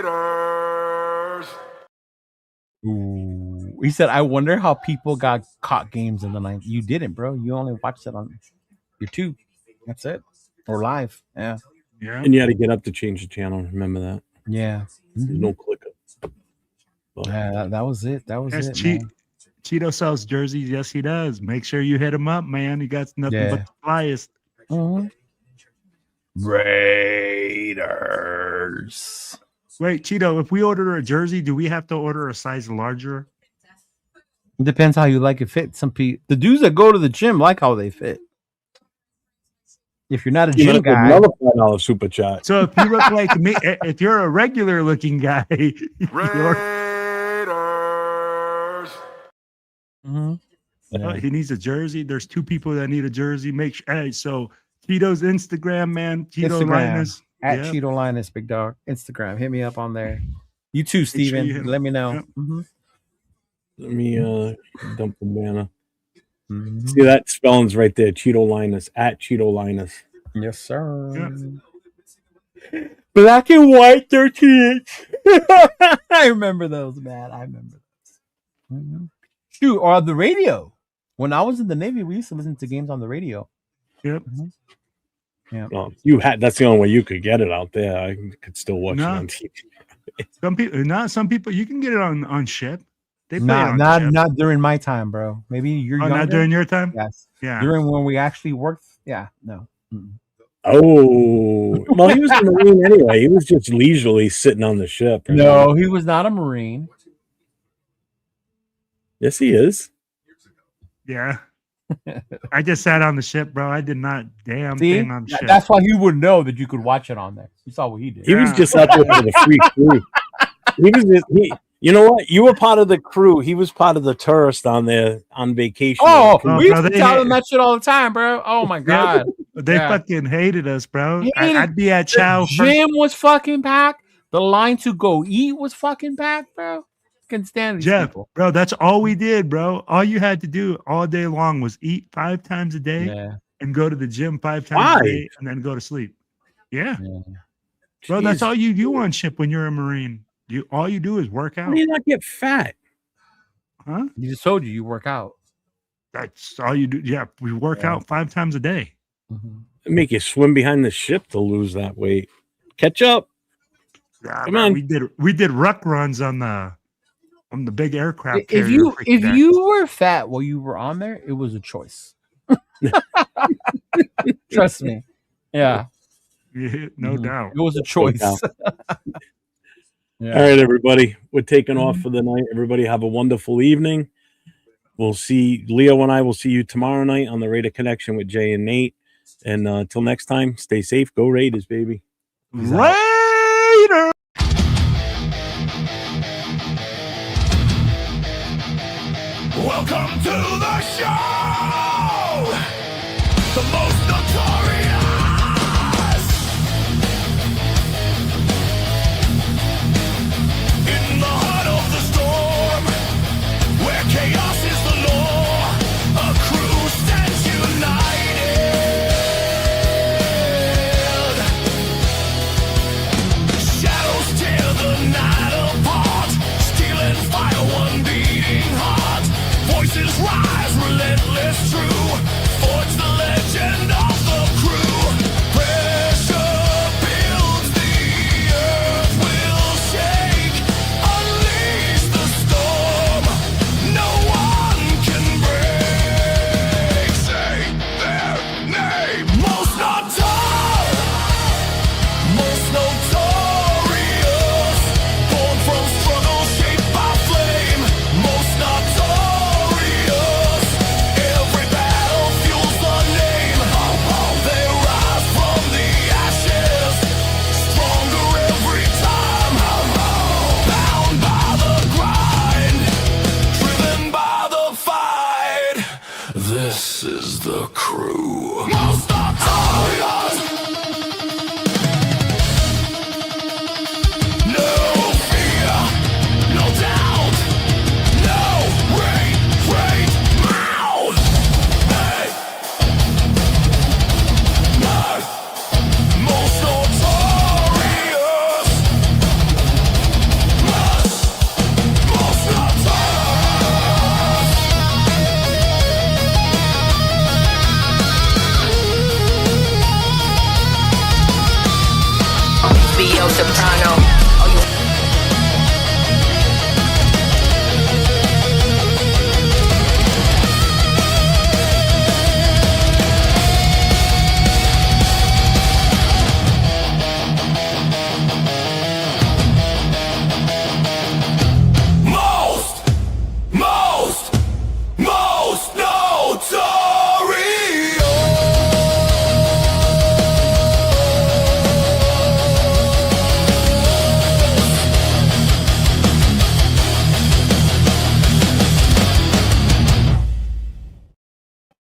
Raiders. Ooh. He said, I wonder how people got caught games in the 90s. You didn't, bro. You only watched it on your tube. That's it. Or live. Yeah. Yeah. And you had to get up to change the channel. Remember that? Yeah. There's no clicker. But Yeah, that was it. That was Yes, it. Man. Cheeto sells jerseys. Yes, he does. Make sure you hit him up, man. He got nothing but the flyest. Mhm. Raiders. Wait, Cheeto, if we order a jersey, do we have to order a size larger? It depends how you like it fit. Some people, the dudes that go to the gym like how they fit. If you're not a you gym might get guy, another $5 super chat. So if you look like me, if you're a regular looking guy, Raiders. Mhm. he needs a jersey. There's 2 people that need a jersey. Make sure. Hey, so Cheeto's Instagram, man. Cheeto Instagram. Linus. At Yeah. Cheeto Linus, big dog. Instagram. Hit me up on there. You too, sure you Steven. hit- Let me know. Yep. Mhm. Let me dump the banner. Mhm. See that spelling's right there. Cheeto Linus at Cheeto Linus. Yes, sir. Yeah. Black and white 13 inch. I remember those, man. I remember those. Mhm. Shoot, or the radio. When I was in the Navy, we used to listen to games on the radio. Yep. Well, you had that's the only way you could get it out there. I could still watch it No. on TV. Some people, not some people. You can get it on ship. They play it Not, on not, ship. not during my time, bro. Maybe you're Oh, younger. not during your time. Yes. Yeah. During when we actually worked. Yeah. No. Mm-mm. Oh, well, he was a Marine anyway. He was just leisurely sitting on the ship. right? No, he was not a Marine. Yes, he is. Yeah. I just sat on the ship, bro. I did not damn See, thing on the ship. that's why he would know that you could watch it on there. You saw what he did. He was Yeah. just out there for the free crew. He was just, you know what? You were part of the crew. He was part of the tourist on there on vacation. Oh, No, we used bro, to they tell hate- them that shit all the time, bro. Oh my god. They Yeah. fucking hated us, bro. Hated- I'd be at The Chow. First, gym was fucking packed. The line to go eat was fucking packed, bro. Can stand these Jeff, people. bro. That's all we did, bro. All you had to do all day long was eat 5 times a day Yeah. and go to the gym 5 times Why? a day and then go to sleep. Yeah, Yeah. bro. That's Jeez. all you do on ship when you're a Marine. All you do is work How out, do you not get fat? huh? He just told you work out. That's all you do. Yeah, we work Yeah. out 5 times a day. Mhm. It make you swim behind the ship to lose that weight. Catch up. Yeah, Come man, on. we did ruck runs on the big aircraft If carrier. you freaking if guy. you were fat while you were on there, it was a choice. Trust me. Yeah, Yeah, no Mhm. doubt. it was a choice. doubt. Yeah. All right, everybody. We're taking off for the night. Everybody have a wonderful evening. We'll see Leo and I will see you tomorrow night on the Raider Connection with Jay and Nate. And until next time, stay safe. Go Raiders, baby. Raider. Welcome to the show! The most notorious! In the heart of the storm, where chaos is the law, a crew stands united. Shadows tear the night apart, stealing fire, one beating heart. Voices rise, relentless, true. Forge the legend soprano.